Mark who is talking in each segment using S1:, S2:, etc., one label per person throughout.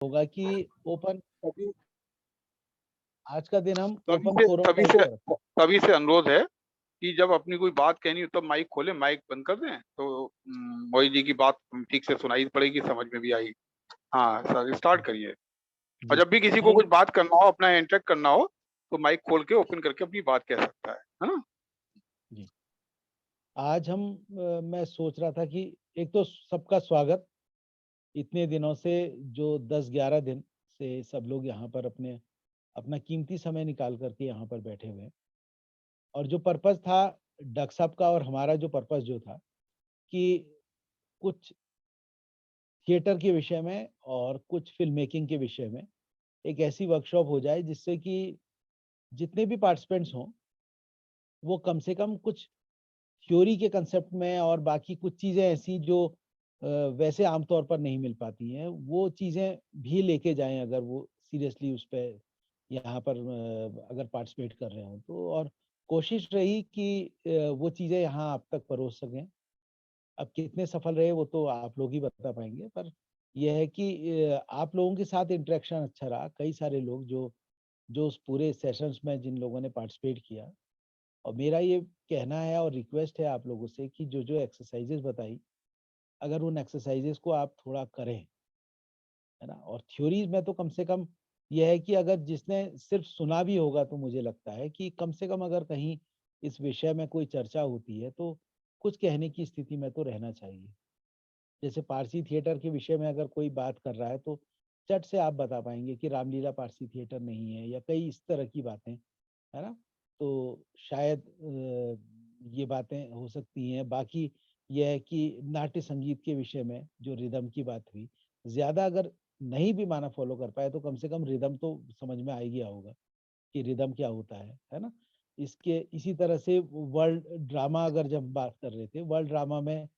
S1: होगा कि ओपन,
S2: तभी
S1: आज का दिन हम
S2: तभी
S1: ओपन
S2: से
S1: फोरम
S2: तभी
S1: टाइप
S2: से
S1: का रखें।
S2: तभी से अनुरोध है कि जब अपनी कोई बात कहनी हो तब माइक खोले, माइक बंद कर दें तो मोहित जी की बात ठीक से सुनाई पड़ेगी, समझ में भी आई। हाँ सर, स्टार्ट करिए। और
S1: जी
S2: जब भी किसी को
S1: नहीं,
S2: कुछ बात करना हो, अपना इंटरेक्ट करना हो, तो माइक खोल के ओपन करके अपनी बात कह सकता है ना।
S1: जी आज हम मैं सोच रहा था कि एक तो सबका स्वागत, इतने दिनों से जो 10-11 दिन से सब लोग यहाँ पर अपने अपना कीमती समय निकाल करके यहाँ पर बैठे हुए हैं। और जो पर्पस था डॉक्टर साहब का और हमारा जो पर्पस जो था कि कुछ थिएटर के विषय में और कुछ फिल्म मेकिंग के विषय में एक ऐसी वर्कशॉप हो जाए जिससे कि जितने भी पार्टिसिपेंट्स हों वो कम से कम कुछ थ्योरी के कंसेप्ट में और बाकी कुछ चीजें ऐसी जो वैसे आमतौर पर नहीं मिल पाती हैं, वो चीजें भी लेके जाएं अगर वो सीरियसली उस पे यहाँ पर अगर पार्टिसिपेट कर रहे हो तो। और कोशिश रही कि वो चीजें यहाँ आप तक परोस सकें। अब कितने सफल रहे वो तो आप लोग ही बता पाएंगे, पर यह है कि आप लोगों के साथ इंटरेक्शन अच्छा रहा। कई सारे लोग जो जो उस पूरे सेशंस में जिन लोगों ने पार्टिसिपेट किया, और मेरा ये कहना है और रिक्वेस्ट है आप लोगों से कि जो जो एक्सरसाइजेस बताई, अगर उन एक्सरसाइजेस को आप थोड़ा करें, है ना। और थ्योरीज में तो कम से कम यह है कि अगर जिसने सिर्फ सुना भी होगा तो मुझे लगता है कि कम से कम अगर कहीं इस विषय में कोई चर्चा होती है तो कुछ कहने की स्थिति में तो रहना चाहिए। जैसे पारसी थिएटर के विषय में अगर कोई बात कर रहा है तो चट से आप बता पाएंगे कि रामलीला पारसी थिएटर नहीं है, या कई इस तरह की बातें, है ना। तो शायद ये बातें हो सकती हैं। बाकी यह है कि नाट्य संगीत के विषय में जो रिदम की बात हुई, ज्यादा अगर नहीं भी माना फॉलो कर पाए तो कम से कम रिदम तो समझ में आ ही गया होगा कि रिदम क्या होता है ना। इसके इसी तरह से वर्ल्ड ड्रामा, अगर जब बात कर रहे थे वर्ल्ड ड्रामा में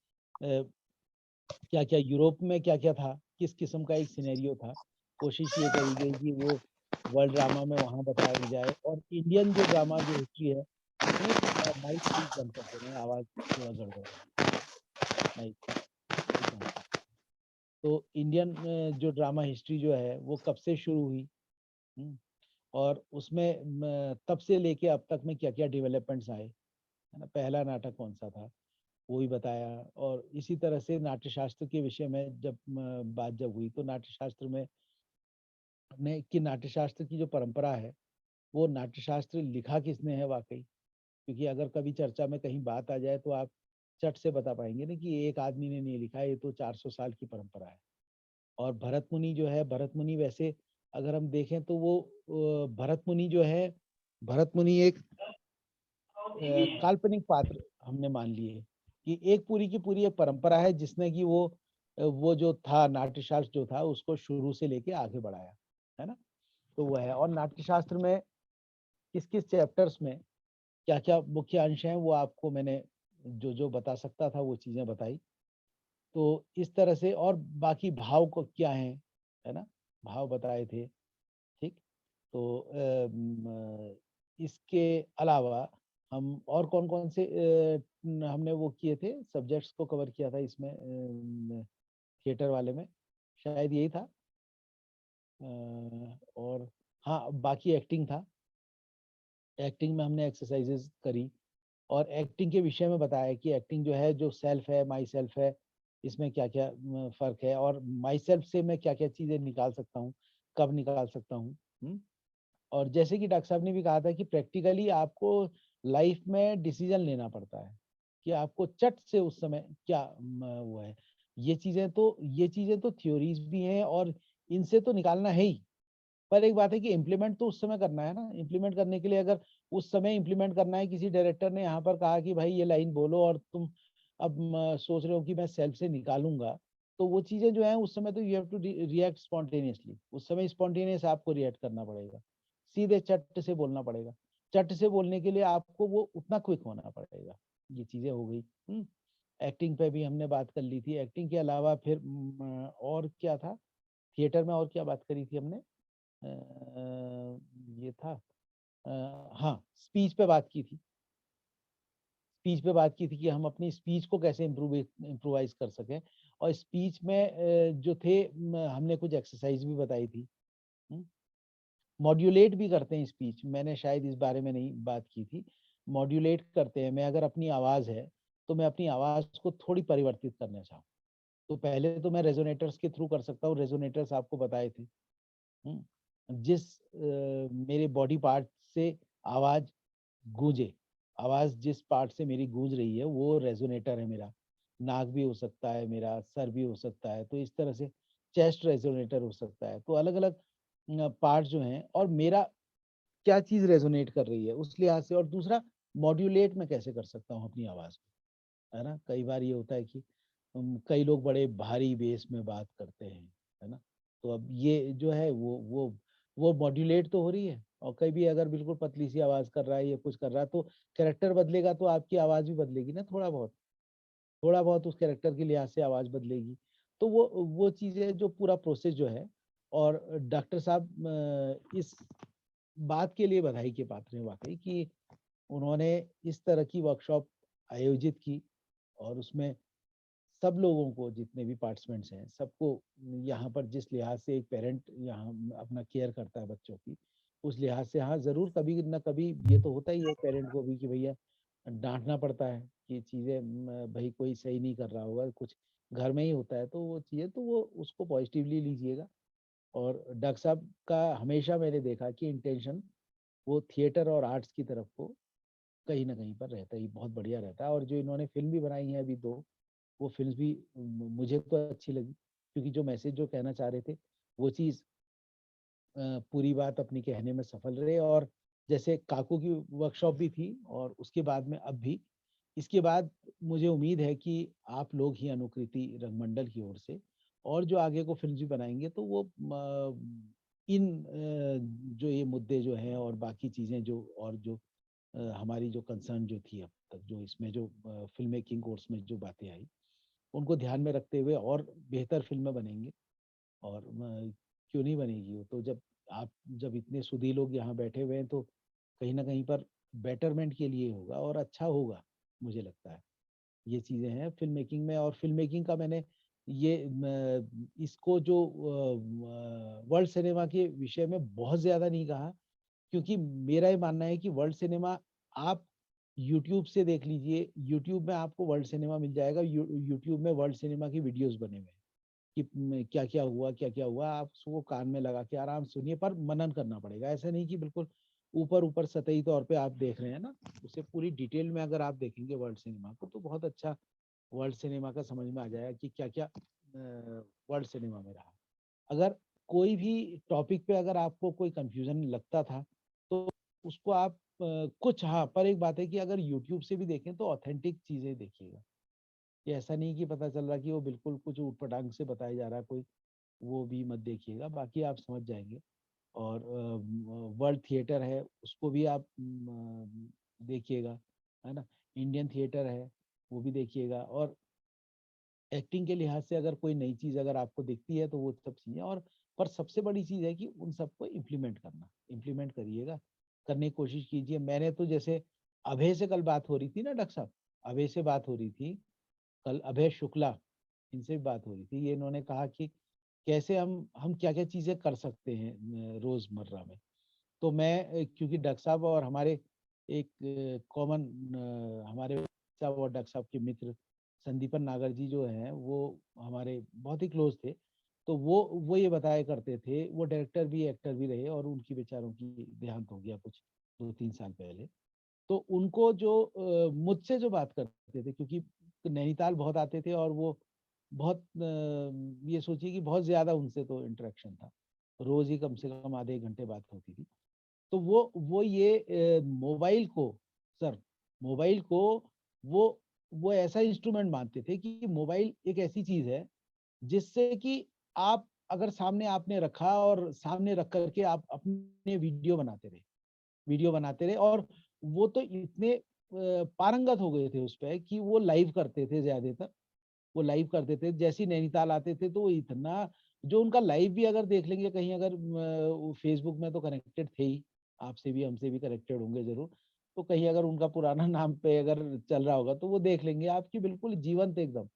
S1: क्या क्या यूरोप में क्या क्या था, किस किस्म का एक सिनेरियो था, कोशिश ये करी गई कि वो वर्ल्ड ड्रामा में वहां बताया जाए। और इंडियन जो ड्रामा जो हिस्ट्री है, एक माइक प्लीज बंद कर देना है, आवाज थोड़ा गड़बड़ है। माइक माइक बंद कर। तो इंडियन जो ड्रामा हिस्ट्री जो है वो कब से शुरू हुई, हम्म, और उसमें तब से लेके अब तक में क्या क्या डेवलपमेंट्स आए, है ना। पहला नाटक कौन सा था वो भी बताया। और इसी तरह से नाट्यशास्त्र के विषय में जब बात जब हुई तो नाट्यशास्त्र में ने कि नाट्यशास्त्र की जो परंपरा है, वो नाट्यशास्त्र लिखा किसने है वाकई। क्योंकि अगर कभी चर्चा में कहीं बात आ जाए तो आप चट से बता पाएंगे ना कि एक आदमी ने नहीं लिखा है, ये तो 400 साल की परंपरा है। और भरत मुनि जो है, भरत मुनि वैसे अगर हम देखें तो वो भरत मुनि जो है, भरत मुनि एक काल्पनिक पात्र हमने मान लिए कि एक पूरी की पूरी एक परंपरा है जिसने कि वो जो था नाट्यशास्त्र जो था उसको शुरू से लेके आगे बढ़ाया, है ना। तो वो है। और नाट्यशास्त्र में किस किस चैप्टर्स में क्या क्या मुख्य अंश हैं वो आपको मैंने जो जो बता सकता था वो चीजें बताई। तो इस तरह से, और बाकी भाव को क्या है ना, भाव बताए थे। ठीक। तो इसके अलावा हम और कौन कौन से हमने वो किए थे, सब्जेक्ट्स को कवर किया था इसमें थिएटर वाले में, शायद यही था। और हाँ, बाकी एक्टिंग था। एक्टिंग में हमने एक्सरसाइजेस करी और एक्टिंग के विषय में बताया कि एक्टिंग जो है, जो सेल्फ है, माई सेल्फ है, इसमें क्या क्या फर्क है, और माई सेल्फ से मैं क्या क्या चीजें निकाल सकता हूँ, कब निकाल सकता हूँ। और जैसे कि डॉक्टर साहब ने भी कहा था कि प्रैक्टिकली आपको लाइफ में डिसीजन लेना पड़ता है कि आपको चट से उस समय क्या वो है। ये चीजें तो थ्योरीज भी हैं और इनसे तो निकालना है ही। पर एक बात है कि इम्प्लीमेंट तो उस समय करना है ना। इम्प्लीमेंट करने के लिए अगर उस समय इम्प्लीमेंट करना है, किसी डायरेक्टर ने यहाँ पर कहा कि भाई ये लाइन बोलो और तुम अब सोच रहे हो कि मैं सेल्फ से निकालूंगा, तो वो चीजें जो है उस समय तो you have to react spontaneously. उस समय स्पॉन्टेनियस आपको रिएक्ट करना पड़ेगा, सीधे चट से बोलना पड़ेगा। चट से बोलने के लिए आपको वो उतना क्विक होना पड़ेगा। ये चीजें हो गई। एक्टिंग पे भी हमने बात कर ली थी। एक्टिंग के अलावा फिर और क्या था थिएटर में, और क्या बात करी थी हमने, ये था हाँ, स्पीच पे बात की थी। स्पीच पे बात की थी कि हम अपनी स्पीच को कैसे इम्प्रोवाइज कर सकें। और स्पीच में जो थे हमने कुछ एक्सरसाइज भी बताई थी। मॉड्यूलेट भी करते हैं स्पीच, मैंने शायद इस बारे में नहीं बात की थी। मॉड्यूलेट करते हैं, मैं अगर अपनी आवाज़ है, तो मैं अपनी आवाज़ को थोड़ी परिवर्तित करना चाहूँ, तो पहले तो मैं रेज़ोनेटर्स के थ्रू कर सकता हूँ, रेज़ोनेटर्स आपको बताए थे। हुँ, जिस मेरे बॉडी पार्ट से आवाज़ गूंजे, आवाज़ जिस पार्ट से मेरी गूंज रही है वो रेज़ोनेटर है मेरा। नाक भी हो सकता है मेरा, सर भी हो सकता है, तो इस तरह से चेस्ट रेज़ोनेटर हो सकता है। तो अलग-अलग पार्ट जो हैं और मेरा क्या चीज़ रेज़ोनेट कर रही है उस लिहाज से, और दूसरा मॉड्यूलेट मैं कैसे कर सकता हूँ अपनी आवाज़ को, है ना? कई बार ये होता है कि कई लोग बड़े भारी बेस में बात करते हैं, है ना? तो अब ये जो है वो मॉड्यूलेट तो हो रही है, और कभी अगर बिल्कुल पतली सी आवाज़ कर रहा है या कुछ कर रहा है, तो कैरेक्टर बदलेगा तो आपकी आवाज़ भी बदलेगी ना थोड़ा बहुत। थोड़ा बहुत उस कैरेक्टर के लिहाज से आवाज़ बदलेगी। तो वो चीज़ें जो पूरा प्रोसेस जो है, और डॉक्टर साहब इस बात के लिए बधाई के पात्र हैं वाक़ई कि उन्होंने इस तरह की वर्कशॉप आयोजित की, और उसमें सब लोगों को, जितने भी पार्टिसिपेंट्स हैं, सबको यहाँ पर जिस लिहाज से एक पेरेंट यहाँ अपना केयर करता है बच्चों की, उस लिहाज से हाँ, ज़रूर कभी न कभी ये तो होता ही है पेरेंट को भी कि भैया डाँटना पड़ता है कि चीज़ें भई कोई सही नहीं कर रहा होगा, कुछ घर में ही होता है, तो वो चीज़ें तो वो उसको पॉज़िटिवली लीजिएगा। और डॉक्टर साहब का हमेशा मैंने देखा कि इंटेंशन वो थिएटर और आर्ट्स की तरफ को कहीं न कहीं पर रहता ही बहुत बढ़िया रहता है, और जो इन्होंने फ़िल्म भी बनाई है अभी 2, वो फ़िल्म्स भी मुझे तो अच्छी लगी, क्योंकि जो मैसेज जो कहना चाह रहे थे, वो चीज़ पूरी बात अपनी कहने में सफल रहे। और जैसे काकू की वर्कशॉप भी थी, और उसके बाद में अब भी, इसके बाद मुझे उम्मीद है कि आप लोग ही अनुकृति रंगमंडल की ओर से और जो आगे को फ़िल्म्स भी बनाएँगे, तो वो इन जो ये मुद्दे जो हैं और बाकी चीज़ें जो, और जो हमारी जो कंसर्न जो थी अब तक, जो इसमें जो फ़िल्म मेकिंग कोर्स में जो बातें आई, उनको ध्यान में रखते हुए और बेहतर फ़िल्में बनेंगी। और क्यों नहीं बनेगी वो, तो जब इतने सुधी लोग यहाँ बैठे हुए हैं, तो कहीं न कहीं पर बेटरमेंट के लिए होगा और अच्छा होगा, मुझे लगता है। ये चीज़ें हैं फ़िल्म मेकिंग में, और फ़िल्म मेकिंग का मैंने ये इसको जो वर्ल्ड सिनेमा के विषय में बहुत ज़्यादा नहीं कहा, क्योंकि मेरा ये मानना है कि वर्ल्ड सिनेमा आप यूट्यूब से देख लीजिए, यूट्यूब में आपको वर्ल्ड सिनेमा मिल जाएगा, यूट्यूब में वर्ल्ड सिनेमा की वीडियोज़ बने हुए हैं। कि क्या-क्या हुआ, आप उसको कान में लगा के आराम से सुनिए, पर मनन करना पड़ेगा। ऐसा नहीं कि बिल्कुल ऊपर-ऊपर सतही तौर पे आप देख रहे हैं ना, उसे पूरी डिटेल में अगर आप देखेंगे वर्ल्ड सिनेमा को, तो बहुत अच्छा वर्ल्ड सिनेमा का समझ में आ जाएगा कि क्या-क्या वर्ल्ड सिनेमा में रहा। अगर कोई भी टॉपिक पे अगर आपको कोई कन्फ्यूज़न लगता था, तो उसको आप कुछ, हाँ, पर एक बात है कि अगर यूट्यूब से भी देखें तो ऑथेंटिक चीज़ें देखिएगा। कि ऐसा नहीं कि पता चल रहा कि वो बिल्कुल कुछ ऊट-पटांग से बताया जा रहा है कोई, वो भी मत देखिएगा, बाकी आप समझ जाएँगे। और वर्ल्ड थिएटर है, उसको भी आप देखिएगा, है ना? इंडियन थिएटर है, वो भी देखिएगा। और एक्टिंग के लिहाज से अगर कोई नई चीज़ अगर आपको दिखती है, तो वो सब चीज़ें, और पर सबसे बड़ी चीज़ है कि उन सबको इम्प्लीमेंट करना, इम्प्लीमेंट करिएगा, करने की कोशिश कीजिए। मैंने तो जैसे अभय से कल बात हो रही थी ना डॉक्टर साहब, अभय से बात हो रही थी, कल अभय शुक्ला, इनसे भी बात हो रही थी। ये इन्होंने कहा कि कैसे हम क्या-क्या चीज़ें कर सकते हैं रोज़मर्रा में। तो मैं क्योंकि डॉक्टर साहब और हमारे एक कॉमन हमारे साहब और डॉक्टर साहब के मित्र संदीपन नागर जी जो हैं, वो हमारे बहुत ही क्लोज़ थे। तो वो ये बताया करते थे, वो डायरेक्टर भी, एक्टर भी रहे, और उनकी बेचारों की देहांत हो गया कुछ 2-3 साल पहले। तो उनको जो मुझसे जो बात करते थे, क्योंकि नैनीताल बहुत आते थे, और वो बहुत ये सोचिए कि बहुत ज़्यादा उनसे तो इंटरेक्शन था। रोज़ ही कम से कम आधे 1 घंटे बात होती थी। तो वो ये मोबाइल को, सर, मोबाइल को वो वो ऐसा इंस्ट्रूमेंट मानते थे कि मोबाइल एक ऐसी चीज़ है, जिससे कि आप अगर सामने आपने रखा और सामने रख कर के आप अपने वीडियो बनाते रहे, और वो तो इतने पारंगत हो गए थे उसपे कि वो लाइव करते थे ज़्यादातर। वो लाइव करते थे, जैसे ही नैनीताल आते थे तो वो इतना, जो उनका लाइव भी अगर देख लेंगे कहीं, अगर वो फेसबुक में तो कनेक्टेड थे ही, आपसे भी हमसे भी कनेक्टेड होंगे ज़रूर। तो कहीं अगर उनका पुराना नाम पे अगर चल रहा होगा, तो वो देख लेंगे आपकी बिल्कुल जीवंत एकदम।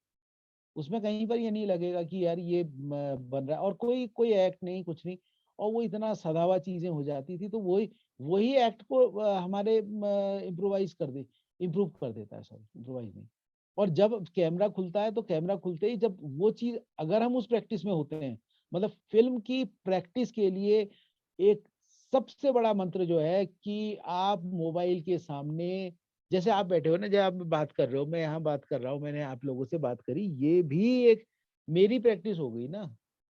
S1: उसमें कहीं पर ये नहीं लगेगा कि यार ये बन रहा है, और कोई कोई एक्ट नहीं, कुछ नहीं। और वो इतना सधावा चीजें हो जाती थी, तो वही वही एक्ट को हमारे इम्प्रोवाइज कर दे इम्प्रूव कर देता है, सॉरी इम्प्रोवाइज नहीं। और जब कैमरा खुलता है, तो कैमरा खुलते ही जब वो चीज, अगर हम उस प्रैक्टिस में होते हैं, मतलब फिल्म की प्रैक्टिस के लिए एक सबसे बड़ा मंत्र जो है कि आप मोबाइल के सामने, जैसे आप बैठे हो ना, जब आप बात कर रहे हो, मैं यहाँ बात कर रहा हूँ, मैंने आप लोगों से बात करी, ये भी एक मेरी प्रैक्टिस हो गई ना।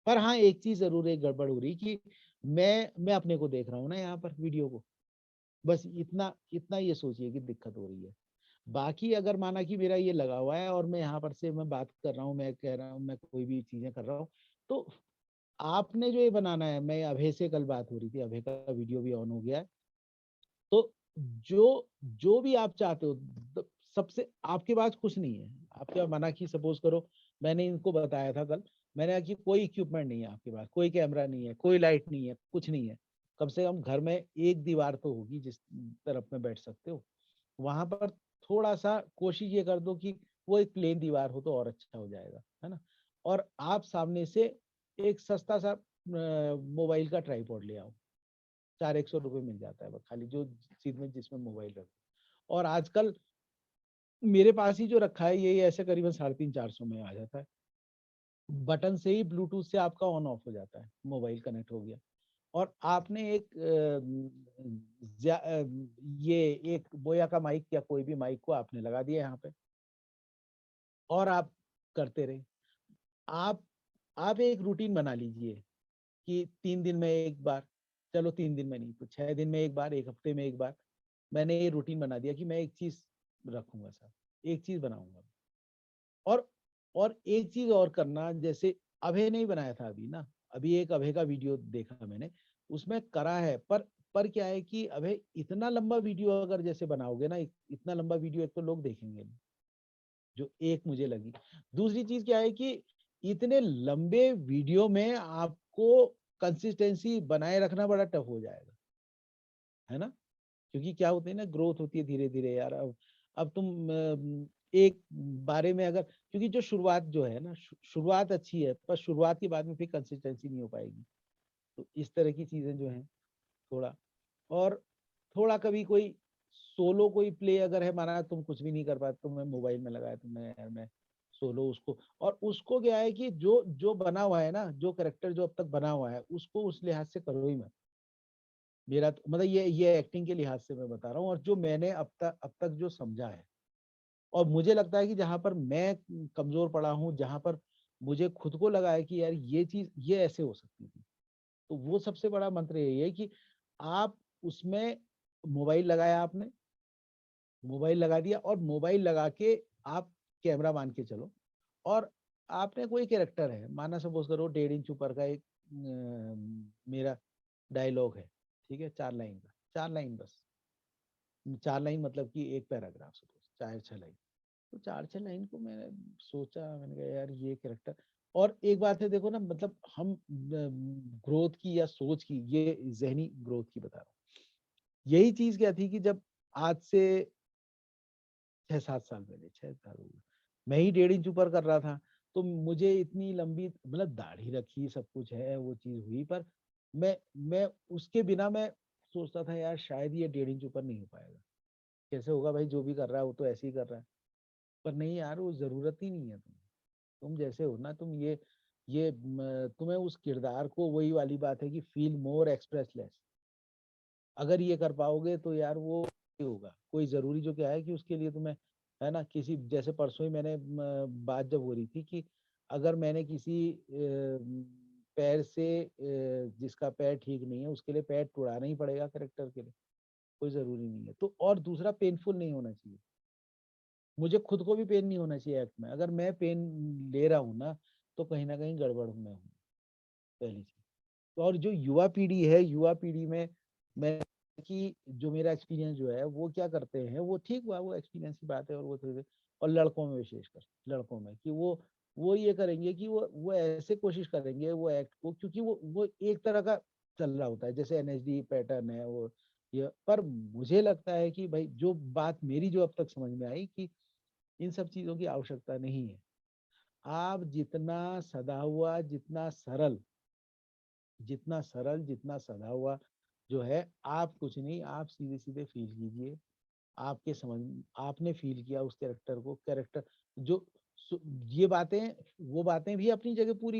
S1: पर हाँ, एक चीज जरूर एक गड़बड़ हो रही कि मैं अपने को देख रहा हूँ ना यहाँ पर वीडियो को, बस इतना इतना ये सोचिए कि दिक्कत हो रही है। बाकी अगर माना कि मेरा ये लगा हुआ है और मैं यहाँ पर से मैं बात कर रहा हूँ, मैं कह रहा हूँ, मैं कोई भी चीजें कर रहा हूँ, तो आपने जो ये बनाना है, मैं अभय से कल बात हो रही थी, अभय का वीडियो भी ऑन हो गया है। तो जो जो भी आप चाहते हो, सबसे आपके पास कुछ नहीं है, आपके मना की सपोज करो, मैंने इनको बताया था कल, मैंने कहा कि कोई इक्विपमेंट नहीं है आपके पास, कोई कैमरा नहीं है, कोई लाइट नहीं है, कुछ नहीं है, कम से कम घर में एक दीवार तो होगी जिस तरफ में बैठ सकते हो, वहां पर थोड़ा सा कोशिश ये कर दो कि वो एक प्लेन दीवार हो तो और अच्छा हो जाएगा, है ना। और आप सामने से एक सस्ता सा मोबाइल का ट्राइपॉड ले आओ, 400-100 रुपये मिल जाता है, बस खाली जो चीज में जिसमें मोबाइल रखो। और आजकल मेरे पास ही जो रखा है, यही ऐसे करीबन 350-400 में आ जाता है, बटन से ही ब्लूटूथ से आपका ऑन ऑफ हो जाता है, मोबाइल कनेक्ट हो गया। और आपने एक ये एक बोया का माइक या कोई भी माइक को आपने लगा दिया यहाँ पे, और आप करते रहे। आप आप एक रूटीन बना लीजिए कि 3 दिन में एक बार, चलो 3 दिन में नहीं तो 6 दिन में एक बार, एक हफ्ते में एक बार, मैंने ये रूटीन बना दिया कि मैं एक चीज रखूंगा सर, एक चीज बनाऊंगा। और और एक चीज और करना, जैसे अभय नहीं बनाया था अभी ना, अभी एक अभय का वीडियो देखा मैंने, उसमें करा है, पर क्या है कि अभय इतना लंबा वीडियो अगर जैसे बनाओगे ना, इतना लंबा वीडियो एक तो लोग देखेंगे नहीं, जो एक मुझे लगी। दूसरी चीज क्या है कि इतने लंबे वीडियो में आपको कंसिस्टेंसी बनाए रखना बड़ा टफ हो जाएगा, है ना। क्योंकि क्या होती है ना, ग्रोथ होती है धीरे धीरे यार। अब तुम एक बारे में अगर, क्योंकि जो शुरुआत जो है ना, शुरुआत अच्छी है, पर शुरुआत के बाद में फिर कंसिस्टेंसी नहीं हो पाएगी। तो इस तरह की चीजें जो हैं थोड़ा, और थोड़ा कभी कोई सोलो कोई प्ले अगर है, माना तुम कुछ भी नहीं कर पाते, तुम्हें मोबाइल में लगाया, तुमने यार मैं सोलो उसको, और उसको क्या है कि जो जो बना हुआ है ना, जो करेक्टर जो अब तक बना हुआ है, उसको उस लिहाज से करो ही मत। मेरा तो मतलब ये एक्टिंग के लिहाज से मैं बता रहा हूँ, और जो मैंने अब तक जो समझा है, और मुझे लगता है कि जहां पर मैं कमजोर पड़ा हूँ, जहां पर मुझे खुद को लगा है कि यार ये चीज ये ऐसे हो सकती थी, तो वो सबसे बड़ा मंत्र यही है कि आप उसमें मोबाइल लगाया, आपने मोबाइल लगा दिया, और मोबाइल लगा के आप कैमरा मान के चलो, और आपने कोई कैरेक्टर है, माना सपोज करो 1.5 इंच ऊपर का एक मेरा डायलॉग है, ठीक है, 4 लाइन का, 4 लाइन बस, 4 लाइन मतलब कि एक पैराग्राफ, सपोज 4-6 लाइन, तो 4-6 लाइन को मैंने सोचा, मैंने कहा यार ये कैरेक्टर। और एक बात है देखो ना, मतलब हम ग्रोथ की या सोच की, ये जहनी ग्रोथ की बता रहा हूँ, यही चीज क्या थी कि जब आज से 6-7 साल पहले, 6 साल हो गए, मैं ही 1.5 इंच ऊपर कर रहा था, तो मुझे इतनी लंबी, मतलब दाढ़ी रखी, सब कुछ है, वो चीज हुई, पर मैं उसके बिना मैं सोचता था यार शायद ये 1.5 इंच ऊपर नहीं हो पाएगा, कैसे होगा भाई, जो भी कर रहा है वो तो ऐसे ही कर रहा है। पर नहीं यार, वो जरूरत ही नहीं है, तुम जैसे हो ना, तुम ये तुम्हें उस किरदार को, वही वाली बात है कि फील मोर एक्सप्रेस लेस, अगर ये कर पाओगे तो यार वो ही होगा। कोई जरूरी जो क्या है कि उसके लिए तुम्हें, है ना, किसी जैसे परसों ही मैंने बात जब हो रही थी कि अगर मैंने किसी पैर से जिसका पैर ठीक नहीं है, उसके लिए पैर तुड़ाना ही पड़ेगा करेक्टर के लिए, कोई जरूरी नहीं है। तो और दूसरा, पेनफुल नहीं होना चाहिए, मुझे खुद को भी पेन नहीं होना चाहिए एक्ट में, अगर मैं पेन ले रहा हूँ ना, तो कहीं ना कहीं गड़बड़ हूँ मैं हूँ, पहली चीज। तो और जो युवा पीढ़ी है, युवा पीढ़ी में मैं कि जो मेरा एक्सपीरियंस जो है, वो क्या करते हैं, वो ठीक हुआ, वो एक्सपीरियंस की बात है, और वो थोड़ी, और लड़कों में विशेषकर, लड़कों में कि वो ये करेंगे कि वो ऐसे कोशिश करेंगे वो एक्ट को, क्योंकि वो एक तरह का चल रहा होता है, जैसे एनएसडी पैटर्न है वो, ये। पर मुझे लगता है कि भाई, जो बात मेरी जो अब तक समझ में आई कि इन सब चीजों की आवश्यकता नहीं है। आप जितना सदा हुआ, जितना सरल, जितना सदा हुआ जो है, आप कुछ नहीं, आप सीधे सीधे फील कीजिए। आपके समझ आपने फील किया उस कैरेक्टर को, कैरेक्टर जो सु- ये बातें, वो बातें भी अपनी जगह पूरी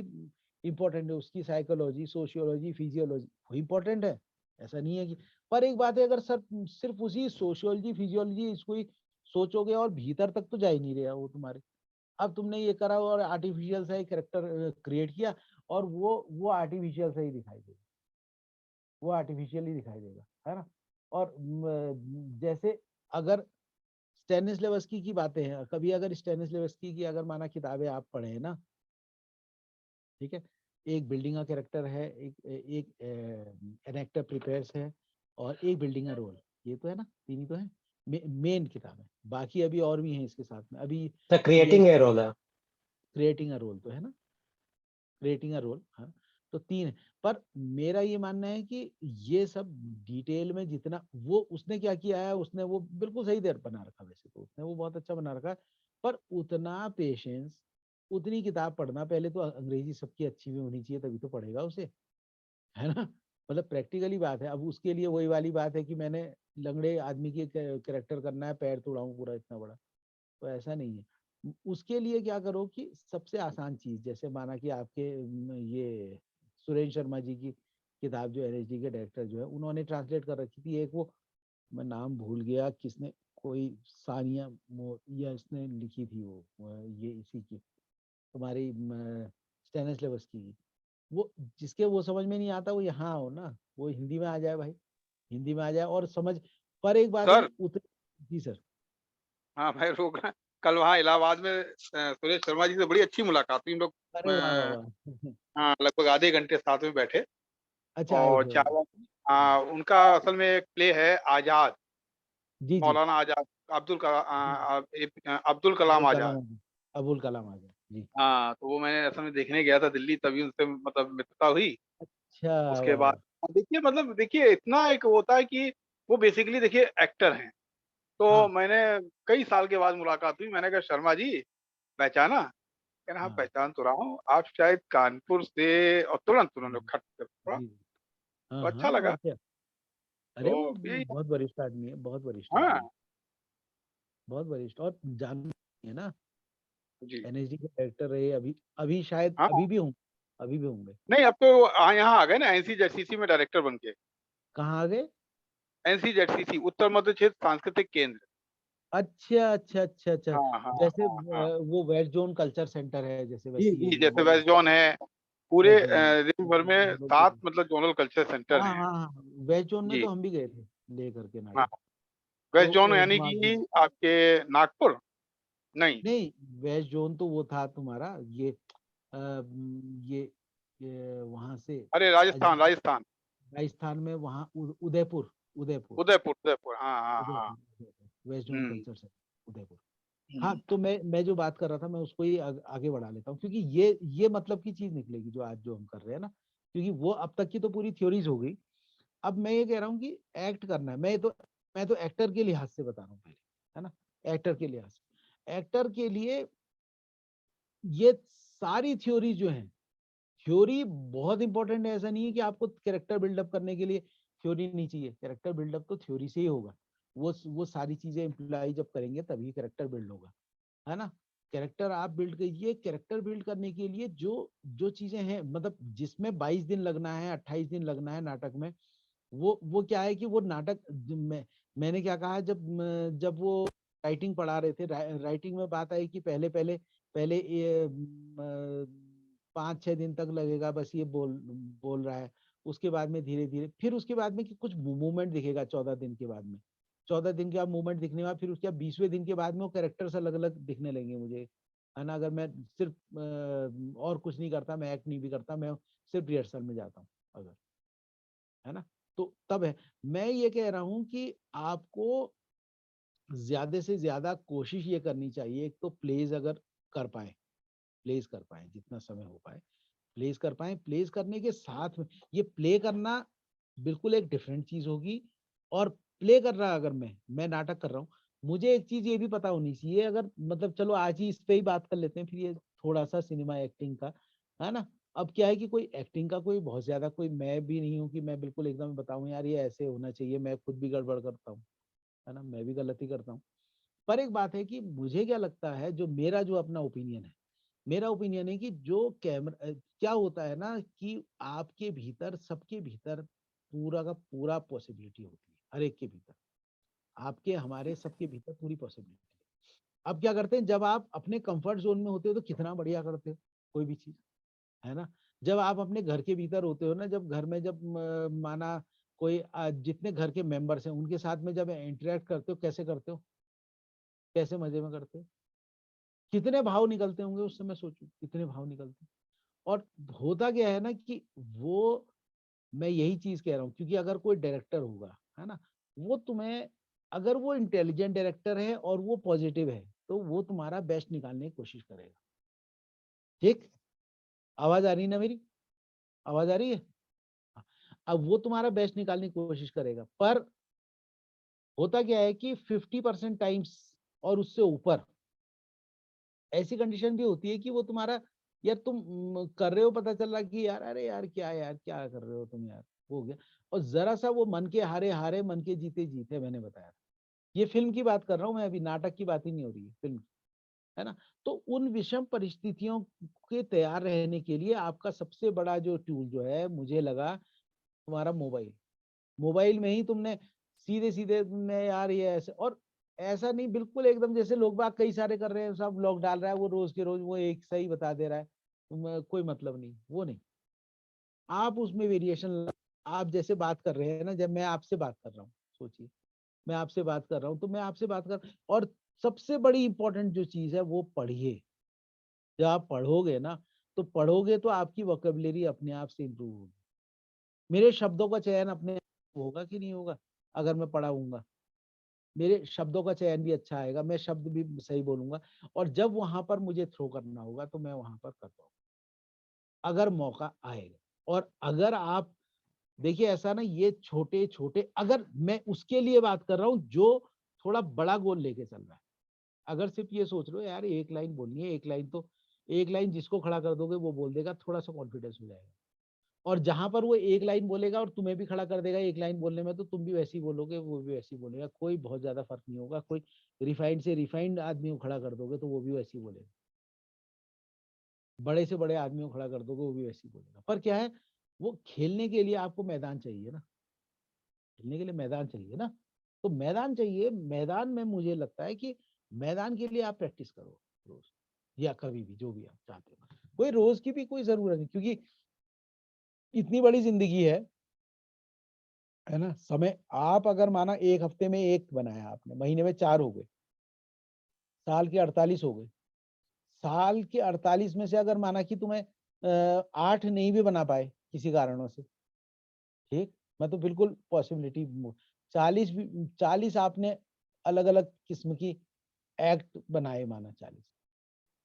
S1: इंपॉर्टेंट है, उसकी साइकोलॉजी, सोशियोलॉजी, फिजियोलॉजी वो इंपॉर्टेंट है, ऐसा नहीं है कि। पर एक बात है, अगर सर सिर्फ उसी सोशियोलॉजी फिजियोलॉजी इसको ही सोचोगे और भीतर तक तो जा ही नहीं रहा वो तुम्हारे। अब तुमने ये करा और आर्टिफिशियल सा एक कैरेक्टर क्रिएट किया, और वो आर्टिफिशियल सा ही दिखाई देगा, वो आर्टिफिशियल ही दिखाई देगा, है ना। और जैसे अगर स्टेनिस्लेवस्की की बातें हैं, कभी अगर स्टेनिस्लेवस्की की अगर माना किताबें आप पढ़े हैं ना, ठीक है, एक बिल्डिंग का कैरेक्टर है, एक एक एन एक्टर प्रिपेयर्स है, और एक बिल्डिंग का रोल, ये तो है ना, तीन ही तो है मेन किताब है, बाकी अभी और भी हैं इसके साथ में अभी।
S3: द
S1: ये
S3: क्रिएटिंग ए रोल है।
S1: क्रिएटिंग अ रोल तो है ना, क्रिएटिंग अ रोल, हाँ। तो तीन है। पर मेरा ये मानना है कि ये सब डिटेल में जितना वो उसने क्या किया है, उसने वो बिल्कुल सही देर बना रखा, वैसे तो उसने वो बहुत अच्छा बना रखा है। पर उतना पेशेंस, उतनी किताब पढ़ना, पहले तो अंग्रेजी सबकी अच्छी भी होनी चाहिए तभी तो पढ़ेगा उसे, है ना। मतलब प्रैक्टिकली बात है। अब उसके लिए वही वाली बात है कि मैंने लंगड़े आदमी की कैरेक्टर करना है, पैर तोड़ाऊं पूरा इतना बड़ा, तो ऐसा नहीं है। उसके लिए क्या करो कि सबसे आसान चीज, जैसे माना कि आपके ये सुरेंद्र शर्मा जी की किताब जो एनएसडी के डायरेक्टर जो है उन्होंने ट्रांसलेट कर रखी थी, एक वो मैं नाम भूल गया किसने, कोई सानिया या इसने लिखी थी वो ये इसी की तुम्हारी स्टेनिस्लेवस की। वो जिसके वो समझ में नहीं आता वो यहाँ आओ ना, वो हिंदी में आ जाए भाई, हिंदी में आ जाए और समझ। पर एक बात है
S2: सर।
S1: कि जी सर।
S2: हाँ भाई रोक रहा है। कल वहाँ इलाहाबाद में सुरेश शर्मा जी से बड़ी अच्छी मुलाकात हुई हम लोग।
S1: अरे वाह वाह वाह।
S2: हाँ लगभग आधे घंटे साथ में बैठे
S1: अच्छा आए
S2: और
S1: थे वो।
S2: चाय। हाँ उनका असल में एक प्ले है आजाद,
S1: जी जी।
S2: मौलाना आजाद,
S1: जी
S2: अब्दुल कलाम
S1: अब्दुल कलाम
S2: आजाद।
S1: आजाद, अबुल कलाम आजाद जी।
S2: हाँ तो वो मैंने असल में देखने गया था दिल्ली, तभी उनसे मतलब मित्रता हुई।
S1: अच्छा
S2: उसके
S1: वाह
S2: बाद
S1: वाह।
S2: देखिए मतलब देखिए इतना एक होता है कि वो बेसिकली देखिए एक्टर हैं। तो
S1: हाँ
S2: मैंने कई साल के बाद मुलाकात हुई, मैंने कहा शर्मा जी पहचाना? कह रहा हाँ
S1: हाँ।
S2: पहचान तो रहा हूँ, आप शायद कानपुर से, और तुरंत
S1: जी
S2: उन्होंने खट कर पड़ा।
S1: जी। हाँ
S2: तो अच्छा
S1: हाँ और
S2: लगा।
S1: क्या। अरे वो
S2: तो यही
S1: बहुत वरिष्ठ आदमी है, बहुत वरिष्ठ
S2: हाँ
S1: आदमी है, बहुत वरिष्ठ, और जान है ना,
S2: जी।
S1: एनएसडी के डायरेक्टर रहे, अभी अभी शायद
S2: हाँ
S1: अभी भी होंगे, अभी भी होंगे।
S2: नहीं अब तो यहाँ आ गए ना एनसीजेडसीसी में डायरेक्टर बन के।
S1: कहाँ आ गए?
S2: एनसीजेडसीसी उत्तर मध्य क्षेत्र सांस्कृतिक केंद्र।
S1: अच्छा अच्छा अच्छा अच्छा।
S2: हाँ हाँ
S1: जैसे
S2: हाँ हाँ।
S1: वो वेस्ट जोन कल्चर सेंटर है, जैसे
S2: जी
S1: वैसी
S2: जी,
S1: ये
S2: जैसे वेस्ट जोन है, पूरे
S1: वेस्ट जोन
S2: देश भर में
S1: बोलते
S2: 7
S1: थे।
S2: मतलब जोनल कल्चर सेंटर
S1: हाँ
S2: हैं।
S1: हाँ हाँ, वेस्ट जोन में
S2: जी
S1: तो हम भी गए थे ले करके
S2: हाँ।
S1: नाटक। तो
S2: वेस्ट जोन यानी
S1: वहाँ
S2: कि आपके नागपुर? नहीं।
S1: नहीं, वेस्ट जोन तो वो था तुम्हारा ये ये, वहां से
S2: अरे राजस्थान
S1: अजमेर,
S2: राजस्थान।
S1: राजस्थान में वहाँ उदयपुर, उदयपुर,
S2: उदयपुर उदयपुर हाँ हाँ हाँ।
S1: उदयपुर वेस्ट जोन
S2: हम्म
S1: कल्चर सेंटर उदयपुर। हाँ,
S2: हम्म।
S1: तो मैं जो बात कर रहा था मैं उसको ही आगे बढ़ा लेता हूँ, क्योंकि ये मतलब की चीज निकलेगी जो आज जो हम कर रहे हैं ना, क्योंकि वो अब तक की तो पूरी थ्योरीज हो गई। अब मैं ये कह रहा हूँ कि एक्ट करना है, मैं तो एक्टर के लिहाज से बता रहा हूँ पहले, है ना, एक्टर के लिहाज से, एक्टर के लिए ये सारी थ्योरी जो है, थ्योरी बहुत इंपॉर्टेंट है, ऐसा नहीं है कि आपको कैरेक्टर बिल्डअप करने के लिए थ्योरी नहीं चाहिए, कैरेक्टर बिल्डअप तो थ्योरी से ही होगा। वो सारी चीजें इम्प्लाई जब करेंगे तभी कैरेक्टर बिल्ड होगा, है ना। कैरेक्टर आप बिल्ड कीजिए, कैरेक्टर बिल्ड करने के लिए जो जो चीजें हैं, मतलब जिसमें 22 दिन लगना है, 28 दिन लगना है नाटक में, वो क्या है कि वो नाटक मैंने क्या कहा, जब वो राइटिंग पढ़ा रहे थे, राइटिंग में बात आई कि पहले पहले पहले ये 5-6 दिन तक लगेगा, बस ये बोल बोल रहा है, उसके बाद में धीरे धीरे, फिर उसके बाद में कि कुछ मूवमेंट दिखेगा 14 दिन के बाद में, 14 दिन के बाद मूवमेंट दिखने के बाद फिर उसके बाद 20वें दिन के बाद में वो कैरेक्टर्स अलग अलग दिखने लगे मुझे, है ना। अगर मैं सिर्फ और कुछ नहीं करता, मैं एक्ट नहीं भी करता, मैं सिर्फ रिहर्सल में जाता हूँ अगर, है ना, तो तब है। मैं ये कह रहा हूं कि आपको ज्यादा से ज्यादा कोशिश ये करनी चाहिए, एक तो प्लेज अगर कर पाए, प्लेज कर पाए जितना समय हो पाए, प्लेज कर पाए, प्लेज करने के साथ में ये प्ले करना बिल्कुल एक डिफरेंट चीज होगी। और प्ले कर रहा अगर मैं नाटक कर रहा हूँ, मुझे एक चीज ये भी पता होनी चाहिए, अगर मतलब चलो आज ही इस पे ही बात कर लेते हैं, फिर ये थोड़ा सा सिनेमा एक्टिंग का, है ना। अब क्या है कि कोई एक्टिंग का कोई बहुत ज्यादा कोई मैं भी नहीं हूँ कि मैं बिल्कुल एकदम बताऊं यार ये ऐसे होना चाहिए, मैं खुद भी गड़बड़ करता हूँ, है ना, मैं भी गलती करता हूँ। पर एक बात है कि मुझे क्या लगता है, जो मेरा जो अपना ओपिनियन है, मेरा ओपिनियन है कि जो कैमरा क्या होता है ना कि आपके भीतर, सबके भीतर पूरा का पूरा पॉसिबिलिटी होती है, हर एक के भीतर, आपके हमारे सबके भीतर पूरी पॉसिबिलिटी है। अब क्या करते हैं, जब आप अपने कंफर्ट जोन में होते हो तो कितना बढ़िया करते हो कोई भी चीज, है ना। जब आप अपने घर के भीतर होते हो ना, जब घर में जब माना कोई जितने घर के मेंबर्स हैं उनके साथ में जब इंटरेक्ट करते हो, कैसे करते हो, कैसे मजे में करते हो, कितने भाव निकलते होंगे उस समय, सोचो कितने भाव निकलते हैं। और होता क्या है ना कि वो, मैं यही चीज कह रहा हूँ, क्योंकि अगर कोई डायरेक्टर होगा, है ना, वो तुम्हें, अगर वो इंटेलिजेंट डायरेक्टर है और वो पॉजिटिव है, तो वो तुम्हारा बेस्ट निकालने की कोशिश करेगा। ठीक, आवाज आ रही है ना मेरी, आवाज आ रही है। हाँ, अब वो तुम्हारा बेस्ट निकालने की कोशिश करेगा, पर होता क्या है कि 50% टाइम्स और उससे ऊपर ऐसी कंडीशन भी होती है कि वो तुम्हारा, यार तुम कर रहे हो, पता चल रहा कि यार अरे यार क्या यार क्या कर रहे हो तुम यार, हो गया। और जरा सा वो मन के हारे हारे, मन के जीते जीते, मैंने बताया, ये फिल्म की बात कर रहा हूँ मैं, अभी नाटक की बात ही नहीं हो रही है, फिल्म की, है ना। तो उन विषम परिस्थितियों के तैयार रहने के लिए आपका सबसे बड़ा जो टूल जो है, मुझे लगा तुम्हारा मोबाइल। मोबाइल में ही तुमने सीधे सीधे तुमने यार ये ऐसे, और ऐसा नहीं बिल्कुल एकदम जैसे लोग बाग कई सारे कर रहे हैं, सब लोग डाल रहा है वो रोज के रोज वो एक सही बता दे रहा है, कोई मतलब नहीं, वो नहीं। आप उसमें वेरिएशन, आप जैसे बात कर रहे हैं ना, जब मैं आपसे बात कर रहा हूँ, सोचिए मैं आपसे बात कर रहा हूँ, तो मैं आपसे बात कर, और सबसे बड़ी इंपॉर्टेंट जो चीज है वो पढ़िए। जब आप पढ़ोगे ना, तो पढ़ोगे तो आपकी वोकेबलरी अपने आप से इंप्रूव होगी। मेरे शब्दों का चयन अपने आप होगा कि नहीं होगा, अगर मैं पढ़ाऊंगा, मेरे शब्दों का चयन भी अच्छा आएगा, मैं शब्द भी सही बोलूंगा, और जब वहां पर मुझे थ्रो करना होगा तो मैं वहां पर कर पाऊंगा, अगर मौका आएगा। और अगर आप देखिए, ऐसा ना, ये छोटे छोटे, अगर मैं उसके लिए बात कर रहा हूँ जो थोड़ा बड़ा गोल लेके चल रहा है, अगर सिर्फ ये सोच रहे हो यार एक लाइन बोलनी है, एक लाइन तो, एक लाइन जिसको खड़ा कर दोगे वो बोल देगा, थोड़ा सा कॉन्फिडेंस हो जाएगा। और जहां पर वो एक लाइन बोलेगा और तुम्हें भी खड़ा कर देगा एक लाइन बोलने में, तो तुम भी वैसे ही बोलोगे, वो भी वैसे ही बोलेगा, कोई बहुत ज्यादा फर्क नहीं होगा। कोई रिफाइंड से रिफाइंड आदमी को खड़ा कर दोगे तो वो भी वैसे ही बोलेगा, बड़े से बड़े आदमी को खड़ा कर दोगे वो भी वैसे ही बोलेगा। पर क्या है, वो खेलने के लिए आपको मैदान चाहिए ना, खेलने के लिए मैदान चाहिए ना, तो मैदान चाहिए। मैदान में मुझे लगता है कि मैदान के लिए आप प्रैक्टिस करो रोज, या कभी भी जो भी आप चाहते हो, कोई रोज की भी कोई जरूरत नहीं, क्योंकि इतनी बड़ी जिंदगी है ना। समय आप अगर माना एक हफ्ते में एक बनाया आपने, महीने में 4 हो गए, साल के 48 हो गए, साल के 48 में से अगर माना कि तुम्हें 8 नहीं भी बना पाए किसी कारणों से, ठीक, मैं तो बिल्कुल पॉसिबिलिटी, 40 आपने अलग अलग किस्म की एक्ट बनाए, माना 40।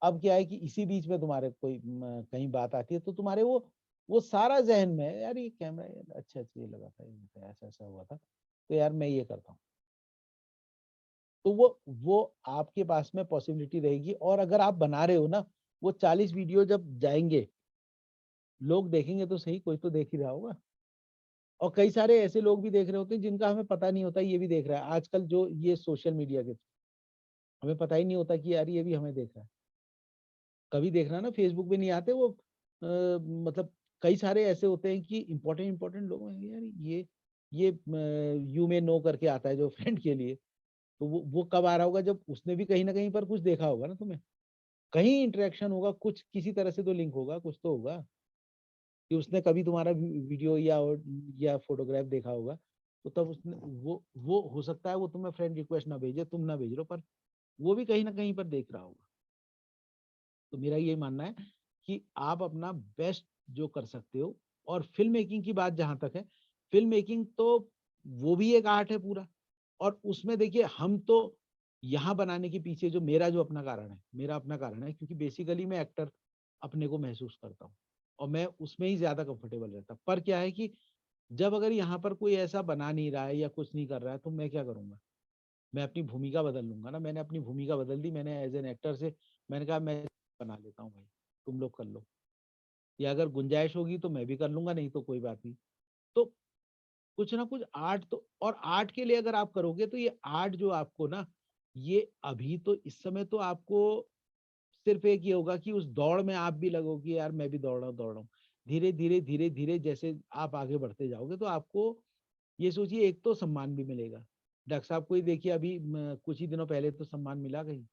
S1: अब क्या है कि इसी बीच में तुम्हारे कोई कहीं बात आती है, तो तुम्हारे वो सारा जहन में है, यार ये कैमरा यार अच्छा अच्छा ये लगा था, ये ऐसा ऐसा हुआ था, तो यार मैं ये करता हूँ। तो वो आपके पास में पॉसिबिलिटी रहेगी, और अगर आप बना रहे हो ना, वो 40 वीडियो जब जाएंगे, लोग देखेंगे तो सही, कोई तो देख ही रहा होगा। और कई सारे ऐसे लोग भी देख रहे होते हैं जिनका हमें पता नहीं होता ये भी देख रहा है, आजकल जो ये सोशल मीडिया के, हमें पता ही नहीं होता कि यार ये भी हमें देख रहा है। कभी देखना ना, फेसबुक पे नहीं आते वो, मतलब कई सारे ऐसे होते हैं कि इंपॉर्टेंट इंपॉर्टेंट लोग हैं यार, ये यू में नो करके आता है जो फ्रेंड के लिए, तो वो कब आ रहा होगा, जब उसने भी कहीं ना कहीं पर कुछ देखा होगा ना तुम्हें, कहीं इंटरेक्शन होगा, कुछ किसी तरह से तो लिंक होगा, कुछ तो होगा कि उसने कभी तुम्हारा वीडियो या फोटोग्राफ देखा होगा, तो तब उसने वो हो सकता है वो तुम्हें फ्रेंड रिक्वेस्ट ना भेजे, तुम ना भेज रहे हो, पर वो भी कहीं ना कहीं पर देख रहा होगा। तो मेरा ये मानना है कि आप अपना बेस्ट जो कर सकते हो। और फिल्म मेकिंग की बात जहां तक है, फिल्म मेकिंग तो वो भी एक आर्ट है पूरा। और उसमें देखिए, हम तो यहाँ बनाने के पीछे जो मेरा जो अपना कारण है, मेरा अपना कारण है, क्योंकि बेसिकली मैं एक्टर अपने को महसूस करता हूँ, और मैं उसमें ही ज्यादा कंफर्टेबल रहता। पर क्या है कि जब अगर यहाँ पर कोई ऐसा बना नहीं रहा है या कुछ नहीं कर रहा है, तो मैं क्या करूंगा, मैं अपनी भूमिका बदल लूंगा ना। मैंने अपनी भूमिका बदल दी, मैंने एज एन एक्टर से मैंने कहा मैं बना लेता हूँ भाई, तुम लोग कर लो, या अगर गुंजाइश होगी तो मैं भी कर लूंगा, नहीं तो कोई बात नहीं। तो कुछ ना कुछ आर्ट तो, और आर्ट के लिए अगर आप करोगे तो ये आर्ट जो आपको ना, ये अभी तो इस समय तो आपको सिर्फ एक ये होगा कि उस दौड़ में आप भी लगोगे, यार मैं भी दौड़ रहा हूँ। धीरे धीरे धीरे धीरे जैसे आप आगे बढ़ते जाओगे तो आपको ये सोचिए, एक तो सम्मान भी मिलेगा। डॉक्टर साहब को ही देखिए, अभी कुछ ही दिनों पहले तो सम्मान मिला कहीं,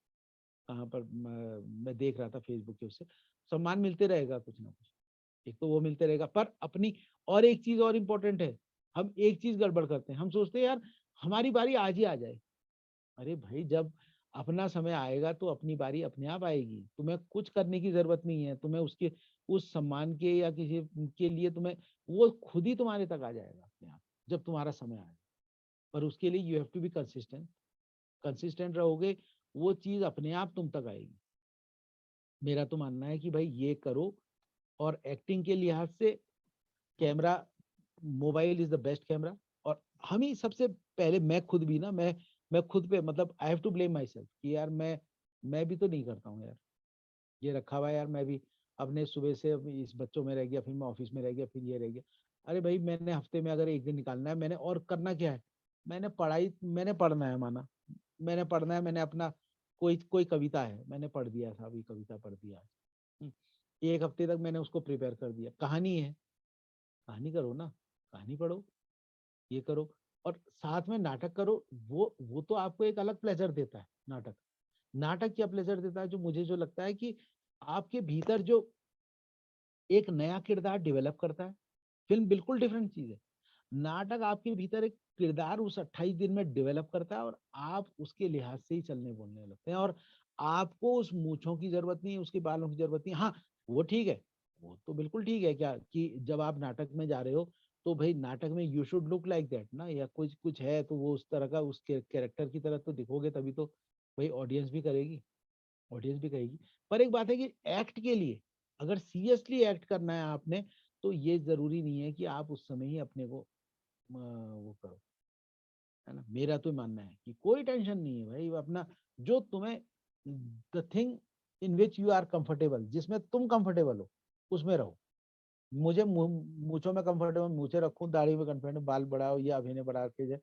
S1: कहाँ पर मैं देख रहा था फेसबुक के उससे, सम्मान मिलते रहेगा कुछ ना कुछ, एक तो वो मिलते रहेगा। पर अपनी, और एक चीज और इम्पोर्टेंट है, हम एक चीज गड़बड़ करते हैं, हम सोचते हैं यार हमारी बारी आज ही आ जाए। अरे भाई, जब अपना समय आएगा तो अपनी बारी अपने आप आएगी, तुम्हें कुछ करने की जरूरत नहीं है, तुम्हें उसके उस सम्मान के या किसी के लिए तुम्हें, वो खुद ही तुम्हारे तक आ जाएगा अपने आप, जब तुम्हारा समय आएगा। पर उसके लिए you have to be consistent, consistent रहोगे, वो चीज अपने आप तुम तक आएगी। मेरा तो मानना है कि भाई ये करो। और एक्टिंग के लिहाज से camera, mobile is the best camera. और हम ही सबसे पहले, मैं खुद भी ना, मैं खुद पे मतलब I have to blame myself कि यार मैं भी तो नहीं करता हूँ यार, ये रखा हुआ है यार, मैं भी अपने सुबह से अब इस बच्चों में रह गया, फिर मैं ऑफिस में रह गया, फिर ये रह गया। अरे भाई, मैंने हफ्ते में अगर एक दिन निकालना है, मैंने और करना क्या है, मैंने पढ़ना है, माना मैंने पढ़ना है, मैंने अपना कोई कोई कविता है, मैंने पढ़ दिया था, अभी कविता पढ़ दिया। हम्म, एक हफ्ते तक मैंने उसको प्रिपेयर कर दिया। कहानी है, कहानी करो ना, कहानी पढ़ो, ये करो। और साथ में नाटक करो, वो तो आपको एक अलग प्लेजर देता है नाटक। नाटक क्या प्लेजर देता है, जो मुझे जो लगता है कि आपके भीतर जो एक नया किरदार डेवलप करता है। फिल्म बिल्कुल डिफरेंट चीज है, नाटक आपके भीतर एक किरदार उस 28 दिन में डेवलप करता है, और आप उसके लिहाज से ही चलने बोलने लगते हैं। और आपको उस मूछों की जरूरत नहीं है, उसके बालों की जरूरत नहीं। हाँ, वो ठीक है, वो तो बिल्कुल ठीक है क्या कि जब आप नाटक में जा रहे हो तो भाई नाटक में you should look like that ना, या कुछ कुछ है तो वो उस तरह का, उस कैरेक्टर की तरह तो दिखोगे, तभी तो भाई ऑडियंस भी करेगी, ऑडियंस भी कहेगी। पर एक बात है कि एक्ट के लिए, अगर सीरियसली एक्ट करना है आपने, तो ये जरूरी नहीं है कि आप उस समय ही अपने को वो करो, है ना। मेरा तो मानना है कि कोई टेंशन नहीं है भाई, अपना जो तुम्हें, the thing in which you are comfortable, जिसमें तुम कंफर्टेबल हो उसमें रहो। मुझे मूछों में कंफर्टेबल, मूछे रखूं, दाढ़ी में कंफर्टेबल, बाल बढ़ाओ, ये अभिनय बढ़ा के जाए।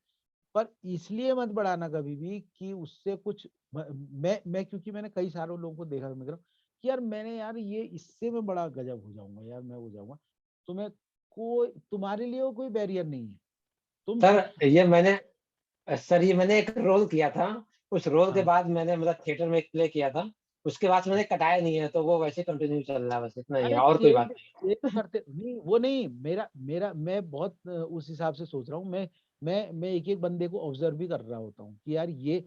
S1: पर इसलिए मत बढ़ाना कभी भी कि उससे कुछ, मैं क्योंकि मैंने कई सारे लोगों को देखा, मैं कह रहा हूँ कि यार मैंने, यार ये इससे मैं बड़ा गजब हो जाऊंगा यार, मैं हो जाऊंगा। तुम्हें कोई, तुम्हारे लिए वो कोई बैरियर नहीं है, तुम
S3: सर ये मैंने एक रोल किया था। उस रोल के
S1: हाँ,
S3: बाद मैंने मतलब थिएटर में एक प्ले किया था। उसके बाद से मैंने कटाया नहीं है, तो वो वैसे कंटिन्यू चल रहा है, बस इतना ही है,
S1: अरे
S3: और कोई
S1: चेंज
S3: बात नहीं।
S1: चेंज करते नहीं, वो नहीं, मेरा मेरा मैं बहुत उस हिसाब से सोच रहा हूँ। मैं एक एक बंदे को ऑब्जर्व भी कर रहा होता हूँ कि यार ये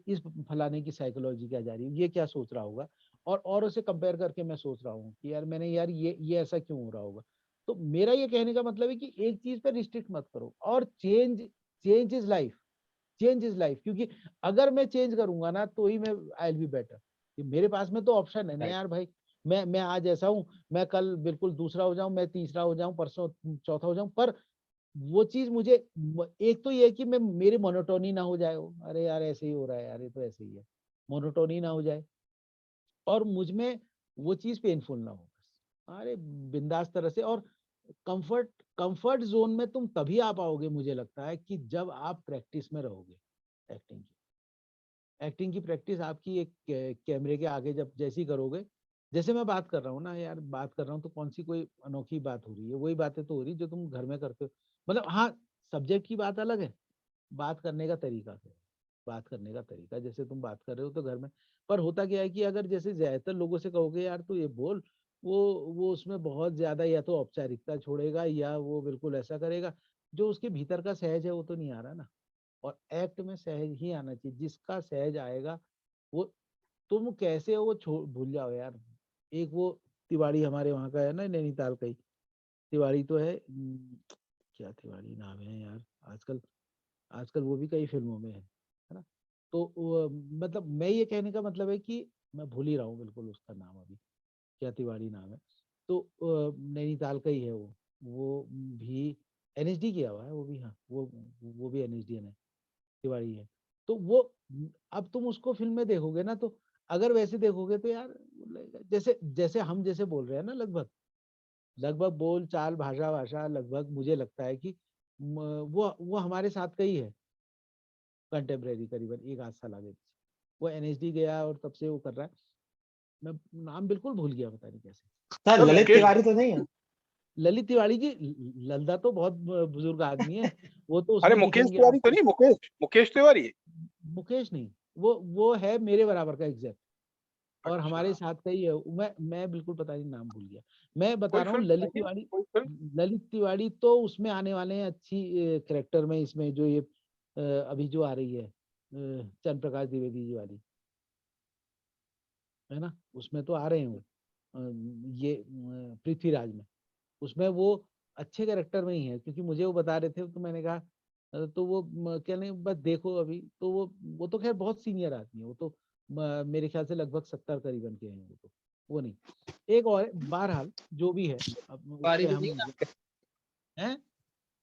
S1: इस फलाने की साइकोलॉजी क्या जा रही है, ये क्या सोच रहा होगा। और उसे कंपेयर करके मैं सोच रहा हूँ कि यार मैंने, यार ये ऐसा क्यों हो रहा होगा। तो मेरा ये कहने का मतलब है कि एक चीज पे रिस्ट्रिक्ट मत करो, और change, change is life, change is life. क्योंकि अगर मैं चेंज करूंगा ना तो ही मैं, आई विल बी बेटर। मेरे पास में तो ऑप्शन है ना
S3: राइट।
S1: यार भाई, मैं आज ऐसा हूं, मैं कल बिल्कुल दूसरा हो जाऊं, मैं तीसरा हो जाऊं, परसों चौथा हो जाऊं। पर वो चीज मुझे, एक तो ये है कि मैं, मेरी मोनोटोनी ना हो जाए, वो अरे यार ऐसे ही हो रहा है यार, ये तो ऐसे ही है, मोनोटोनी ना हो जाए, और मुझ में वो चीज पेनफुल ना हो बस। अरे बिंदास तरह से। और कंफर्ट कंफर्ट जोन में तुम तभी आ पाओगे, मुझे लगता है कि जब आप प्रैक्टिस में रहोगे एक्टिंग की। एक्टिंग की प्रैक्टिस आपकी एक कैमरे के आगे जब जैसी करोगे, जैसे मैं बात कर रहा हूँ ना यार, बात कर रहा हूँ तो कौन सी कोई अनोखी बात हो रही है, वही बातें तो हो रही जो तुम घर में करते हो। मतलब हाँ, सब्जेक्ट की बात अलग है, बात करने का तरीका है, बात करने का तरीका जैसे तुम बात कर रहे हो तो घर में। पर होता क्या है कि अगर जैसे ज्यादातर लोगों से कहोगे यार तो ये बोल, वो वो उसमें बहुत ज्यादा या तो औपचारिकता छोड़ेगा, या वो बिल्कुल ऐसा करेगा, जो उसके भीतर का सहज है वो तो नहीं आ रहा ना। और एक्ट में सहज ही आना चाहिए, जिसका सहज आएगा वो, तुम कैसे हो वो छोड़, भूल जाओ यार। एक वो तिवारी हमारे वहाँ का है ना, नैनीताल का ही तिवारी तो है, क्या तिवारी नाम है यार, आजकल, आजकल वो भी कई फिल्मों में है ना। तो मतलब मैं ये कहने का मतलब है कि मैं भूल ही रहा हूँ बिल्कुल उसका नाम अभी, क्या तिवारी नाम है। तो नैनीताल का ही है वो भी एनएसडी किया हुआ है वो भी, हाँ वो भी एनएसडी है, तिवारी है। तो वो, अब तुम उसको फिल्म में देखोगे ना तो अगर वैसे देखोगे तो यार जैसे जैसे हम जैसे बोल रहे हैं ना, लगभग लगभग बोल चाल भाषा भाषा लगभग मुझे लगता है कि वो हमारे साथ का ही है कंटेम्प्रेरी, करीबन एक आध साल आगे पीछे। वो एनएसडी गया और तब से वो कर रहा है। मैं नाम बिल्कुल भूल गया, पता नहीं कैसे।
S3: सर
S2: सर
S3: ललित
S2: मुकेश
S3: तिवारी तो नहीं है?
S1: ललित तिवारी जी, लल्दा तो बहुत बुजुर्ग आदमी है, वो तो
S2: अरे
S1: उसमें
S2: मुकेश
S1: दिखेंगे
S2: तिवारी तो
S1: आपको।
S2: नहीं, मुकेश तिवारी।
S1: मुकेश नहीं, वो है मेरे बराबर का एग्जैक्ट, और हमारे
S2: अच्छा,
S1: साथ का ही है। मैं बिल्कुल पता नहीं, नाम भूल गया। मैं बता
S2: कोई
S1: रहा हूँ
S2: फिल्म
S1: ललित
S2: बताइए,
S1: तिवारी।
S2: कोई फिल्म।
S1: ललित तिवारी तो उसमें आने वाले हैं अच्छी करेक्टर में, इसमें जो ये अभी जो आ रही है चंद्र प्रकाश द्विवेदी जी वाली, है ना, उसमें तो आ रहे हैं वो ये पृथ्वीराज में। उसमें वो अच्छे कैरेक्टर में ही है, क्योंकि मुझे वो बता रहे थे तो मैंने कहा तो वो कहने बस देखो अभी तो वो तो खैर बहुत सीनियर आदमी है, वो तो मेरे ख्याल से लगभग 70 करीबन के हैं वो तो। वो नहीं, एक और है, बहरहाल जो भी है, अब उस
S4: तिवारी
S1: पे
S4: भी
S1: हम
S4: नहीं है ना?
S1: हैं।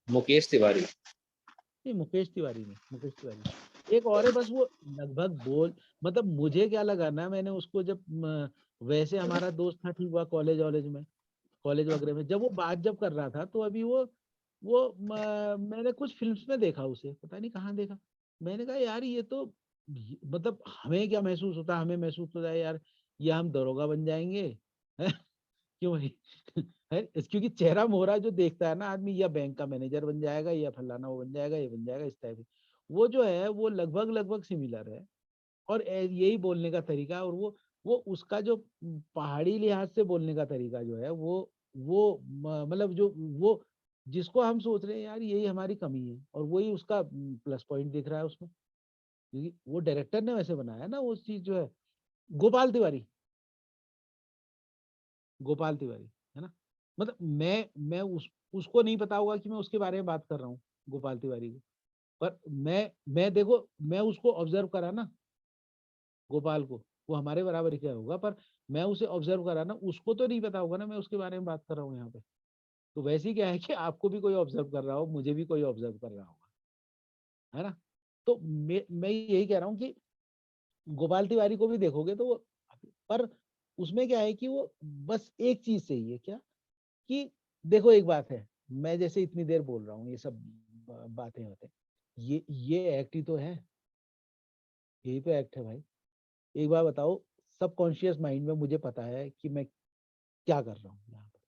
S4: मुकेश तिवारी।
S1: नहीं, मुकेश तिवारी नहीं, मुकेश तिवारी नहीं। एक और है, बस वो लगभग बोल, मतलब मुझे क्या लगा ना, मैंने उसको जब वैसे हमारा दोस्त था ठीक हुआ कॉलेज वॉलेज में, कॉलेज वगैरह में, जब वो बात जब कर रहा था तो अभी वो मैंने कुछ फिल्म्स में देखा उसे, पता नहीं कहाँ देखा। मैंने कहा यार ये तो मतलब हमें क्या महसूस होता है, हमें महसूस होता है यार ये हम दरोगा बन जाएंगे। हैं? क्यों भाई? है क्योंकि चेहरा मोहरा जो देखता है ना आदमी, या बैंक का मैनेजर बन जाएगा, या फलाना वो बन जाएगा, ये बन जाएगा, इस टाइप की। वो जो है वो लगभग लगभग सिमिलर है, और यही बोलने का तरीका, और वो उसका जो पहाड़ी लिहाज से बोलने का तरीका जो है वो मतलब जो वो जिसको हम सोच रहे हैं यार यही हमारी कमी है, और वही उसका प्लस पॉइंट दिख रहा है उसमें, क्योंकि वो डायरेक्टर ने वैसे बनाया ना वो चीज जो है। गोपाल तिवारी, गोपाल तिवारी, है ना। मतलब मैं उसको नहीं पता होगा कि मैं उसके बारे में बात कर रहा हूँ, गोपाल तिवारी को। पर मैं देखो, मैं उसको ऑब्जर्व करा ना, गोपाल को, वो हमारे बराबर ही क्या होगा, पर मैं उसे ऑब्जर्व करा ना, उसको तो नहीं पता होगा ना मैं उसके बारे में बात कर रहा हूँ यहाँ पे। तो वैसे ही क्या है कि आपको भी कोई ऑब्जर्व कर रहा हो, मुझे भी कोई ऑब्जर्व कर रहा होगा, है ना। तो मैं यही कह रहा हूँ कि गोपाल तिवारी को भी देखोगे तो वो, पर उसमें क्या है कि वो बस एक चीज सही है क्या, कि देखो एक बात है, मैं जैसे इतनी देर बोल रहा हूँ ये सब बातें होते, ये एक्ट ही तो है, यही तो एक्ट है भाई। एक बार बताओ, सबकॉन्शियस माइंड में मुझे पता है कि मैं क्या कर रहा हूँ यहाँ पर,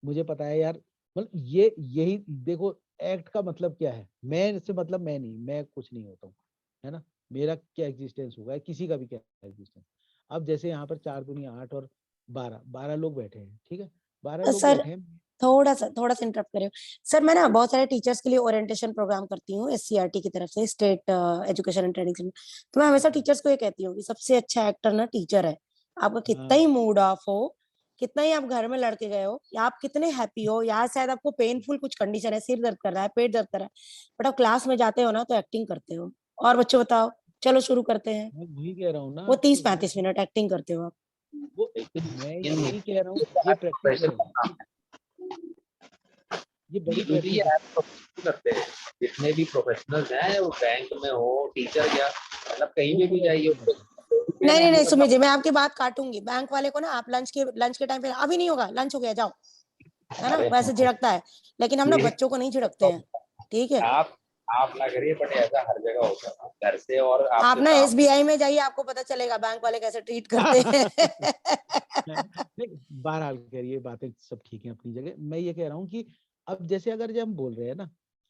S1: मुझे पता है यार, मतलब ये यही देखो, एक्ट का मतलब क्या है, मैं से मतलब मैं नहीं, मैं कुछ नहीं होता हूँ, है ना। मेरा क्या एग्जिस्टेंस होगा, किसी का भी क्या एग्जिस्टेंस। अब जैसे यहाँ पर 4 दूनी 8 और 12 लोग बैठे हैं, ठीक है, 12 लोग
S5: सर
S1: बैठे हैं।
S5: थोड़ा सा इंटरप्ट करें सर। मैं ना बहुत सारे टीचर्स के लिए ओरिएंटेशन प्रोग्राम करती हूँ एससीईआरटी की तरफ से, स्टेट एजुकेशन एंड ट्रेनिंग। तो मैं हमेशा टीचर्स को ये कहती हूँ कि सबसे अच्छा एक्टर ना टीचर है। आपका कितना ही मूड ऑफ हो, कितना ही आप घर में लड़के गए हो, या आप कितने हैप्पी हो, या शायद आपको पेनफुल कुछ कंडीशन है, सिर दर्द कर रहा है, पेट दर्द कर रहा है, बट आप क्लास में जाते हो ना तो एक्टिंग करते हो। और बच्चों बताओ, चलो शुरू करते हैं।
S1: मैं वही कह रहा हूँ ना
S5: वो
S1: आपको,
S5: 30-35 मिनट एक्टिंग करते हो आप।
S1: वो
S4: लेकिन
S1: मैं
S4: लेकिन
S1: यही कह रहा हूँ,
S4: ये
S1: ये
S4: ऐप
S1: प्रैक्टिकल
S4: प्रोफेशन
S1: है,
S4: का काम है।
S1: ये बड़ी
S4: नीलू जी, ये
S1: प्रैक्टिकल।
S4: ऐप प्रोफेशनल करते हैं। जितने भी प्रोफेशनल्स हैं, वो बैंक में हो, टीचर या मतलब कहीं
S1: वो
S4: पे भी
S1: कोई
S4: जाइए,
S1: एक्टिंग करता है।
S5: नहीं नहीं
S4: आपको
S5: नहीं
S4: करना
S5: सुमित जी, मैं आपकी बात काटूंगी। बैंक वाले को ना आप लंच के टाइम पे, अभी नहीं होगा, लंच हो गया जाओ, है ना,
S4: अरे
S5: वैसे झिड़कता है। लेकिन हम ना
S4: ये
S5: बच्चों को नहीं झिड़कते हैं, ठीक है।
S4: आप ना करिए, बट ऐसा हर जगह होता है घर से, और
S5: आप
S4: आपके
S5: ना
S4: काम
S5: एसबीआई में जाइए, आपको पता चलेगा बैंक वाले कैसे ट्रीट करते हैं।
S1: नहीं, बहरहाल कह रही है बातें सब ठीक है अपनी जगह। मैं ये कह रहा हूँ कि अब जैसे अगर जब हम बोल रहे हैं ना,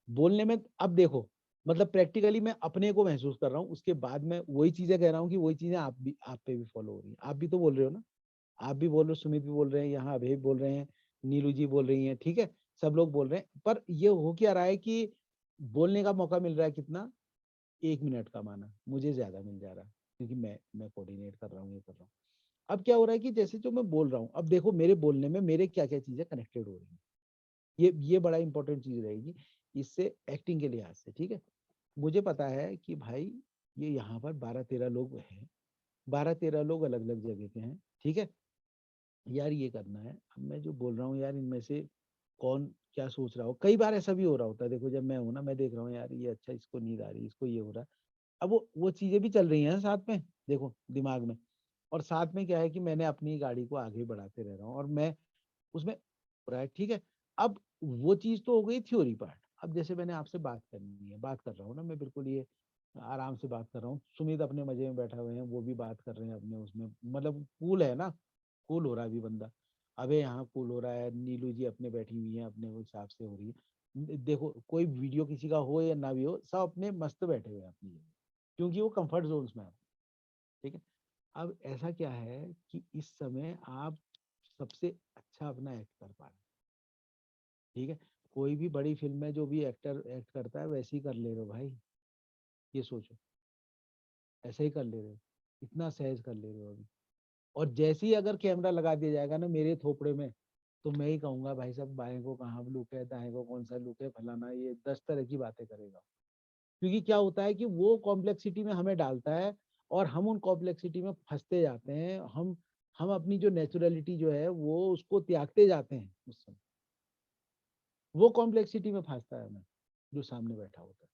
S1: बोलने में अब देखो, मतलब प्रैक्टिकली मैं अपने को महसूस कर रहा हूँ, उसके बाद मैं वही चीजें कह रहा हूँ कि वही चीजें आप पे भी फॉलो हो रही है। आप भी तो बोल रहे हो ना, आप भी बोल रहे हो, सुमित भी बोल रहे हैं, यहाँ अभय बोल रहे हैं, नीलू जी बोल रही हैं, ठीक है, सब लोग बोल रहे हैं। पर ये हो क्या रहा है कि बोलने का मौका मिल रहा है कितना, 1 मिनट का माना, मुझे ज्यादा मिल जा रहा है, क्योंकि मैं कोऑर्डिनेट कर रहा हूँ, ये कर रहा हूँ। अब क्या हो रहा है कि जैसे जो मैं बोल रहा हूँ, अब देखो मेरे बोलने में मेरे क्या क्या चीजें कनेक्टेड हो रही हैं, ये बड़ा इंपॉर्टेंट चीज रहेगी इससे, एक्टिंग के लिहाज से, ठीक है। मुझे पता है कि भाई ये यहाँ पर 12-13 लोग हैं, 12-13 लोग अलग अलग जगह के हैं, ठीक है। यार ये करना है, अब मैं जो बोल रहा हूँ यार, इनमें से कौन क्या सोच रहा हो, कई बार ऐसा भी हो रहा होता है। देखो जब मैं हूं ना, मैं देख रहा हूँ यार ये अच्छा, इसको नींद आ रही है, इसको ये हो रहा है, अब वो चीजें भी चल रही हैं साथ में, देखो दिमाग में, और साथ में क्या है कि मैंने अपनी गाड़ी को आगे बढ़ाते रह रहा हूँ और मैं उसमें हो रहा है, ठीक है। अब वो चीज तो हो गई थ्योरी पार्ट। अब जैसे मैंने आपसे बात करनी है, बात कर रहा हूँ ना मैं, बिल्कुल ये आराम से बात कर रहा हूँ। सुमित अपने मजे में बैठा हुए हैं, वो भी बात कर रहे हैं अपने उसमें, मतलब कूल है ना, कूल हो रहा है अभी बंदा। अबे यहाँ कूल हो रहा है, नीलू जी अपने बैठी हुई है, अपने वो हिसाब से हो रही है। देखो कोई वीडियो किसी का हो या ना भी हो, सब अपने मस्त बैठे हुए हैं अपनी जगह, क्योंकि वो कंफर्ट जोन्स में है, ठीक है। अब ऐसा क्या है कि इस समय आप सबसे अच्छा अपना एक्ट कर पा रहे हैं, ठीक है। कोई भी बड़ी फिल्म में जो भी एक्टर एक्ट करता है वैसे ही कर ले रहे हो भाई, ये सोचो, ऐसे ही कर ले रहे हो, इतना सहज कर ले रहे हो अभी। और जैसे ही अगर कैमरा लगा दिया जाएगा ना मेरे थोपड़े में, तो मैं ही कहूंगा भाई साहब बाएं को कहाँ लुक है, दाएं को कौन सा लुक है, फलाना, ये 10 तरह की बातें करेगा। क्योंकि क्या होता है कि वो कॉम्प्लेक्सिटी में हमें डालता है और हम उन कॉम्प्लेक्सिटी में फंसते जाते हैं। हम अपनी जो नेचुरलिटी जो है वो उसको त्यागते जाते हैं उस समय, वो कॉम्प्लेक्सिटी में फंसता है हमें जो सामने बैठा होता है।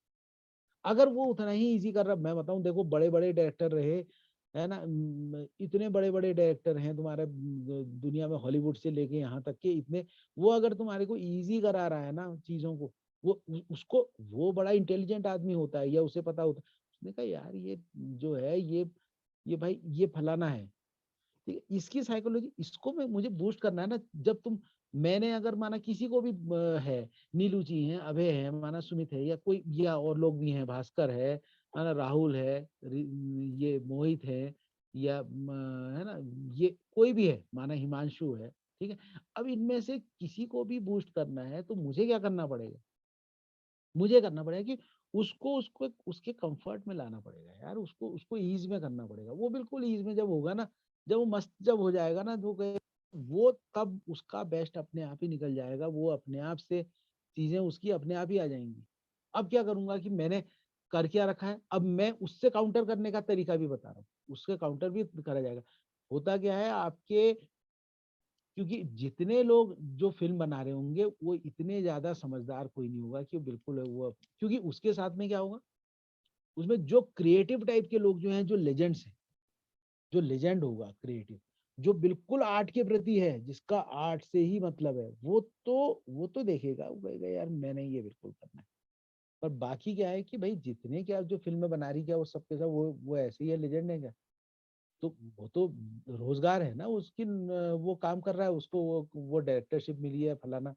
S1: अगर वो उतना ही इजी कर रहा, मैं बताऊं, देखो बड़े बड़े डायरेक्टर रहे है ना, इतने बड़े बड़े डायरेक्टर हैं तुम्हारे दुनिया में, हॉलीवुड से लेके यहाँ तक के इतने, वो अगर तुम्हारे को इजी करा रहा है ना चीजों को, वो उसको, वो बड़ा इंटेलिजेंट आदमी होता है या उसे पता होता है, उसने कहा यार ये जो है ये भाई ये फलाना है, ठीक है। इसकी साइकोलॉजी, इसको मैं मुझे बूस्ट करना है ना। जब तुम, मैंने अगर माना किसी को भी है, नीलू जी हैं, अभय है, माना सुमित है, या कोई, या और लोग भी हैं, भास्कर है, माना राहुल है, ये मोहित है, या है ना, ये कोई भी है, माना हिमांशु है, ठीक है। अब इनमें से किसी को भी बूस्ट करना है तो मुझे क्या करना पड़ेगा, मुझे करना पड़ेगा कि उसको उसको उसके कंफर्ट में लाना पड़ेगा यार, उसको उसको ईज में करना पड़ेगा। वो बिल्कुल ईज में जब होगा ना, जब वो मस्त जब हो जाएगा ना, तो वो तब उसका बेस्ट अपने आप ही निकल जाएगा, वो अपने आप से चीजें उसकी अपने आप ही आ जाएंगी। अब क्या करूंगा कि मैंने कर क्या रखा है, अब मैं उससे काउंटर करने का तरीका भी बता रहा हूँ, उससे काउंटर भी करा जाएगा। होता क्या है आपके, क्योंकि जितने लोग जो फिल्म बना रहे होंगे वो इतने ज्यादा समझदार कोई नहीं होगा कि बिल्कुल वो, क्योंकि उसके साथ में क्या होगा, उसमें जो क्रिएटिव टाइप के लोग जो हैं, जो लेजेंड्स हैं, जो लेजेंड होगा क्रिएटिव, जो बिल्कुल आर्ट के प्रति है, जिसका आर्ट से ही मतलब है, वो तो देखेगा, वो कहेगा यार मैंने ये बिल्कुल करना है। पर बाकी क्या है कि भाई जितने क्या जो फिल्में बना रही, क्या वो सबके सब वो ऐसे ही है, लेजेंड है क्या? तो वो तो रोजगार है ना उसकी, वो काम कर रहा है, उसको वो डायरेक्टरशिप मिली है फलाना,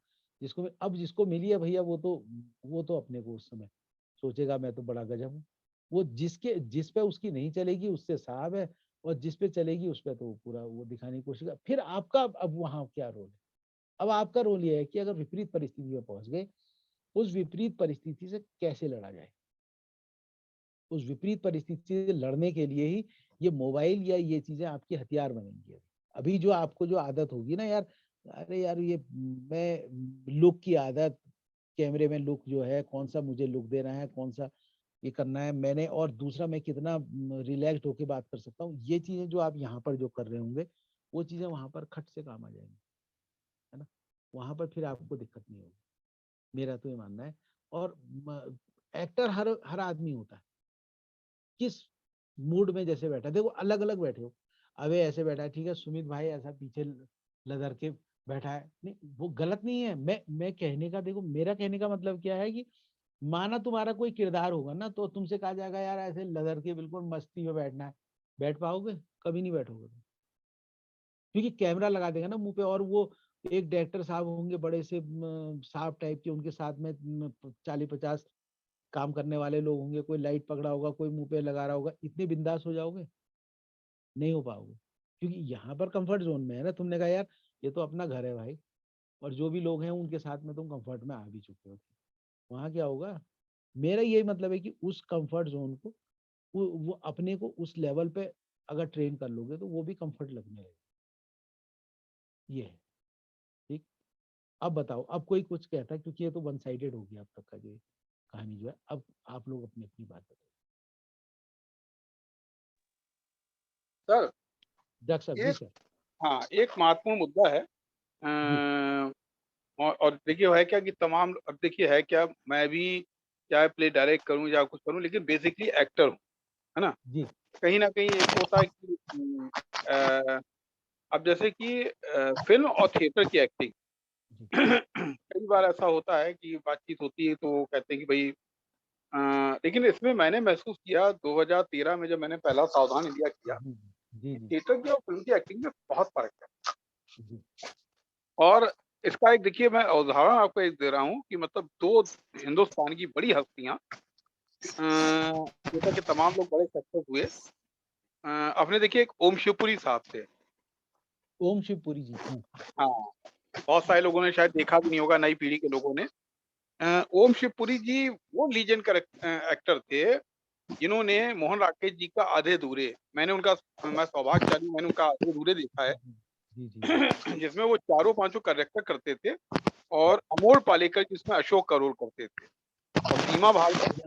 S1: अब जिसको मिली है भैया, वो तो अपने को उस समय सोचेगा मैं तो बड़ा गजब हूँ। वो जिस पे उसकी नहीं चलेगी उससे साहब है, और जिस पे चलेगी उस पे तो पूरा वो दिखाने की कोशिश फिर आपका अब वहां क्या रोल है? अब आपका रोल ये है कि अगर विपरीत परिस्थिति में पहुंच गए, उस विपरीत परिस्थिति से कैसे लड़ा जाए। उस विपरीत परिस्थिति से लड़ने के लिए ही ये मोबाइल या ये चीजें आपके हथियार बनेंगी। अभी जो आपको जो आदत होगी ना यार, अरे यार ये मैं लुक की आदत, कैमरे में लुक जो है, कौन सा मुझे लुक देना है, कौन सा ये करना है मैंने, और दूसरा मैं कितना रिलैक्स्ड होके बात कर सकता हूँ, ये चीजें जो आप यहाँ पर जो कर रहे होंगे, वो चीजें वहां पर खट से काम आ जाएंगी, है ना। वहां पर फिर आपको दिक्कत नहीं होगी, मेरा तो ये मानना है। और एक्टर हर हर आदमी होता है, किस मूड में जैसे बैठा, देखो अलग अलग बैठे हो, अबे ऐसे बैठा है, ठीक है, सुमित भाई ऐसा पीछे लदर के बैठा है, नहीं वो गलत नहीं है। मैं कहने का, देखो मेरा कहने का मतलब क्या है कि माना तुम्हारा कोई किरदार होगा ना, तो तुमसे कहा जाएगा यार ऐसे लदर के बिल्कुल मस्ती में बैठना है, बैठ पाओगे? कभी नहीं बैठोगे तुम। क्योंकि कैमरा लगा देगा ना मुंह पे, और वो एक डायरेक्टर साहब होंगे बड़े से साहब टाइप के, उनके साथ में 40-50 काम करने वाले लोग होंगे, कोई लाइट पकड़ा होगा, कोई मुंह पे लगा रहा होगा, इतने बिंदास हो जाओगे? नहीं हो पाओगे। क्योंकि यहाँ पर कंफर्ट जोन में है ना, तुमने कहा यार ये तो अपना घर है भाई, और जो भी लोग हैं उनके साथ में तुम कंफर्ट में आ भी चुके हो, वहां क्या होगा? मेरा यही मतलब है कि उस कंफर्ट जोन को, वो अपने को उस लेवल पे अगर ट्रेन कर लोगे तो वो भी कंफर्ट लगने लगेगा, ये है। ठीक। अब बताओ, अब कोई कुछ कहता है, क्योंकि ये तो वन साइडेड हो गया अब तक का जो कहानी जो है, अब आप लोग अपनी अपनी बात बताओ।
S2: सर
S1: डॉक्टर साहब जी
S2: एक,
S1: सर।
S2: हाँ एक महत्वपूर्ण मुद्दा है।
S1: जी
S2: और देखिए है क्या कि तमाम, अब देखिए है क्या, मैं भी चाहे प्ले डायरेक्ट करूं या कुछ करूं, लेकिन बेसिकली एक्टर हूं, है ना।
S1: जी
S2: कहीं ना कहीं एक होता है कि अब जैसे कि फिल्म और थिएटर की एक्टिंग कई बार ऐसा होता है कि बातचीत होती है तो वो कहते हैं कि भाई लेकिन इसमें मैंने महसूस किया 2013 में जब मैंने पहला सावधान इंडिया किया,
S1: जी जी जी
S2: थिएटर की और फिल्म की एक्टिंग में बहुत फर्क है।
S1: जी
S2: और इसका एक देखिए मैं उदाहरण आपको एक दे रहा हूँ कि मतलब दो हिंदुस्तान की बड़ी हस्तियां थिएटर के तमाम लोग बड़े सक्सेस हुए। आपने देखिए एक ओम शिवपुरी साहब थे।
S1: ओम शिवपुरी जी, हाँ
S2: हाँ, बहुत सारे लोगों ने शायद देखा भी नहीं होगा, नई पीढ़ी के लोगों ने। ओम शिवपुरी जी वो लीजेंड एक्टर थे जिन्होंने मोहन राकेश जी का आधे अधूरे, मैं सौभाग्यशाली मैंने उनका आधे अधूरे देखा है
S1: जी जी
S2: जिसमें वो चारों पांचों कैरेक्टर करते थे और अमोल पालेकर जिसमें अशोक करोल करते थे और सीमा भारती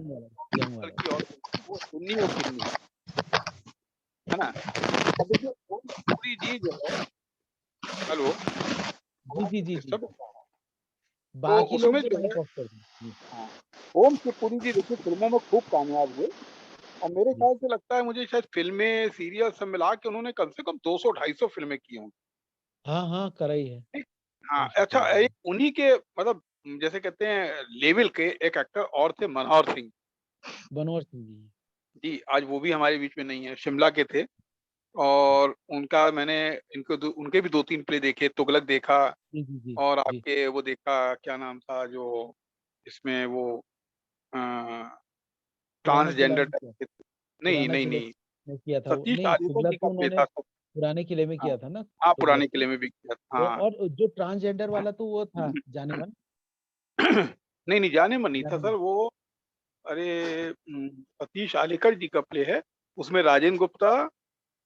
S1: यंग वाला
S2: की और वो सुन्नी और किन्नी, है ना। अब देखिए ओम शिवपुरी जी जो है, हेलो,
S1: जी जी जी जी
S2: डिस्टर्ब, तो
S1: बाकी लोग
S2: उसमें
S1: भी
S2: जो
S1: बैक
S2: है
S1: ऑफ कर दें जी
S2: ओम शिवपुरी जी देखिए फिल्मों में खूब कामयाब हुए और मेरे
S1: जी
S2: ख्याल से लगता है मुझे शायद फिल्में सीरियल सब मिला के उन्होंने कम से कम 200-250 फिल्में की होंगी।
S1: हाँ हाँ करा ही है
S2: हाँ,
S1: ओम
S2: अच्छा
S1: शिवपुरी जी
S2: एक उन्हीं के मतलब जैसे कहते हैं लेवल के एक एक्टर और थे मनोहर सिंह
S1: बनवार सिंह जी
S2: जी, आज वो भी हमारे बीच में नहीं है, शिमला के थे और उनका मैंने उनके भी 2-3 प्ले देखे, तुगलक देखा
S1: जी जी जी
S2: और
S1: जी
S2: आपके वो देखा क्या नाम था जो इसमें वो अ,
S1: पुराने किला
S2: ट्रांसजेंडर
S1: में
S2: टाइप
S1: किया
S2: के थे। नहीं,
S1: पुराने
S2: नहीं,
S1: किले
S2: नहीं,
S1: में किया था वो
S2: सतीश
S1: नहीं
S2: आदित्य जी
S1: तुगलक
S2: का
S1: तो
S2: प्ले
S1: उन्होंने
S2: था
S1: पुराने किले में
S2: हाँ,
S1: किया था ना
S2: हाँ,
S1: तुगलक
S2: पुराने
S1: तो
S2: किले में भी किया था, हाँ।
S1: और जो ट्रांसजेंडर वाला तो वो था जाने मन
S2: नहीं, नहीं, जाने मन नहीं था
S1: जाने
S2: सर
S1: मन
S2: वो अरे सतीश आलेकर जी का प्ले है, उसमें राजेंद्र गुप्ता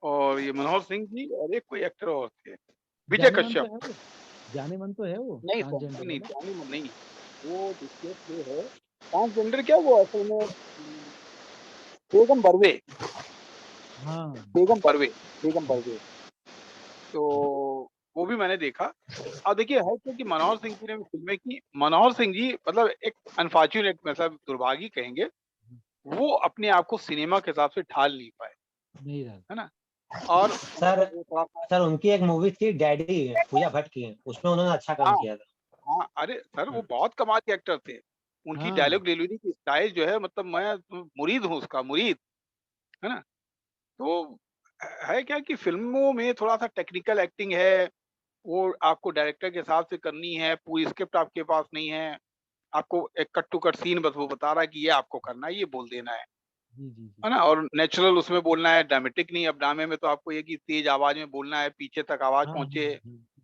S2: और ये मनोहर सिंह जी और एक कोई एक्टर और थे, विजय
S1: जाने मन तो
S2: कश्यप।
S1: है वो जाने मन तो है वो
S2: नहीं सर, नहीं,
S1: ट्रांसजेंडर
S2: नहीं,
S1: वाला
S2: जाने मन नहीं, वो देखिए प्ले है ट्रांसजेंडर क्या वो असल में बेगम बर्वे,
S1: हाँ
S2: बेगम बर्वे, बेगम बर्वे। तो वो भी मैंने देखा। अब देखिए है क्या कि मनोहर सिंह जी ने फ़िल्में की, मनोहर सिंह जी मतलब एक अनफॉर्च्यूनेट मतलब दुर्भाग्य कहेंगे, वो अपने आप को सिनेमा के हिसाब से ढाल नहीं पाए,
S1: नहीं रहा
S2: है ना? और
S3: सर
S2: मतलब वो थोड़ा-सा
S3: सर उनकी एक मूवी थी डैडी पूजा भट्ट की, उसमें उन्होंने अच्छा काम
S2: हाँ,
S3: किया था।
S2: हाँ, अरे सर वो बहुत कमाल के एक्टर थे। उनकी
S1: हाँ
S2: डायलॉग डिलीवरी की स्टाइल जो है मतलब मैं मुरीद हूँ उसका, मुरीद, है ना? तो है क्या कि फ़िल्मों में थोड़ा-सा टेक्निकल एक्टिंग है, वो आपको डायरेक्टर के हिसाब से करनी है, पूरी स्क्रिप्ट आपके पास नहीं है। आपको एक कट टू कट सीन बस वो बता रहा है कि ये आपको करना है, ये बोल देना
S1: जी जी जी
S2: है ना? और नेचुरल उसमें बोलना है, ड्रामेटिक नहीं। अब ड्रामे में तो आपको ये कि तेज़ आवाज़ में बोलना है, पीछे तक आवाज़
S1: हाँ हाँ
S2: पहुँचे,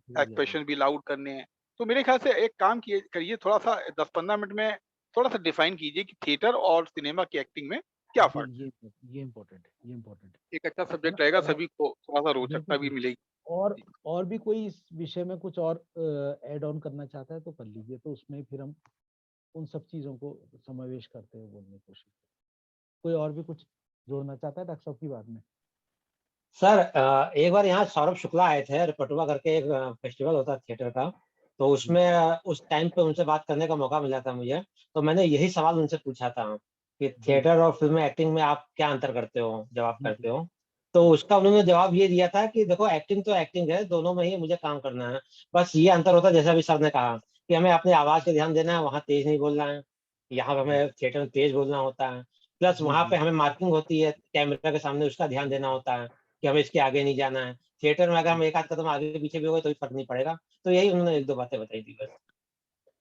S1: समझ गया
S2: एक्सप्रेशन भी लाउड करने हैं। तो मेरे ख्याल से एक काम करिए थोड़ा-सा 10-15 मिनट में थोड़ा-सा डिफाइन कीजिए कि थिएटर और सिनेमा की एक्टिंग में क्या फ़र्क है?
S1: ये इम्पोर्टेंट है ये इम्पोर्टेंट
S2: एक अच्छा
S1: है ना
S2: सब्जेक्ट रहेगा,
S1: और
S2: सभी को थोड़ा-सा
S1: बिल्कुल
S2: रोचकता भी
S1: बिल्कुल
S2: मिलेगी।
S1: और
S2: जी।
S1: और भी कोई इस विषय में कुछ और ऐड ऑन करना चाहता है तो कर लीजिए तो उसमें फिर हम उन सब चीज़ों को समावेश करते हुए बोलने की कोशिश करें। कोई और भी कुछ जोड़ना चाहता है डॉक्टर साहब की बात में?
S3: सर एक बार यहाँ सौरभ शुक्ला आए थे, पटुआ करके एक फेस्टिवल होता है थिएटर का, तो
S1: जी,
S3: उसमें उस टाइम पे उनसे बात करने का मौका मिला था मुझे, तो मैंने यही सवाल उनसे पूछा था कि
S1: जी,
S3: थिएटर और फ़िल्म एक्टिंग में आप क्या अंतर करते हो जब आप
S1: जी,
S3: करते
S1: जी,
S3: हो? तो उसका उन्होंने जवाब ये दिया था कि देखो एक्टिंग तो एक्टिंग है, दोनों में ही मुझे काम करना है। बस ये अंतर होता है जैसा अभी सर ने कहा कि हमें अपनी आवाज़ पे ध्यान देना है, वहाँ तेज़ नहीं बोलना है। यहाँ पे
S1: जी,
S3: हमें थिएटर में तेज़ बोलना होता है। प्लस
S1: जी,
S3: वहाँ पे
S1: जी,
S3: हमें मार्किंग होती है कैमरा के सामने उसका ध्यान देना होता है। कि हमें इसके आगे नहीं जाना है। थिएटर में अगर
S1: जी।
S3: हम एक आध कदम आगे पीछे भी हो गए तो भी फ़र्क नहीं पड़ेगा। तो यही उन्होंने 1-2 बातें बताई थी बस।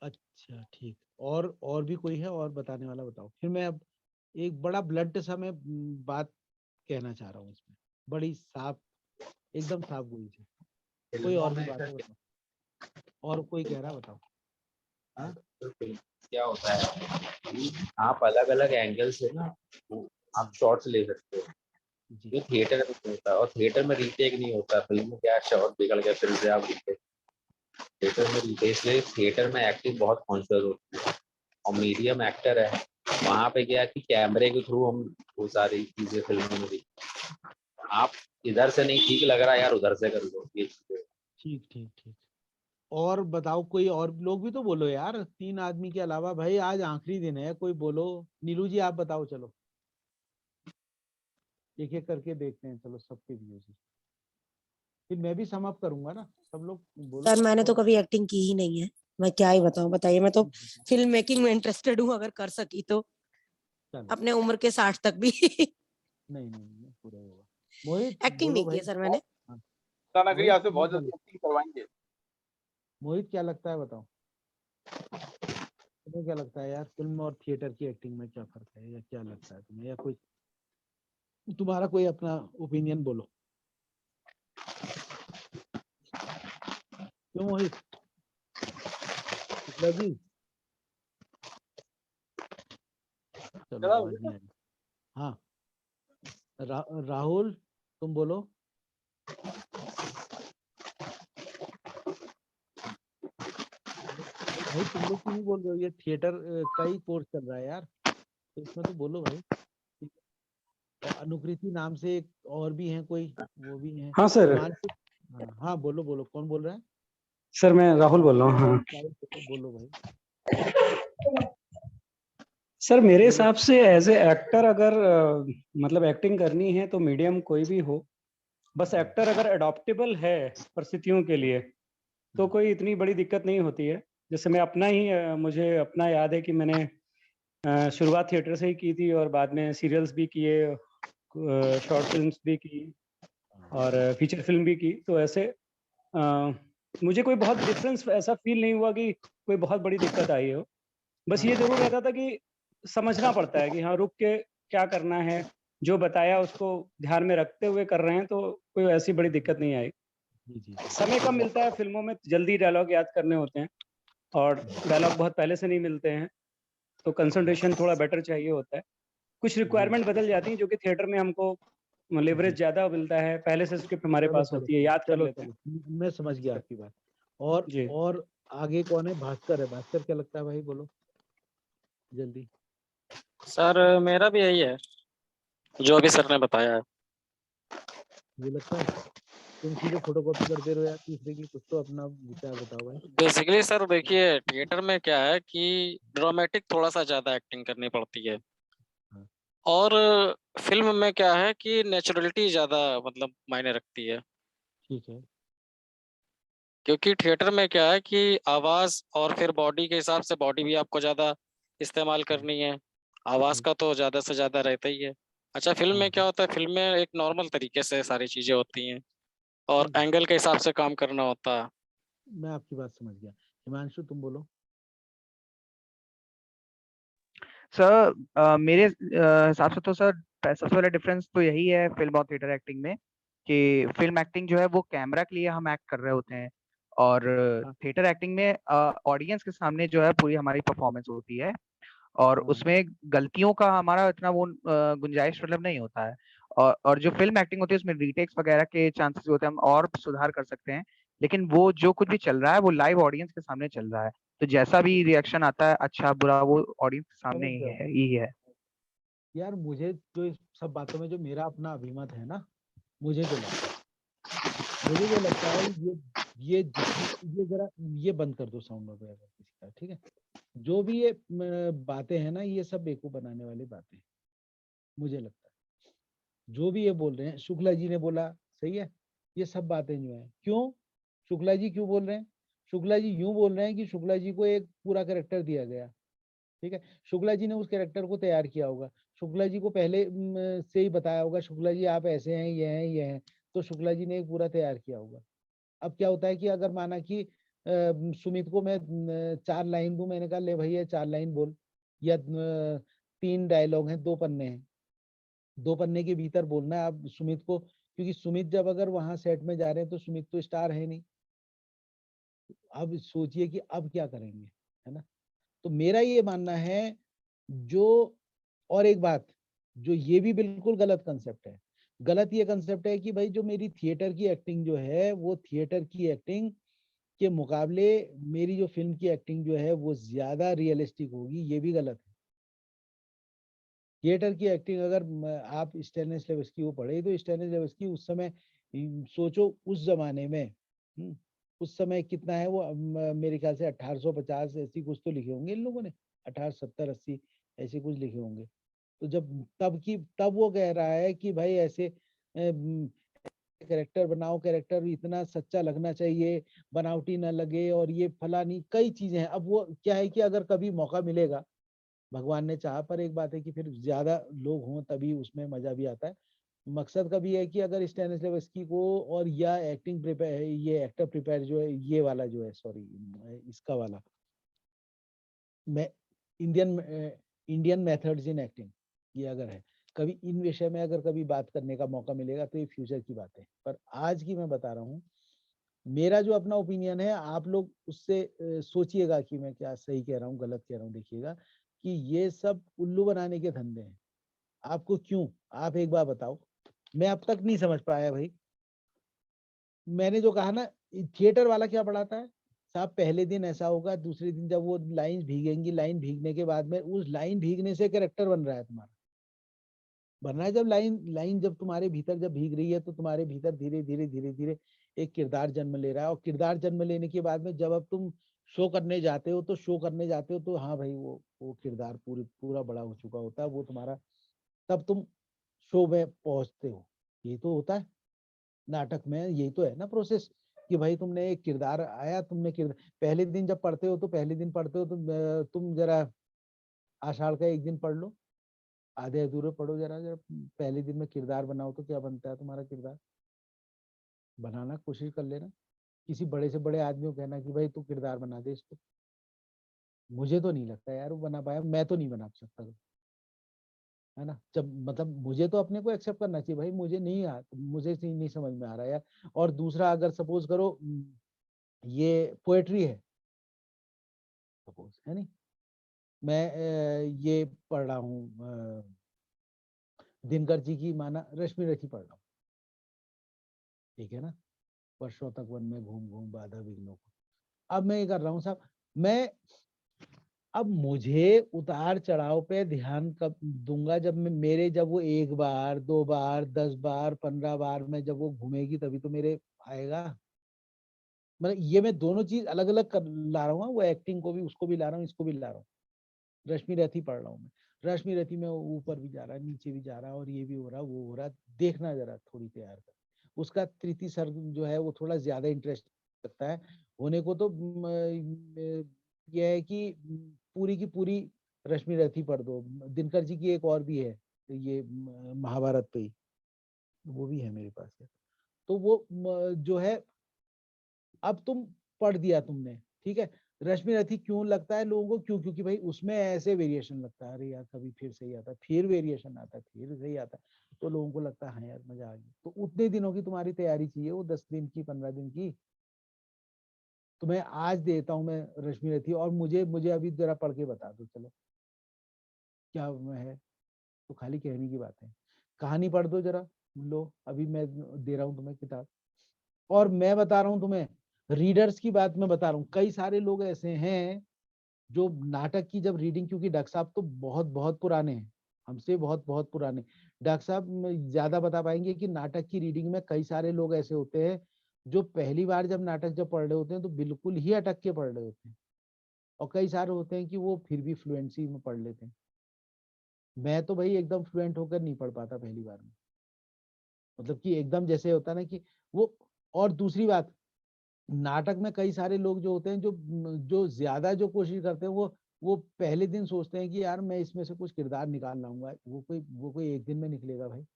S1: अच्छा ठीक। और भी कोई है और बताने वाला बताओ? फिर मैं अब एक बड़ा ब्लंट सा मैं बात कहना चाह रहा हूँ इसमें। बड़ी साफ एकदम साफ गोई से। कोई
S4: फिल्मों
S1: और भी
S4: में
S1: बात
S4: सर
S1: है बताओ? और कोई कह रहा है बताओ? हाँ?
S4: क्या होता है कि आप अलग-अलग एंगल से ना आप
S1: हुँ,
S4: शॉट्स ले सकते हो।
S1: जी,
S4: ये थिएटर में नहीं होता और थिएटर में रीटेक नहीं होता। फ़िल्म में क्या शॉट बिगड़ गया फिर से आप रीटेक थिएटर में रीटेक इसलिए थिएटर में एक्टिंग बहुत कॉन्शियस होती है और मीडियम एक्टर है, वहाँ पे क्या है कि कैमरे के थ्रू हम वो सारी चीज़ें फ़िल्मों में दिख आप इधर से नहीं ठीक लग रहा है यार उधर से कर लो ये चीज़ें।
S1: ठीक, ठीक, ठीक। और बताओ कोई और लोग भी तो बोलो यार 3 आदमी के अलावा भाई आज आखिरी दिन है कोई बोलो। नीलू जी आप बताओ चलो। एक एक करके देखते हैं, चलो सबके व्यूज। फिर मैं भी सम अप करूंगा ना, सब लोग बोलो।
S5: सर मैंने तो
S1: और
S5: कभी एक्टिंग की ही नहीं है, मैं क्या ही बताऊं, बताइए। मैं तो फिल्म मेकिंग में इंटरेस्टेड हूँ, अगर कर सकी तो
S1: चलो,
S5: अपने उम्र के 60 तक भी।
S1: नहीं नहीं नहीं, पूरा होगा। मोहित
S5: एक्टिंग
S1: बोलो
S5: नहीं की
S1: भाई।
S5: है सर मैंने।
S1: हाँ,
S2: नगरी
S1: मोहित
S2: आपसे
S1: तुम्हें
S2: बहुत
S1: क्या
S2: जल्दी एक्टिंग करवाएंगे।
S1: मोहित क्या लगता है, बताओ। तुम्हें क्या लगता है यार, फिल्म और थिएटर की एक्टिंग में क्या फर्क है, या क्या लगता है तुम्हें, या कोई तुम्हारा कोई अपना ओपिनियन बोलो। क्यों मोहित? शुक्ला जी, चलो
S2: चला
S1: आवाज नहीं आ रही। हाँ, राहुल तुम बोलो। भाई तुम लोग क्यों नहीं बोल रहे हो? ये थिएटर का ही कोर्स चल रहा है यार, तो इसमें तो बोलो भाई। और अनुकृति नाम से एक और भी है कोई, वो भी है
S6: हाँ सर।
S1: हिमांशु। हाँ हाँ, बोलो बोलो, कौन बोल रहा है?
S6: सर मैं राहुल बोल रहा हूँ। हाँ
S1: बोलो भाई।
S6: सर, मेरे
S1: बोलो।
S6: हिसाब से एज ए एक्टर अगर मतलब एक्टिंग करनी है तो मीडियम कोई भी हो, बस एक्टर अगर अडॉप्टेबल है परिस्थितियों के लिए तो कोई इतनी बड़ी दिक्कत नहीं होती है। जैसे मैं अपना ही मुझे अपना याद है कि मैंने शुरुआत थिएटर से ही की थी और बाद में सीरियल्स भी किए, शॉर्ट फिल्म्स भी की और फीचर फिल्म भी की। तो ऐसे अ, मुझे कोई बहुत डिफरेंस ऐसा फील नहीं हुआ कि कोई बहुत बड़ी दिक्कत आई हो। बस ये जरूर रहता था कि समझना पड़ता है कि हाँ रुक के क्या करना है, जो बताया उसको ध्यान में रखते हुए कर रहे हैं, तो कोई ऐसी बड़ी दिक्कत नहीं आई।
S1: जी जी
S6: समय कम मिलता है फिल्मों में, जल्दी डायलॉग याद करने होते हैं और डायलॉग बहुत पहले से नहीं मिलते हैं, तो कंसंट्रेशन थोड़ा बेटर चाहिए होता है। कुछ
S1: जी।
S6: रिक्वायरमेंट बदल जाती हैं जो कि थिएटर में हमको लेवरेज
S1: जी,
S6: ज्यादा मिलता है, पहले से स्क्रिप्ट हमारे
S1: चलो
S6: पास
S1: चलो
S6: होती है, याद कर
S1: चलो
S6: लेते हैं।
S1: चलो, मैं समझ गया
S6: सर
S1: आपकी बात। और
S6: जी।
S1: और आगे कौन है? भास्कर है। भास्कर क्या लगता है भाई, बोलो जल्दी।
S7: सर मेरा भी यही है जो अभी सर ने बताया है।
S1: ये लगता है तुम सीधे फोटोकॉपी करते रहो यार तीसरे की, कुछ तो अपना विचार बताओ भाई।
S7: बेसिकली सर देखिए थिएटर में क्या है कि ड्रामेटिक थोड़ा सा ज्यादा एक्टिंग करनी पड़ती है,
S1: हाँ,
S7: और फिल्म में क्या है कि नेचुरलिटी ज्यादा मतलब मायने रखती है।
S1: ठीक है।
S7: क्योंकि थिएटर में क्या है कि आवाज और फिर बॉडी के हिसाब से बॉडी भी आपको ज्यादा इस्तेमाल करनी है, आवाज
S1: हम्म,
S7: का तो ज्यादा से ज्यादा रहता ही है। अच्छा फिल्म
S1: हाँ
S7: में क्या
S1: हाँ,
S7: होता है, फिल्म में एक नॉर्मल तरीके से सारी चीजें होती हैं और
S1: हम्म,
S7: एंगल के हिसाब से काम करना होता है।
S1: मैं आपकी बात समझ गया। हिमांशु तुम बोलो।
S8: सर मेरे हिसाब से तो सर सबसे बड़ा डिफरेंस तो यही है फिल्म और थिएटर एक्टिंग में, कि फिल्म एक्टिंग जो है वो कैमरा के लिए हम एक्ट कर रहे होते हैं, और
S1: हाँ
S8: थिएटर एक्टिंग में ऑडियंस के सामने जो है पूरी हमारी परफॉर्मेंस होती है, और
S1: हाँ।
S8: उसमें गलतियों का हमारा इतना वो गुंजाइश मतलब नहीं होता है। और जो फिल्म एक्टिंग होती है उसमें रीटेक्स वगैरह के चांसेस होते हैं, हम और सुधार कर सकते हैं, लेकिन वो जो कुछ भी चल रहा है वो लाइव ऑडियंस के सामने चल रहा है, तो जैसा भी रिएक्शन आता है अच्छा बुरा वो ऑडियंस के सामने
S1: समझ गया।
S8: ही है।
S1: यार मुझे जो इस सब बातों में जो मेरा अपना अभिमत है ना, मुझे जो लगता है ये जितनी ये जरा ये बंद कर दो साउंड वगैरह किसी का, ठीक है? जो भी ये बातें हैं ना, ये सब बेवकूफ बनाने वाली बातें हैं, मुझे लगता है। जो भी ये बोल रहे हैं, शुक्ला जी ने बोला, सही है। ये सब बातें जो है, क्यों शुक्ला जी क्यों बोल रहे हैं? शुक्ला जी यूं बोल रहे हैं कि शुक्ला जी को एक पूरा कैरेक्टर दिया गया, ठीक है? शुक्ला जी ने उस कैरेक्टर को तैयार किया होगा, शुक्ला जी को पहले से ही बताया होगा, शुक्ला जी आप ऐसे हैं, ये हैं, ये हैं, तो शुक्ला जी ने एक पूरा तैयार किया होगा। अब क्या होता है कि अगर माना कि सुमित को मैं 4 लाइन दूं, मैंने कहा ले भैया 4 लाइन बोल, या 3 डायलॉग हैं, 2 पन्ने हैं, 2 पन्ने के भीतर बोलना है अब सुमित को, क्योंकि सुमित जब अगर वहां सेट में जा रहे हैं तो सुमित तो स्टार है नहीं। अब सोचिए कि अब क्या करेंगे, है ना? तो मेरा ये मानना है, जो और एक बात, जो ये भी बिल्कुल गलत कंसेप्ट है, गलत ये कंसेप्ट है कि भाई जो मेरी थिएटर की एक्टिंग जो है, वो थिएटर की एक्टिंग के मुकाबले मेरी जो फिल्म की एक्टिंग जो है वो ज्यादा रियलिस्टिक होगी, ये भी गलत है। थिएटर की एक्टिंग अगर आप स्टैनिस्लैवस्की को पढ़े, तो स्टैनिस्लैवस्की उस समय सोचो उस जमाने में, उस समय कितना है वो, मेरे ख्याल से 1850 ऐसी कुछ तो लिखे होंगे इन लोगों ने, 1870-80 ऐसे कुछ लिखे होंगे। तो तब वो कह रहा है कि भाई ऐसे कैरेक्टर बनाओ, कैरेक्टर इतना सच्चा लगना चाहिए, बनावटी ना लगे, और ये फलानी कई चीजें हैं। अब वो क्या है कि अगर कभी मौका मिलेगा, भगवान ने चाहा, पर एक बात है कि फिर ज्यादा लोग हों तभी उसमें मजा भी आता है। मकसद का भी है कि अगर स्टैनिस्लवस्की को और या एक्टिंग प्रिपेयर, ये एक्टर प्रिपेयर जो है, ये वाला जो है, सॉरी इसका वाला मैं Indian Indian methods in acting, ये अगर है कभी इन विषय में अगर कभी बात करने का मौका मिलेगा तो ये फ्यूचर की बात है। पर आज की मैं बता रहा हूँ, मेरा जो अपना ओपिनियन है, आप लोग उससे सोचिएगा कि मैं क्या सही कह रहा हूँ गलत कह रहा हूँ। देखिएगा कि ये सब उल्लू बनाने के धंधे हैं। आपको क्यों, आप एक बार बताओ, मैं अब तक नहीं समझ पाया भाई। मैंने जो कहा ना, थिएटर वाला क्या पढ़ाता है साहब, पहले दिन ऐसा होगा, दूसरे दिन जब वो लाइन भीगेंगी, लाइन भीगने के बाद में उस लाइन भीगने से कैरेक्टर बन रहा है तुम्हारा, बनना है। जब लाइन लाइन जब तुम्हारे भीतर जब भीग रही है तो तुम्हारे भीतर धीरे धीरे धीरे धीरे एक किरदार जन्म ले रहा है, और किरदार जन्म लेने के बाद में जब अब तुम शो करने जाते हो तो हाँ भाई, वो किरदार पूरा बड़ा हो चुका होता है वो तुम्हारा, तब तुम शो में पहुंचते हो। ये तो होता है नाटक में, यही तो है ना प्रोसेस, कि भाई तुमने एक किरदार आया, तुमने किरदार पहले दिन जब पढ़ते हो तो तुम जरा आषाढ़ का एक दिन पढ़ लो, आधे अधूरे पढ़ो, जरा जरा पहले दिन में किरदार बनाओ तो क्या बनता है तुम्हारा किरदार, बनाना कोशिश कर लेना। किसी बड़े से बड़े आदमी को कहना कि भाई तू किरदार बना दे इसको, मुझे तो नहीं लगता यार वो बना पाया, मैं तो नहीं बना सकता, है ना। जब मतलब मुझे तो अपने को एक्सेप्ट करना चाहिए भाई, मुझे नहीं समझ में आ रहा यार। और दूसरा, अगर सपोज करो ये पोएट्री है, सपोज है नहीं, मैं ये पढ़ रहा हूँ दिनकर जी की माना रश्मि रथी पढ़ रहा हूँ, ठीक है ना, वर्षों तक वन में घूम घूम बाधा विघ्नों को। अब मैं ये कर रहा हूँ साहब, मैं अब मुझे उतार चढ़ाव पे ध्यान कब दूंगा, जब वो 1 बार 2 बार 10 बार 15 बार में जब वो घूमेगी तभी तो मेरे आएगा। मतलब ये मैं दोनों चीज अलग अलग कर ला रहा हूँ, वो एक्टिंग को भी, उसको भी ला रहा हूँ, इसको भी ला रहा हूँ। रश्मि रथी पढ़ रहा हूँ मैं, रश्मि रथी में ऊपर भी जा रहा है, नीचे भी जा रहा है, और ये भी हो रहा है, वो हो रहा है। देखना जरा थोड़ी तैयार कर, उसका तृतीय सर्ग जो है वो थोड़ा ज्यादा इंटरेस्ट लगता है होने को। तो यह है कि पूरी की पूरी रश्मि रथी पढ़ दो। दिनकर जी की एक और भी है, ये महाभारत पे ही, वो भी है मेरे पास है। तो वो जो है, अब तुम पढ़ दिया तुमने, ठीक है। रश्मि रथी क्यों लगता है लोगों को, क्योंकि भाई उसमें ऐसे वेरिएशन लगता है, अरे यार कभी फिर सही आता है, फिर वेरिएशन आता है, फिर सही आता है, तो लोगों को लगता है हाँ यार मजा आ गया। तो उतने दिनों की तुम्हारी तैयारी चाहिए, वो 10 दिन की 15 दिन की। तो मैं आज देता हूँ मैं रश्मि रथी, और मुझे मुझे अभी जरा पढ़ के बता दो, चलो क्या है। तो खाली कहने की बात है, कहानी पढ़ दो जरा, लो अभी मैं दे रहा हूँ तुम्हें किताब। और मैं बता रहा हूँ तुम्हें, रीडर्स की बात मैं बता रहा हूँ, कई सारे लोग ऐसे हैं जो नाटक की जब रीडिंग, क्योंकि डॉक्टर साहब तो बहुत बहुत पुराने हैं, हमसे बहुत बहुत पुराने। डॉक्टर साहब ज्यादा बता पाएंगे कि नाटक की रीडिंग में कई सारे लोग ऐसे होते हैं जो पहली बार जब नाटक जब पढ़ रहे होते हैं तो बिल्कुल ही अटक के पढ़ रहे होते हैं, और कई सारे होते हैं कि वो फिर भी फ्लुएंसी में पढ़ लेते हैं। मैं तो भाई एकदम फ्लुएंट होकर नहीं पढ़ पाता पहली बार में, मतलब कि एकदम जैसे होता ना कि वो। और दूसरी बात, नाटक में कई सारे लोग जो होते हैं, जो जो ज्यादा जो कोशिश करते हैं, वो पहले दिन सोचते हैं कि यार मैं इसमें से कुछ किरदार निकाल लाऊंगा, वो कोई एक दिन में निकलेगा भाई,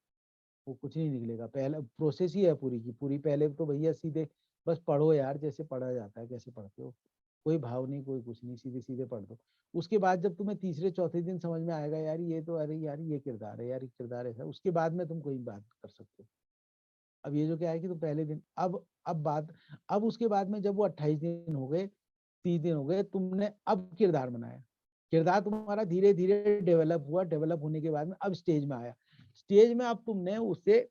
S1: वो कुछ नहीं निकलेगा। पहले प्रोसेस ही है पूरी की पूरी, पहले तो भैया सीधे बस पढ़ो यार, जैसे पढ़ा जाता है, कैसे पढ़ते हो, कोई भाव नहीं, कोई कुछ नहीं, सीधे सीधे पढ़ दो। उसके बाद जब तुम्हें तीसरे चौथे दिन समझ में आएगा यार ये तो, अरे यार ये किरदार है, यार ये किरदार ऐसा, उसके बाद में तुम कोई बात कर सकते हो। अब ये जो क्या है कि तुम पहले दिन, अब उसके बाद में जब वो 28 दिन हो गए, 30 दिन हो गए, तुमने अब किरदार बनाया, किरदार तुम्हारा धीरे धीरे डेवलप हुआ, डेवलप होने के बाद में अब स्टेज में आया। स्टेज में अब तुमने उससे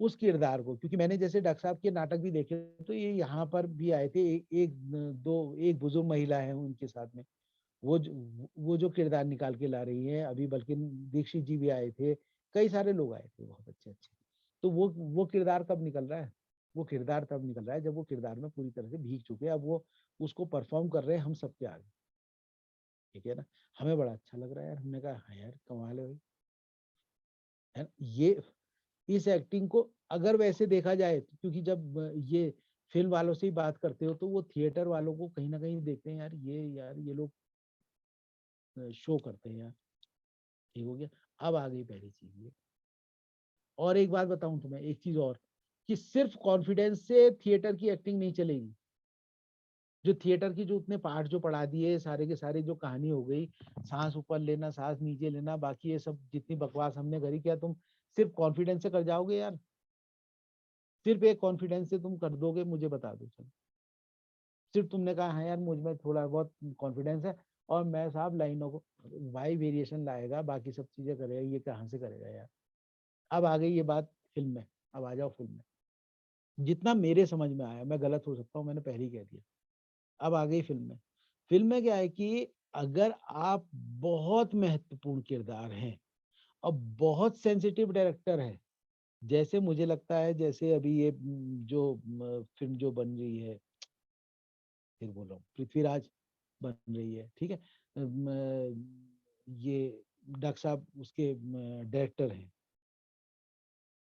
S1: उस किरदार को, क्योंकि मैंने जैसे डॉक्टर साहब के नाटक भी देखे, तो ये यहाँ पर भी आए थे, एक बुजुर्ग महिला है उनके साथ में, वो जो किरदार निकाल के ला रही है अभी, बल्कि दीक्षित जी भी आए थे, कई सारे लोग आए थे बहुत अच्छे अच्छे। तो वो किरदार कब निकल रहा है, वो किरदार तब निकल रहा है जब वो किरदार में पूरी तरह से भीग चुके हैं, अब वो उसको परफॉर्म कर रहे हैं हम सबके आगे, ठीक है ना। हमें बड़ा अच्छा लग रहा है यार, हमने कहा हाँ यार कमाल है भाई, है ना? ये इस एक्टिंग को अगर वैसे देखा जाए तो, क्योंकि जब ये फिल्म वालों से ही बात करते हो तो वो थिएटर वालों को कहीं ना कहीं देखते हैं, यार ये लोग शो करते हैं यार, ठीक हो गया। अब आ गई पहली चीज ये। और एक बात बताऊं तुम्हें, एक चीज और, कि सिर्फ कॉन्फिडेंस से थिएटर की एक्टिंग नहीं चलेगी। जो थिएटर की जो उतने पार्ट जो पढ़ा दिए सारे के सारे, जो कहानी हो गई, सांस ऊपर लेना सांस नीचे लेना, बाकी ये सब जितनी बकवास हमने करी, क्या तुम सिर्फ कॉन्फिडेंस से कर जाओगे यार? सिर्फ एक कॉन्फिडेंस से तुम कर दोगे? मुझे बता दो चलो। सिर्फ तुमने कहा हाँ यार मुझ में थोड़ा बहुत कॉन्फिडेंस है और मैं साहब लाइनों को वाई वेरिएशन लाएगा, बाकी सब चीजें करेगा, ये कहाँ से करेगा यार? अब आ गई ये बात फिल्म में। अब आ जाओ फिल्म में, जितना मेरे समझ में आया, मैं गलत हो सकता हूँ, मैंने पहले ही कह दिया। अब आ गई फिल्म में। फिल्म में क्या है कि अगर आप बहुत महत्वपूर्ण किरदार हैं और बहुत सेंसिटिव डायरेक्टर है, जैसे मुझे लगता है, जैसे अभी ये जो फिल्म जो बन रही है, फिर बोल रहा हूँ, पृथ्वीराज बन रही है, ठीक है, ये डॉक्टर साहब उसके डायरेक्टर हैं,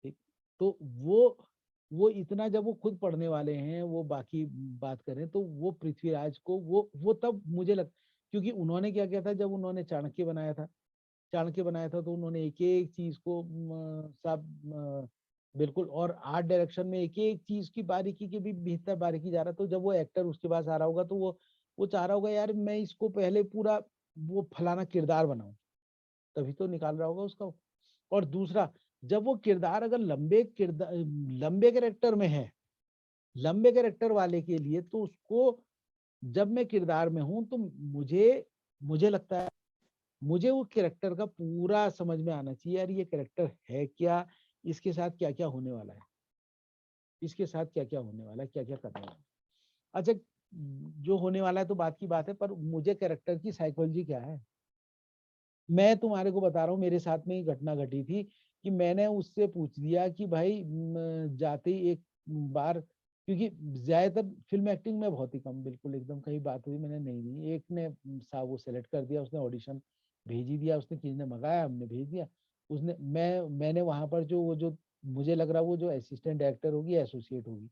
S1: ठीक। तो वो इतना जब वो खुद पढ़ने वाले हैं, वो बाकी बात करें तो वो पृथ्वीराज को वो तब मुझे लग, क्योंकि उन्होंने क्या किया था जब उन्होंने चाणक्य बनाया था, तो उन्होंने एक एक चीज को सब बिल्कुल, और आर्ट डायरेक्शन में एक एक चीज की बारीकी की भी बेहतर बारीकी जा रहा। तो जब वो एक्टर उसके पास आ रहा होगा तो वो चाह रहा होगा यार मैं इसको पहले पूरा वो फलाना किरदार बनाऊं, तभी तो निकाल रहा होगा उसका। और दूसरा, जब वो किरदार अगर लंबे कैरेक्टर में है, लंबे कैरेक्टर वाले के लिए, तो उसको जब मैं किरदार में हूं तो मुझे लगता है मुझे वो कैरेक्टर का पूरा समझ में आना चाहिए, यार ये कैरेक्टर है क्या, इसके साथ क्या क्या होने वाला है, इसके साथ क्या क्या होने वाला है, क्या क्या करने वाला है। अच्छा, जो होने वाला है तो बात की बात है, पर मुझे कैरेक्टर की साइकोलॉजी क्या है, मैं तुम्हारे को बता रहा हूँ, मेरे साथ में ही घटना घटी थी कि मैंने उससे पूछ दिया कि भाई जाते ही एक बार, क्योंकि ज्यादातर फिल्म एक्टिंग में बहुत ही कम, बिल्कुल एकदम कहीं बात हुई मैंने नहीं दी, एक ने साहब वो सेलेक्ट कर दिया, उसने ऑडिशन भेज ही दिया, उसने किसी ने मंगाया, हमने भेज दिया, उसने मैंने वहां पर जो मुझे लग रहा वो जो असिस्टेंट डायरेक्टर होगी, एसोसिएट होगी,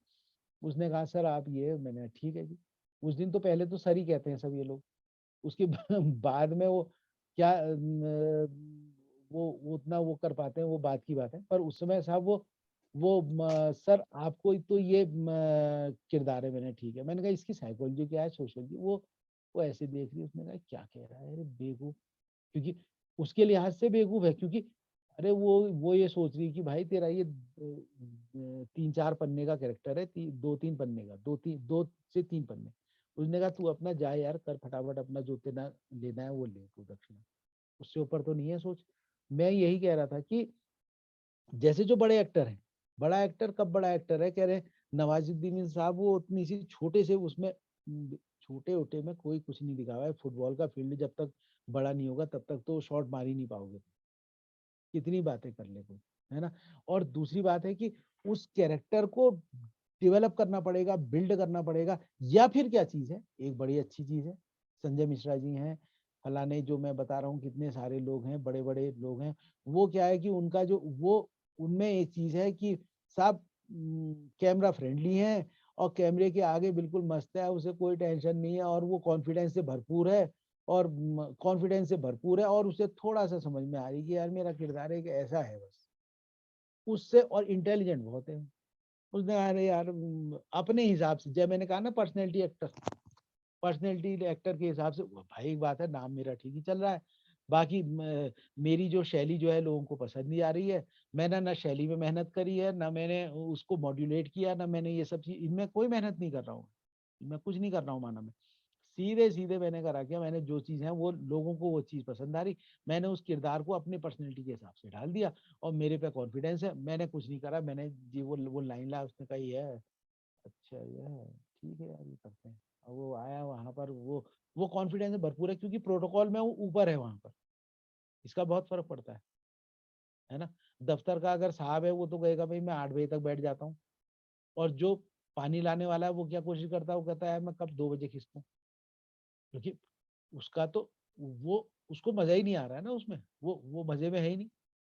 S1: उसने कहा सर आप ये, मैंने ठीक है जी। उस दिन तो पहले तो सर ही कहते हैं सब ये लोग, उसके बाद में वो क्या वो उतना वो कर पाते हैं, वो बात की बात है, पर उस समय साहब वो सर आपको तो ये किरदार है, मैंने ठीक है, मैंने कहा इसकी साइकोलॉजी क्या है, सोशल, वो ऐसे देख रही, उसने कहा क्या कह रहा है, अरे बेवकूफ, क्योंकि उसके लिहाज से बेवकूफ है, क्योंकि अरे वो ये सोच रही कि भाई तेरा ये 3-4 पन्ने का कैरेक्टर है, 2-3 पन्ने का, 2 से 3 पन्ने, उसने कहा तू अपना जा यार, कर फटाफट अपना जो तेना लेना है वो ले तू दक्षिणा, उससे ऊपर तो नहीं है सोच। मैं यही कह रहा था कि जैसे जो बड़े एक्टर हैं, बड़ा एक्टर कब बड़ा एक्टर है, कह रहे नवाजुद्दीन साहब, वो उतनी सी छोटे से उसमें छोटे उटे में कोई कुछ नहीं दिखा हुआ है, फुटबॉल का फील्ड जब तक बड़ा नहीं होगा तब तक तो शॉट मार ही नहीं पाओगे, कितनी बातें कर ले कोई, है ना। और दूसरी बात है कि उस कैरेक्टर को डेवलप करना पड़ेगा, बिल्ड करना पड़ेगा, या फिर क्या चीज है, एक बड़ी अच्छी चीज है, संजय मिश्रा जी हैं, फलाने जो मैं बता रहा हूँ कितने सारे लोग हैं, बड़े बड़े लोग हैं, वो क्या है कि उनका जो वो उनमें एक चीज है कि साहब कैमरा फ्रेंडली है और कैमरे के आगे बिल्कुल मस्त है, उसे कोई टेंशन नहीं है, और वो कॉन्फिडेंस से भरपूर है, और उसे थोड़ा सा समझ में आ रही है कि यार मेरा किरदार एक ऐसा है बस, उससे, और इंटेलिजेंट बहुत है। उसने कहा अरे यार अपने हिसाब से, जब मैंने कहा ना पर्सनैलिटी एक्टर के हिसाब से, भाई एक बात है, नाम मेरा ठीक ही चल रहा है, बाकी मेरी जो शैली जो है लोगों को पसंद नहीं आ रही है, मैंने ना शैली में मेहनत करी है, ना मैंने उसको मॉड्यूलेट किया, ना मैंने ये सब चीज, इनमें कोई मेहनत नहीं कर रहा हूँ, मैं कुछ नहीं कर रहा हूँ माना, मैं सीधे सीधे मैंने करा किया, मैंने जो चीज है वो लोगों को वो चीज पसंद आ रही, मैंने उस किरदार को अपनी पर्सनैलिटी के हिसाब से डाल दिया, और मेरे पे कॉन्फिडेंस है, मैंने कुछ नहीं करा, मैंने जी वो लाइन ला, उसने कहा ये है, अच्छा ये है, ठीक है यार ये करते हैं, और वो आया वहां पर, वो कॉन्फिडेंस भरपूर है, क्योंकि प्रोटोकॉल में वो ऊपर है वहां पर, इसका बहुत फर्क पड़ता है ना। दफ्तर का अगर साहब है वो तो कहेगा भाई मैं 8 बजे तक बैठ जाता हूँ, और जो पानी लाने वाला है वो क्या कोशिश करता है, वो कहता है मैं कब 2 बजे खिसकूं, क्योंकि उसका तो वो उसको मजा ही नहीं आ रहा है ना उसमें, वो मजे में है ही नहीं,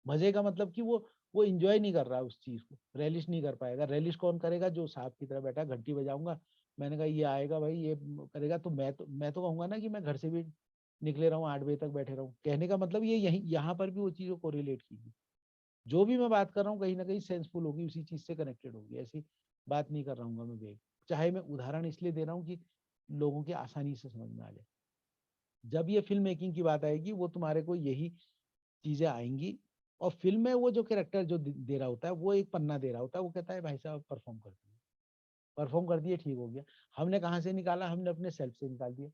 S1: मजे का मतलब कि वो एंजॉय नहीं कर रहा उस चीज को, रेलिश नहीं कर पाएगा। रेलिश कौन करेगा? जो सांप की तरह बैठा, घंटी बजाऊंगा, मैंने कहा ये आएगा भाई, ये करेगा, तो मैं तो कहूंगा ना कि मैं घर से भी निकले रहूं, 8 बजे तक बैठे रहूं। कहने का मतलब ये यही यहाँ पर भी वो चीजों को रिलेट कीजिए। जो भी मैं बात कर रहा हूँ कहीं ना कहीं सेंसफुल होगी, उसी चीज से कनेक्टेड होगी। ऐसी बात नहीं कर रहा हूँ मैं वेग। चाहे मैं उदाहरण इसलिए दे रहा हूँ कि लोगों के आसानी से समझ में आ जाए। जब ये फिल्म मेकिंग की बात आएगी, वो तुम्हारे को यही चीजें आएंगी। और फिल्म में वो जो कैरेक्टर जो दे रहा होता है, वो एक पन्ना दे रहा होता है, वो कहता है भाई साहब परफॉर्म कर दिए, परफॉर्म कर दिए, ठीक हो गया। हमने कहाँ से निकाला? हमने अपने सेल्फ से निकाल दिया,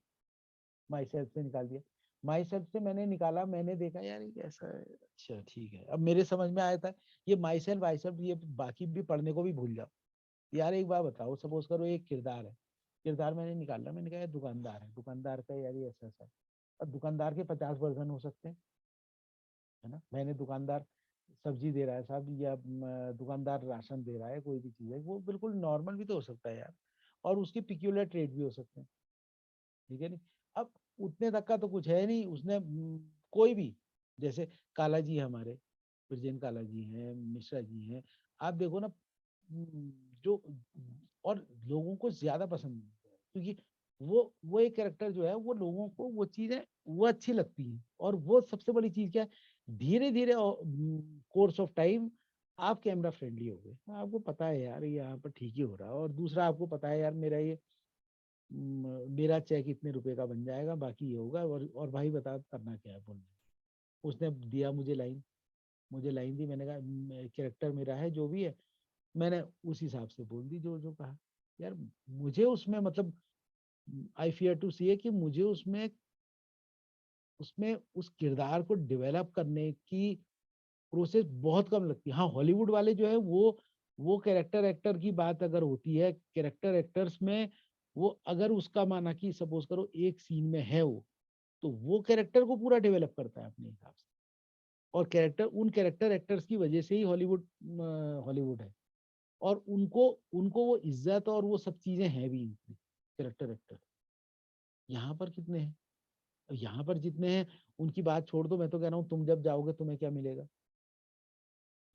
S1: माई सेल्फ से निकाल दिया। माई सेल्फ से मैंने निकाला, मैंने देखा यार ये ऐसा है, अच्छा ठीक है। अब मेरे समझ में आया था ये माई सेल्फ, आई सेल्फ, ये बाकी भी पढ़ने को भी भूल जाओ। यार एक बात बताओ, सपोज करो एक किरदार है, किरदार मैंने निकाला, मैंने कहा यार दुकानदार है, दुकानदार का यार ये ऐसा ऐसा है। अब दुकानदार के 50 वर्जन हो सकते हैं, है ना। मैंने दुकानदार सब्जी दे रहा है साहब, या दुकानदार राशन दे रहा है, कोई भी चीज है, वो बिल्कुल नॉर्मल भी तो हो सकता है यार, और उसके पिक्यूलर ट्रेड भी हो सकते हैं, ठीक है नहीं। अब उतने तक का तो कुछ है नहीं, उसने कोई भी, जैसे काला जी हमारे, ब्रजेन काला जी हैं, मिश्रा जी हैं, आप देखो ना, जो, और लोगों को ज्यादा पसंद है क्योंकि वो एक कैरेक्टर जो है, वो लोगों को वो चीजें वो अच्छी लगती हैं। और वो सबसे बड़ी चीज क्या है, धीरे धीरे कोर्स ऑफ टाइम आप कैमरा फ्रेंडली हो गए, आपको पता है यार ये यहाँ पर ठीक ही हो रहा है। और दूसरा आपको पता है यार मेरा ये मेरा चेक इतने रुपए का बन जाएगा, बाकी ये होगा। और भाई बता करना क्या है बोलना। उसने दिया मुझे लाइन, मुझे लाइन दी, मैंने कहा कैरेक्टर मेरा है जो भी है, मैंने उस हिसाब से बोल दी जो जो कहा। यार मुझे उसमें मतलब आई फियर टू सी कि मुझे उसमें उसमें उस किरदार को डेवलप करने की प्रोसेस बहुत कम लगती है। हाँ हॉलीवुड वाले जो है वो कैरेक्टर एक्टर की बात अगर होती है, कैरेक्टर एक्टर्स में वो अगर उसका माना कि सपोज करो एक सीन में है वो, तो वो कैरेक्टर को पूरा डेवलप करता है अपने हिसाब से। और कैरेक्टर उन कैरेक्टर एक्टर्स की वजह से ही हॉलीवुड हॉलीवुड है। और उनको उनको वो इज्जत और वो सब चीजें हैं भी, कैरेक्टर एक्टर। यहाँ पर कितने हैं? यहाँ पर जितने हैं उनकी बात छोड़ दो, मैं तो कह रहा हूँ तुम जब जाओगे तुम्हें क्या मिलेगा?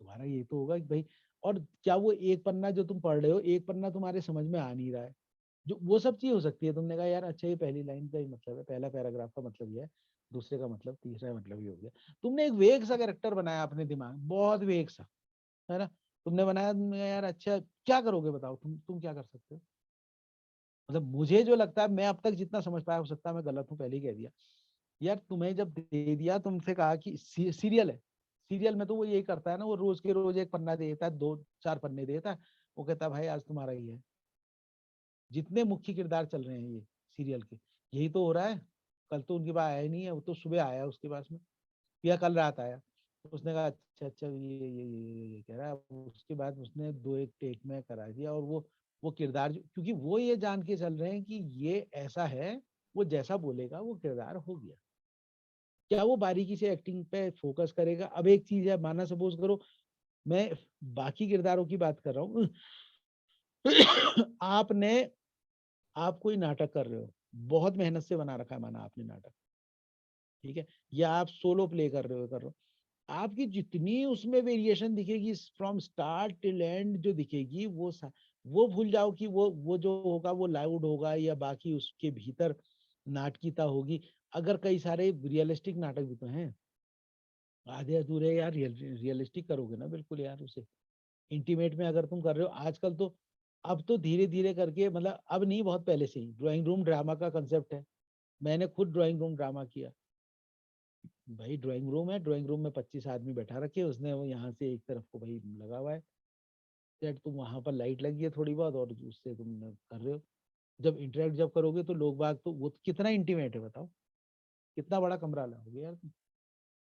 S1: तुम्हारा ये तो होगा कि भाई, और क्या वो एक पन्ना जो तुम पढ़ रहे हो, एक पन्ना तुम्हारे समझ में आ नहीं रहा है, जो वो सब चीज हो सकती है। तुमने कहा यार अच्छा ये पहली लाइन का ही मतलब है, पहला पैराग्राफ का मतलब ये है, दूसरे का मतलब, तीसरा मतलब ये हो गया। तुमने एक वेग सा कैरेक्टर बनाया अपने दिमाग, बहुत वेग सा, है ना। तुमने बनाया, तुमने कहा, यार अच्छा क्या करोगे बताओ, तुम क्या कर सकते हो? मतलब मुझे जो लगता है, मैं अब तक जितना समझ पाया, हो सकता है मैं गलत हूँ, पहले ही कह दिया। यार तुम्हें जब दे दिया, तुमसे कहा कि सीरियल है, सीरियल में तो वो यही करता है ना, वो रोज के रोज एक पन्ना देता है, 2-4 पन्ने देता है, वो कहता है भाई आज तुम्हारा ही है। जितने मुख्य किरदार चल रहे हैं ये सीरियल के, यही तो हो रहा है। कल तो उनके पास आया ही नहीं है, वो तो सुबह आया उसके पास में, या कल रात आया, तो उसने कहा अच्छा अच्छा ये कह रहा है। उसके बाद उसने 2-1 टेक में करा दिया। और वो किरदार क्योंकि वो ये जान के चल रहे हैं कि ये ऐसा है, वो जैसा बोलेगा वो किरदार हो गया। क्या वो बारीकी से एक्टिंग पे फोकस करेगा? अब एक चीज है, माना सपोज करो मैं बाकी किरदारों की बात कर रहा हूँ। आपने आप कोई नाटक कर रहे हो, बहुत मेहनत से बना रखा है माना आपने नाटक, ठीक है, या आप सोलो प्ले कर रहे हो, आपकी जितनी उसमें वेरिएशन दिखेगी फ्रॉम स्टार्ट टिल एंड, जो दिखेगी वो भूल जाओ कि वो जो होगा वो लाउड होगा या बाकी उसके भीतर नाटकीयता होगी। अगर कई सारे रियलिस्टिक नाटक भी तो हैं, आधे अधूरे यार रियलिस्टिक करोगे ना बिल्कुल यार उसे। इंटीमेट में अगर तुम कर रहे हो आजकल तो, अब तो धीरे धीरे करके, मतलब अब नहीं, बहुत पहले से ही ड्राइंग रूम ड्रामा का कंसेप्ट है। मैंने खुद ड्राइंग रूम ड्रामा किया भाई। ड्राइंग रूम है, ड्राइंग रूम में 25 आदमी बैठा रखे, उसने वो यहाँ से एक तरफ को भाई लगा हुआ है सेट, तुम वहां पर लाइट लगी है थोड़ी बहुत, और उससे तुम कर रहे हो। जब इंटरेक्ट जब करोगे तो लोग बाग तो वो कितना इंटीमेट है बताओ, कितना बड़ा कमरा लाओगे यार तुम?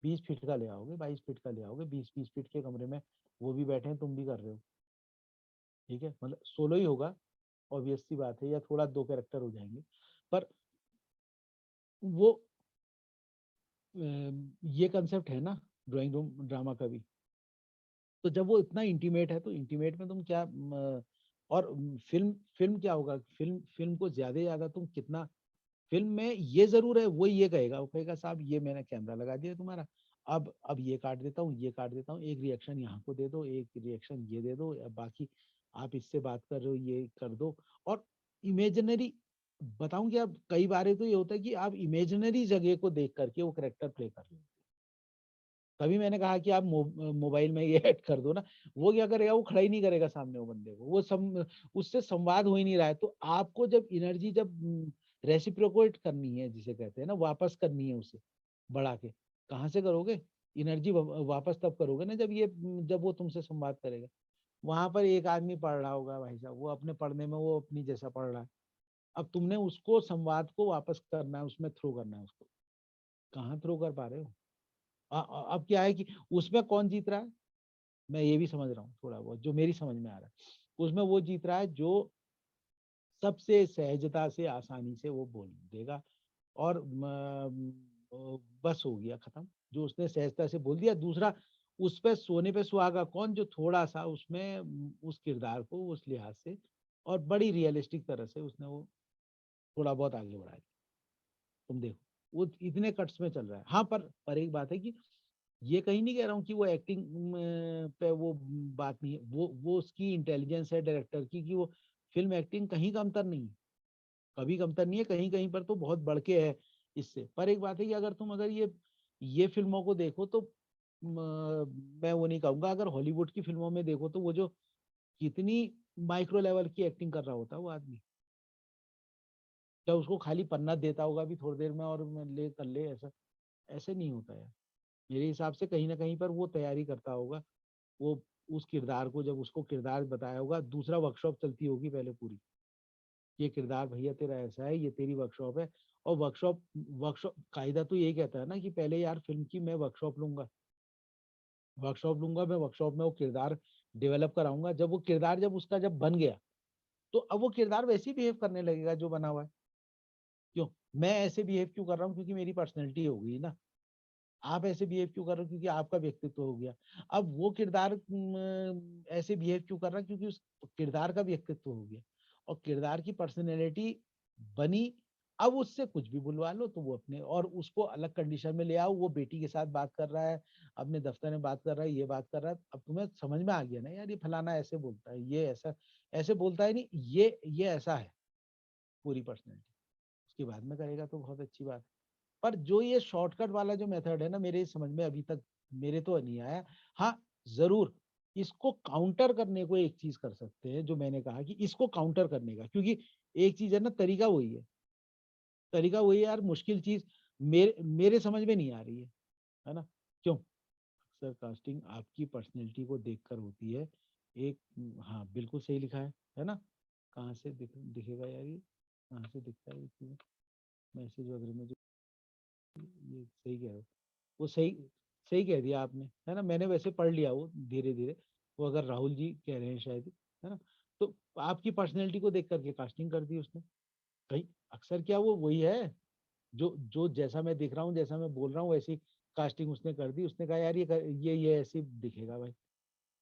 S1: 20 फीट का ले आओगे, 22 फीट का ले आओगे, 20-20 फीट के कमरे में वो भी बैठे हैं, तुम भी कर रहे हो, ठीक है। मतलब सोलो ही होगा, ऑब्वियस सी बात है, या थोड़ा 2 कैरेक्टर हो जाएंगे। पर वो ये कंसेप्ट है ना ड्राइंग रूम ड्रामा का भी। तो जब वो इतना इंटीमेट है, तो इंटीमेट में तुम क्या और फिल्म फिल्म क्या होगा, फिल्म फिल्म को ज्यादा तुम कितना, फिल्म में ये जरूर है, वो ये कहेगा, वो कहेगा साहब ये मैंने कैमरा लगा दिया तुम्हारा, अब ये काट देता हूँ, ये काट देता हूँ, एक रिएक्शन यहाँ को दे दो, एक रिएक्शन ये दे दो, बाकी आप इससे बात कर रहे हो ये कर दो। और इमेजिनरी बताऊं कि अब कई बार तो ये होता है कि आप इमेजिनरी जगह को देख करके वो करेक्टर प्ले कर रहे हो। तभी मैंने कहा कि आप मोबाइल में ये ऐड कर दो ना, वो क्या करेगा, वो खड़ा ही नहीं करेगा सामने वो बंदे को, उससे संवाद हो ही नहीं रहा है। तो आपको जब एनर्जी जब रेसिप्रोकेट करनी है, जिसे कहते हैं ना, वापस करनी है उसे बढ़ा के, कहाँ से करोगे एनर्जी वापस तब करोगे ना जब वो तुमसे संवाद करेगा। वहां पर एक आदमी पढ़ रहा होगा भाई साहब, वो अपने पढ़ने में वो अपनी जैसा पढ़ रहा है, अब तुमने उसको संवाद को वापस करना है, उसमें थ्रो करना है उसको, कहाँ थ्रो कर पा रहे हो। अब क्या है कि उसमें कौन जीत रहा है, मैं ये भी समझ रहा हूँ थोड़ा बहुत, जो मेरी समझ में आ रहा है उसमें वो जीत रहा है जो सबसे सहजता से आसानी से वो बोल देगा, और बस हो गया खत्म, जो उसने सहजता से बोल दिया। दूसरा, उस पे सोने पे सुहागा कौन, जो थोड़ा सा उसमें उस किरदार को उस लिहाज से और बड़ी रियलिस्टिक तरह से उसने वो थोड़ा बहुत आगे बढ़ाया। तुम देखो वो इतने कट्स में चल रहा है। हाँ, पर एक बात है कि ये कहीं नहीं कह रहा हूँ कि वो एक्टिंग पे वो बात नहीं है, वो उसकी इंटेलिजेंस है डायरेक्टर की, कि वो फिल्म एक्टिंग कहीं कमतर नहीं है, कभी कमतर नहीं है, कहीं कहीं पर तो बहुत बढ़ के है इससे। पर एक बात है कि अगर ये फिल्मों को देखो तो मैं वो नहीं कहूंगा, अगर हॉलीवुड की फिल्मों में देखो तो वो जो कितनी माइक्रो लेवल की एक्टिंग कर रहा होता है वो आदमी, क्या उसको खाली पन्ना देता होगा अभी थोड़ी देर में और ले कर ले, ऐसा ऐसे नहीं होता है। मेरे हिसाब से कहीं ना कहीं पर वो तैयारी करता होगा, वो उस किरदार को जब उसको किरदार बताया होगा, दूसरा वर्कशॉप चलती होगी पहले पूरी, ये किरदार भैया तेरा ऐसा है, ये तेरी वर्कशॉप है। और वर्कशॉप वर्कशॉप कायदा तो यही कहता है ना कि पहले यार फिल्म की मैं वर्कशॉप लूंगा, मैं वर्कशॉप में वो किरदार डेवलप कराऊंगा, जब वो किरदार जब बन गया, तो अब वो किरदार वैसे ही बिहेव करने लगेगा जो बना हुआ है। क्यों मैं ऐसे बिहेव क्यों कर रहा हूँ, क्योंकि मेरी पर्सनैलिटी हो गई ना। आप ऐसे बिहेव क्यों कर रहे हो, क्योंकि आपका व्यक्तित्व हो गया। अब वो किरदार ऐसे बिहेव क्यों कर रहा है, क्योंकि उस किरदार का व्यक्तित्व हो गया और किरदार की पर्सनैलिटी बनी। अब उससे कुछ भी बुलवा लो तो वो अपने, और उसको अलग कंडीशन में ले आओ, वो बेटी के साथ बात कर रहा है, अपने दफ्तर में बात कर रहा है, ये बात कर रहा है, अब तुम्हें समझ में आ गया ना यार, ये फलाना ऐसे बोलता है, ये ऐसा ऐसे बोलता है, नहीं ये ऐसा है पूरी पर्सनैलिटी। उसके बाद में करेगा तो बहुत अच्छी बात। पर जो ये शॉर्टकट वाला जो मेथड है ना, मेरे समझ में अभी तक मेरे तो नहीं आया। हाँ, जरूर इसको काउंटर करने को एक चीज कर सकते हैं, जो मैंने कहा कि इसको काउंटर करने का, क्योंकि एक चीज है ना, तरीका वही है यार, मुश्किल चीज मेरे समझ में नहीं आ रही है ना। क्यों, अक्सर कास्टिंग आपकी पर्सनैलिटी को देखकर होती है। एक, हाँ बिल्कुल सही लिखा है ना। कहाँ से दिखेगा यार, ये कहाँ से दिखता है मैसेज वगैरह में, जो ये सही कह रहे हो, वो सही सही कह दिया आपने, है ना। मैंने वैसे पढ़ लिया वो धीरे धीरे, वो अगर राहुल जी कह रहे हैं शायद, है ना। तो आपकी पर्सनैलिटी को देख करके कास्टिंग कर दी उसने। कहीं अक्सर क्या वो वही है, जो जो जैसा मैं दिख रहा हूँ, जैसा मैं बोल रहा हूँ, वैसी कास्टिंग उसने कर दी। उसने कहा यार ये ऐसे दिखेगा भाई,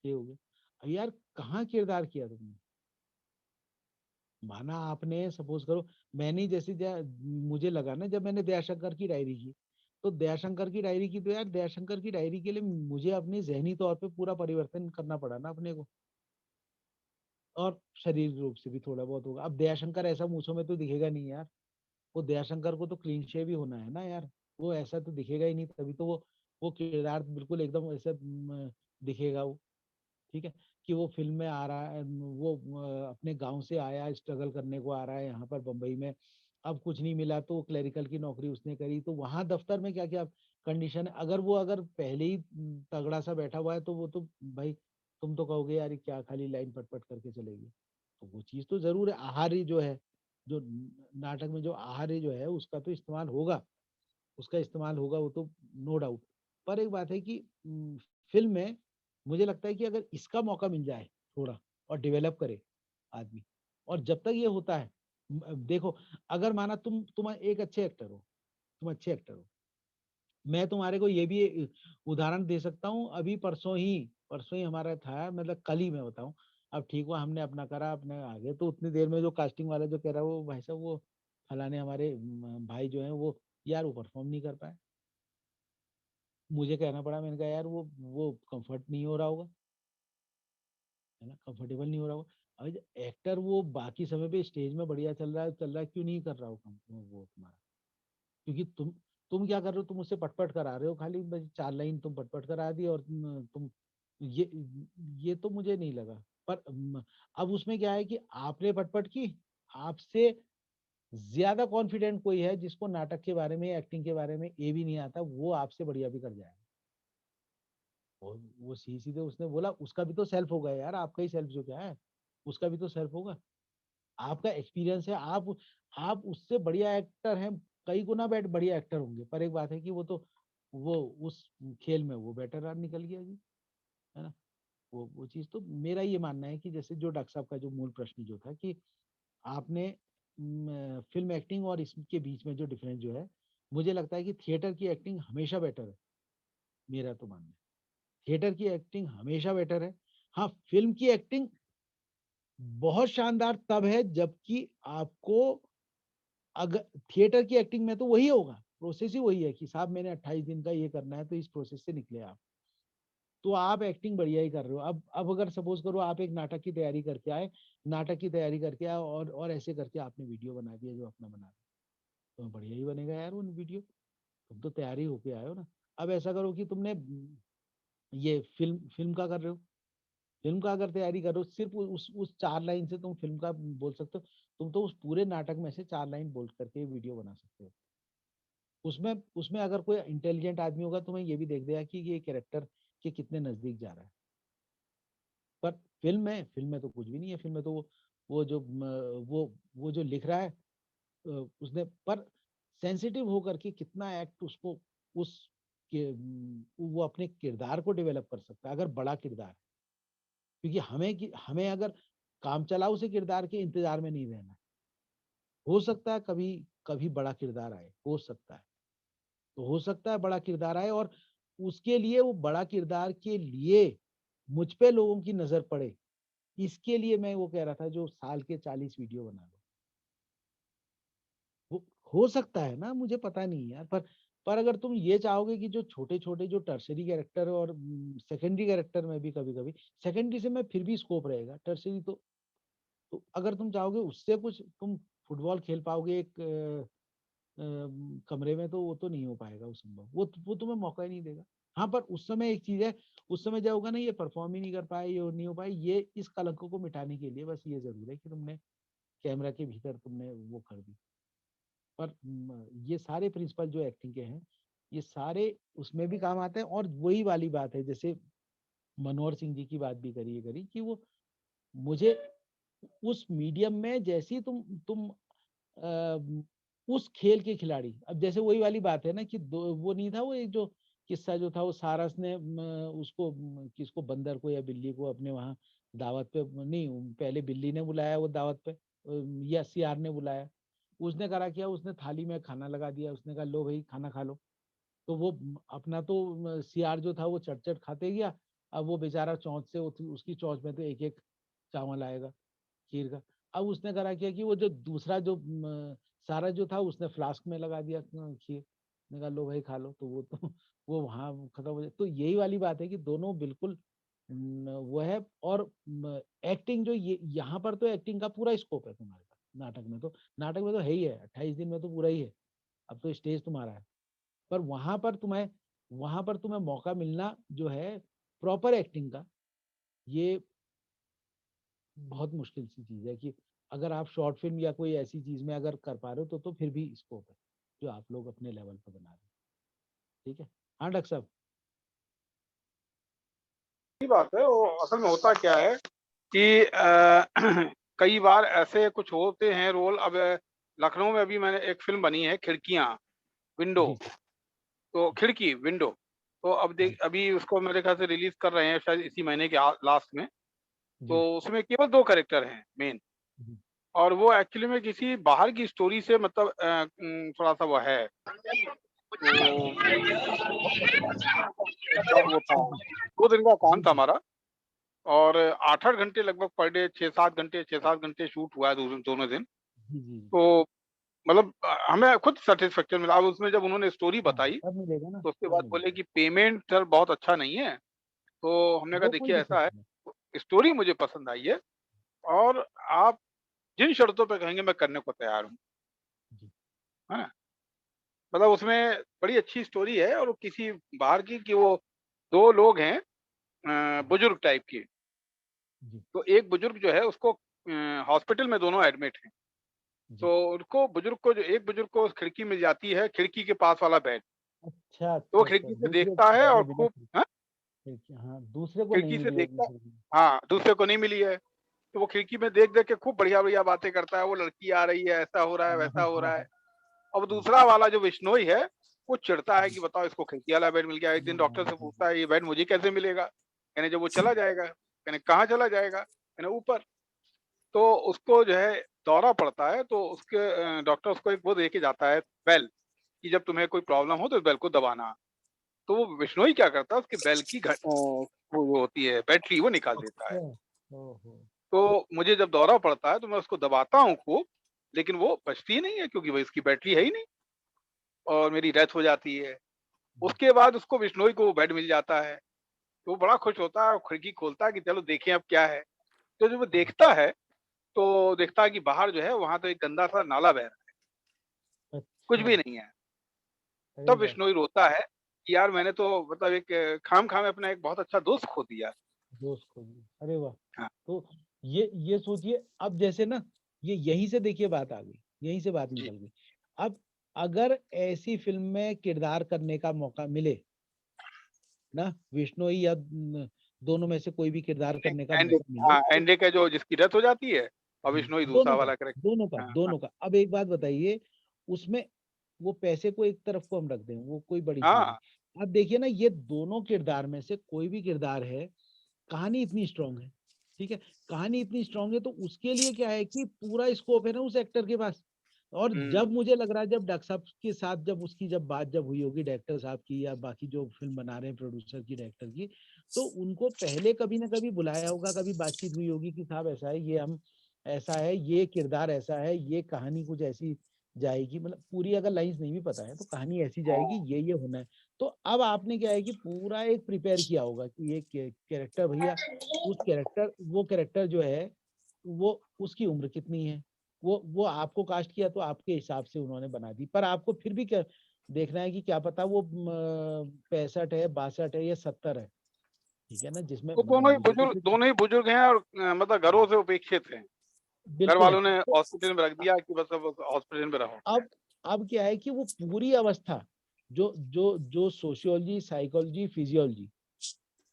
S1: ये हो गया। अब यार कहाँ किरदार किया तुमने, माना आपने सपोज करो, मैंने जैसे मुझे लगा ना, जब मैंने दयाशंकर की डायरी की, तो दयाशंकर की डायरी की, तो यार दयाशंकर की डायरी के लिए मुझे अपने जहनी तौर पे पूरा परिवर्तन करना पड़ा ना अपने को, और शारीरिक रूप से भी थोड़ा बहुत होगा। अब दयाशंकर ऐसा मूछों में तो दिखेगा नहीं यार, वो दयाशंकर को तो क्लीन शेव ही होना है ना यार, वो ऐसा तो दिखेगा ही नहीं, तभी तो वो किरदार बिल्कुल एकदम ऐसे दिखेगा वो। ठीक है, कि वो फिल्म में आ रहा है, वो अपने गांव से आया, स्ट्रगल करने को आ रहा है यहाँ पर बंबई में, अब कुछ नहीं मिला तो क्लरिकल की नौकरी उसने करी, तो वहां दफ्तर में क्या क्या कंडीशन है, अगर पहले ही तगड़ा सा बैठा हुआ है, तो वो तो भाई तुम तो कहोगे यार ये क्या खाली लाइन पट पट करके चलेगी। तो वो चीज तो जरूर है, आहार्य जो है, जो नाटक में जो आहार्य जो है उसका तो इस्तेमाल होगा, उसका इस्तेमाल होगा, वो तो नो डाउट। पर एक बात है कि फिल्म में मुझे लगता है कि अगर इसका मौका मिल जाए थोड़ा, और डेवलप करे आदमी, और जब तक ये होता है, देखो, अगर माना तुम एक अच्छे एक्टर हो, तुम अच्छे एक्टर हो, मैं तुम्हारे को ये भी उदाहरण दे सकता हूँ। अभी परसों ही हमारा था, मतलब कल ही मैं बताऊं, अब ठीक हुआ हमने अपना करा, अपने आगे, तो उतनी देर में जो कास्टिंग वाला जो कह रहा है, वो भाई साहब वो फलाने हमारे भाई जो है वो, यार वो परफॉर्म नहीं कर पाए। मुझे कहना पड़ा, मैंने कहा यार वो कंफर्ट नहीं हो रहा होगा, है ना, कंफर्टेबल नहीं हो रहा होगा। अब एक्टर वो बाकी समय पे स्टेज में बढ़िया चल रहा है, क्यों नहीं कर रहा हो वो तुम्हारा? क्योंकि तुम क्या कर रहे हो, तुम उससे पटपट करा रहे हो, खाली बस 4 लाइन तुम पटपट करा दी, और तुम ये ये तो मुझे नहीं लगा। पर अब उसमें क्या है कि आपने पटपट की, आपसे ज्यादा कॉन्फिडेंट कोई है जिसको नाटक के बारे में, एक्टिंग के बारे में ये भी नहीं आता, वो आपसे बढ़िया भी कर जाएगा। वो सीधे उसने बोला, उसका भी तो सेल्फ होगा यार, आपका ही सेल्फ जो क्या है, उसका भी तो सेल्फ होगा। आपका एक्सपीरियंस है, आप उससे बढ़िया एक्टर हैं, कई गुना बढ़िया एक्टर होंगे, पर एक बात है कि वो उस खेल में वो बेटर निकल गया जी, है ना। वो चीज तो मेरा ये मानना है कि जैसे जो डॉक्टर साहब का जो मूल प्रश्न जो था कि आपने फिल्म एक्टिंग और इसके बीच में जो डिफरेंस जो है, मुझे लगता है कि थिएटर की एक्टिंग हमेशा बेटर है, मेरा तो मानना है। थिएटर की एक्टिंग हमेशा बेटर है। हाँ, फिल्म की एक्टिंग बहुत शानदार तब है जबकि आपको, अगर थिएटर की एक्टिंग में तो वही होगा, प्रोसेस ही वही है कि साहब मैंने 28 दिन का ये करना है, तो इस प्रोसेस से निकले आप, तो आप एक्टिंग बढ़िया ही कर रहे हो। अब अगर सपोज करो आप एक नाटक की तैयारी करके आए, और ऐसे करके आपने वीडियो बना दिया जो अपना बना दिया, तो बढ़िया ही बनेगा यार वो वीडियो, तुम तो तैयारी होके आए हो ना। अब ऐसा करो कि तुमने ये फिल्म फिल्म का कर रहे हो, फिल्म का अगर तैयारी करो, सिर्फ उस 4 लाइन से तुम फिल्म का बोल सकते हो, तुम तो उस पूरे नाटक में से 4 लाइन बोल करके वीडियो बना सकते हो। उसमें उसमें अगर कोई इंटेलिजेंट आदमी होगा, तुम्हें ये भी देख देगा कि ये कैरेक्टर के कितने नजदीक जा रहा है। पर फिल्म में तो कुछ भी नहीं है, फिल्म में तो वो जो वो जो लिख रहा है, उसने पर सेंसिटिव होकर के कितना एक्ट उसको उस वो अपने किरदार को डेवलप कर सकता है, अगर बड़ा किरदार है। क्योंकि हमें अगर काम चलाऊ से किरदार के इंतजार में नहीं रहना है। हो सकता है कभी कभी बड़ा किरदार आए, हो सकता है, तो हो सकता है बड़ा किरदार आए, और उसके लिए वो बड़ा किरदार के लिए मुझ पे लोगों की नजर पड़े, इसके लिए मैं वो कह रहा था जो साल के 40 वीडियो बना लो। वो हो सकता है ना, मुझे पता नहीं यार, पर अगर तुम ये चाहोगे कि जो छोटे छोटे जो टर्सरी कैरेक्टर और सेकेंडरी कैरेक्टर में भी कभी कभी, सेकेंडरी से में फिर भी स्कोप रहेगा, टर्सरी तो अगर तुम चाहोगे उससे कुछ तुम फुटबॉल खेल पाओगे एक कमरे में, तो वो तो नहीं हो पाएगा, वो संभव, वो तुम्हें मौका ही नहीं देगा। हाँ, पर उस समय एक चीज है, उस समय जो होगा ना, ये परफॉर्म ही नहीं कर पाए, ये नहीं हो पाए, ये इस कलंकों को मिटाने के लिए बस ये जरूर है कि तुमने कैमरा के भीतर तुमने वो कर दी। पर ये सारे प्रिंसिपल जो एक्टिंग के हैं, ये सारे उसमें भी काम आते हैं। और वही वाली बात है, जैसे मनोहर सिंह जी की बात भी करी कि वो मुझे उस मीडियम में जैसी तुम उस खेल के खिलाड़ी, अब जैसे वही वाली बात है ना कि वो नहीं था, वो एक जो किस्सा जो था, वो सारस ने उसको किसको, बंदर को या बिल्ली को अपने वहां दावत पे, नहीं पहले बिल्ली ने बुलाया वो दावत पे, या सियार ने बुलाया, उसने करा क्या, उसने थाली में खाना लगा दिया, उसने कहा लो भाई खाना खा लो। तो वो अपना तो सियार जो था वो चट चट खाते गया, अब वो बेचारा चौंच से उसकी चौंच में तो एक एक चावल आएगा खीर का। अब उसने करा क्या कि वो जो दूसरा जो सारा जो था उसने फ्लास्क में लगा दिया खीर, ने कहा लो भाई खा लो, तो वो तो वो वहां खत्म हो जाए। तो यही वाली बात है कि दोनों बिल्कुल वो है। और एक्टिंग जो ये यहाँ पर तो एक्टिंग का पूरा स्कोप है तुम्हारे पास, नाटक में तो है ही है, 28 दिन में तो पूरा ही है, अब तो स्टेज तुम्हारा है। पर वहां पर तुम्हें मौका मिलना जो है प्रॉपर एक्टिंग का, ये बहुत मुश्किल सी चीज है कि अगर आप शॉर्ट फिल्म या कोई ऐसी चीज में अगर कर पा रहे हो तो फिर भी स्कोप है जो आप लोग अपने लेवल पर बना रहे हो। ठीक है। हाँ डॉक्टर साहब।
S2: सही बात है। वो असल में होता क्या है कि कई बार ऐसे कुछ होते हैं रोल। अब लखनऊ में अभी मैंने एक फिल्म बनी है खिड़कियां, विंडो,
S1: जी
S2: तो खिड़की विंडो, तो अब
S1: जी
S2: अभी उसको मेरे ख्याल से रिलीज कर रहे हैं शायद इसी महीने के लास्ट में। तो
S1: जी
S2: उसमें केवल 2 कैरेक्टर हैं मेन,
S1: जी
S2: और वो एक्चुअली में किसी बाहर की स्टोरी से मतलब थोड़ा सा वो है, तो वो था, 2 दिन का काम
S1: जी
S2: था
S1: जी
S2: हमारा, और 8-8 घंटे लगभग पर डे, 6-7 घंटे शूट हुआ है दोनों दिन।
S1: जी जी
S2: तो मतलब हमें खुद सेटिस्फेक्शन मिला। अब उसमें जब उन्होंने स्टोरी
S1: हाँ,
S2: बताई
S1: तब मिलेगा ना,
S2: तो उसके
S1: तब
S2: बाद बोले
S1: मिलेगा।
S2: कि पेमेंट सर बहुत अच्छा नहीं है। तो हमने कहा
S1: वो कोई
S2: देखिए
S1: दिक्कत
S2: ऐसा है,
S1: नहीं।
S2: स्टोरी मुझे पसंद आई है और आप जिन शर्तों पे कहेंगे मैं करने को तैयार हूँ,
S1: जी,
S2: है ना? मतलब उसमें बड़ी अच्छी स्टोरी है और वो किसी बाहर की कि वो 2 लोग हैं बुजुर्ग टाइप के।
S1: जी,
S2: तो एक बुजुर्ग जो है उसको हॉस्पिटल में दोनों एडमिट हैं।
S1: जी।
S2: तो उनको बुजुर्ग को जो एक बुजुर्ग को खिड़की मिल जाती है, खिड़की के पास वाला बेड।
S1: अच्छा,
S2: तो वो
S1: अच्छा, अच्छा,
S2: खिड़की से
S1: दूसरे
S2: देखता है
S1: बेड
S2: और
S1: में बिना
S2: खूब हाँ,
S1: खिड़की, हाँ, दूसरे को नहीं
S2: खिड़की से
S1: मिली होगी
S2: देखता
S1: खिड़की।
S2: हाँ, दूसरे को नहीं मिली है। तो वो खिड़की में देख-देख के खूब बढ़िया-बढ़िया बातें करता है, वो लड़की आ रही है, ऐसा हो रहा है,
S1: हाँ,
S2: वैसा
S1: हाँ,
S2: हो
S1: हाँ,
S2: रहा है।
S1: हाँ,
S2: अब
S1: हाँ,
S2: दूसरा वाला जो बिश्नोई है, वो चिढ़ता है
S1: जी,
S2: कि बताओ इसको खिड़की वाला बेड मिल गया। एक दिन डॉक्टर से
S1: जी,
S2: पूछता है ये बेड मुझे कैसे मिलेगा? कहने जब वो चला जाएगा। कहने कहाँ चला जाएगा? कहने ऊपर। तो उसको जो है दौरा पड़ता है तो उसके डॉक्टर उसको एक वो दे के जाता है बेल, कि जब तुम्हें कोई प्रॉब्लम हो तो इस बेल को दबाना। तो वो बिश्नोई क्या करता है उसकी बेल की वो होती है बैटरी वो निकाल देता है।
S1: अच्छा, ओहो!
S2: तो मुझे जब दौरा पड़ता है तो मैं उसको दबाता हूँ खूब, लेकिन वो बजती ही नहीं है क्योंकि भाई इसकी बैटरी है ही नहीं और मेरी डेथ हो जाती है।
S1: जी,
S2: उसके बाद उसको बिश्नोई को वो बेड मिल जाता है, तो वो बड़ा खुश होता है और खिड़की खोलता है कि चलो देखें अब क्या है। तो जब वो
S1: जी,
S2: देखता है, तो देखता है कि बाहर जो है वहाँ तो एक गंदा सा नाला बह रहा है, कुछ
S1: अच्छा,
S2: भी नहीं है।
S1: अरे
S2: तब
S1: वाह!
S2: बिश्नोई रोता है कि यार मैंने तो मतलब एक खाम-खा में अपना एक बहुत अच्छा दोस्त खो दिया।
S1: दोस्त को भी, अरे वाह!
S2: हाँ,
S1: तो ये सोचिए, अब जैसे ना, ये यहीं से देखिए बात आ गई, यहीं से बात
S2: जी।
S1: निकल गई। अब अगर ऐसी फ़िल्म में किरदार करने का मौका मिले ना, बिश्नोई या दोनों में से कोई भी किरदार
S2: एंड
S1: करने का
S2: एंड
S1: मौका मिले,
S2: हाँ,
S1: तो
S2: एंड का जो जिसकी डेथ हो जाती है और
S1: हाँ,
S2: बिश्नोई दूसरा
S1: दोनों का,
S2: वाला कैरेक्टर।
S1: दोनों का,
S2: हाँ, हाँ।
S1: दोनों का। अब एक बात बताइए, उसमें वो पैसे को एक तरफ को हम रख दें, वो कोई बड़ी चीज़
S2: हाँ,
S1: नहीं। अब देखिए ना, ये दोनों किरदार में से कोई भी किरदार है, कहानी इतनी स्ट्रॉन्ग है, ठीक है? कहानी इतनी स्ट्रॉन्ग है तो उसके लिए क्या है कि पूरा स्कोप है ना उस एक्टर के पास। और
S2: हुँ।
S1: जब मुझे लग रहा है, जब डॉक्टर साहब के साथ जब उसकी जब बात जब हुई होगी डायरेक्टर साहब की या बाकी जो फ़िल्म बना रहे हैं प्रोड्यूसर की, डायरेक्टर की, तो उनको पहले कभी न कभी बुलाया होगा, कभी बातचीत हुई होगी कि साहब ऐसा है, ये हम ऐसा है, ये किरदार ऐसा है, ये कहानी कुछ ऐसी जाएगी, मतलब पूरी अगर लाइन्स नहीं भी पता है तो कहानी ऐसी जाएगी,
S2: हाँ,
S1: ये होना है। तो अब आपने क्या है कि पूरा एक प्रिपेयर किया होगा कि ये कैरेक्टर भैया, उस कैरेक्टर वो कैरेक्टर जो है, वो उसकी उम्र कितनी है? वो आपको कास्ट किया तो आपके हिसाब से उन्होंने बना दी। पर आपको फिर भी क्या देखना है कि क्या पता वो 65 है, 62 है या 70 है, ठीक है ना? जिसमें
S2: वो
S1: मतलब मुझे तो फिर
S2: दोनों ही बुजुर्ग हैं और मतलब घरों से उपेक्षित हैं। घर
S1: बिल्कुल है।
S2: वालों ने
S1: तो
S2: हॉस्पिटल में रख दिया कि बस अब हॉस्पिटल में रहो।
S1: अब अब क्या है कि वो पूरी अवस्था जो जो जो सोशियोलॉजी, साइकोलॉजी, फिजियोलॉजी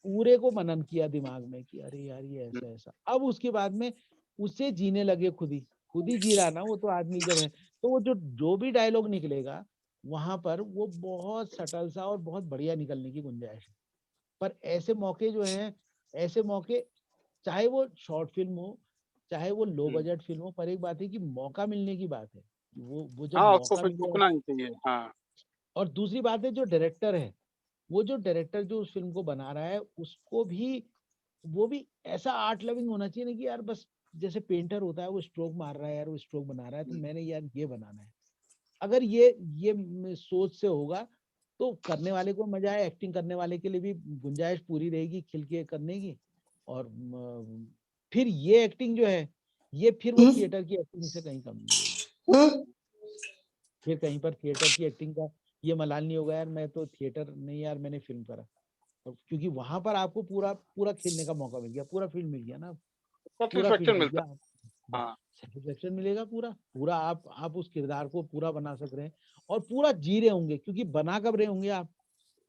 S1: पूरे को मनन किया दिमाग में कि अरे यार ये
S2: हुँ,
S1: ऐसा-ऐसा। अब उसके बाद में उसे जीने लगे खुद ही जी रहा ना वो तो आदमी जब है, तो वो जो जो भी डायलॉग निकलेगा, वहाँ पर वो बहुत सटल सा और बहुत बढ़िया निकलने की गुंजाइश है। पर ऐसे मौके जो हैं, ऐसे मौके चाहे वो शॉर्ट फ़िल्म हो, चाहे वो लो
S2: हुँ।
S1: बजट फ़िल्म हो, पर एक बात है कि मौका मिलने की बात है। वो जब
S2: हाँ, उसको
S1: मौका
S2: फिर
S1: मिले,
S2: चूकना नहीं चाहिए। हाँ,
S1: और दूसरी बात है जो डायरेक्टर है, वो जो डायरेक्टर जो उस फ़िल्म को बना रहा है, उसको भी वो भी ऐसा आर्ट लविंग होना चाहिए ना कि यार बस जैसे पेंटर होता है वो स्ट्रोक मार रहा है यार, वो स्ट्रोक बना रहा है तो
S2: हुँ।
S1: मैंने यार ये बनाना है। अगर ये सोच से होगा तो करने वाले को मजा आए, एक्टिंग करने वाले के लिए भी गुंजाइश पूरी रहेगी खिल के करने की। और फिर ये एक्टिंग जो है, ये फिर वो थिएटर की एक्टिंग से कहीं कम नहीं रहेगी। फिर कहीं पर थिएटर की एक्टिंग का ये मलाल नहीं होगा यार मैं तो थिएटर नहीं यार मैंने फ़िल्म करा। तो क्योंकि वहाँ पर आपको पूरा पूरा खेलने का मौका मिल गया, पूरा फ़ील्ड मिल गया ना, पूरा फ़ील्ड
S2: सैटिस्फैक्शन
S1: मिल
S2: मिलता
S1: गया।
S2: है।
S1: बस
S2: हाँ,
S1: सैटिस्फैक्शन मिलेगा पूरा, पूरा आप उस किरदार को पूरा बना सक रहे हैं और पूरा जी रहे होंगे क्योंकि बना कब रहे होंगे आप।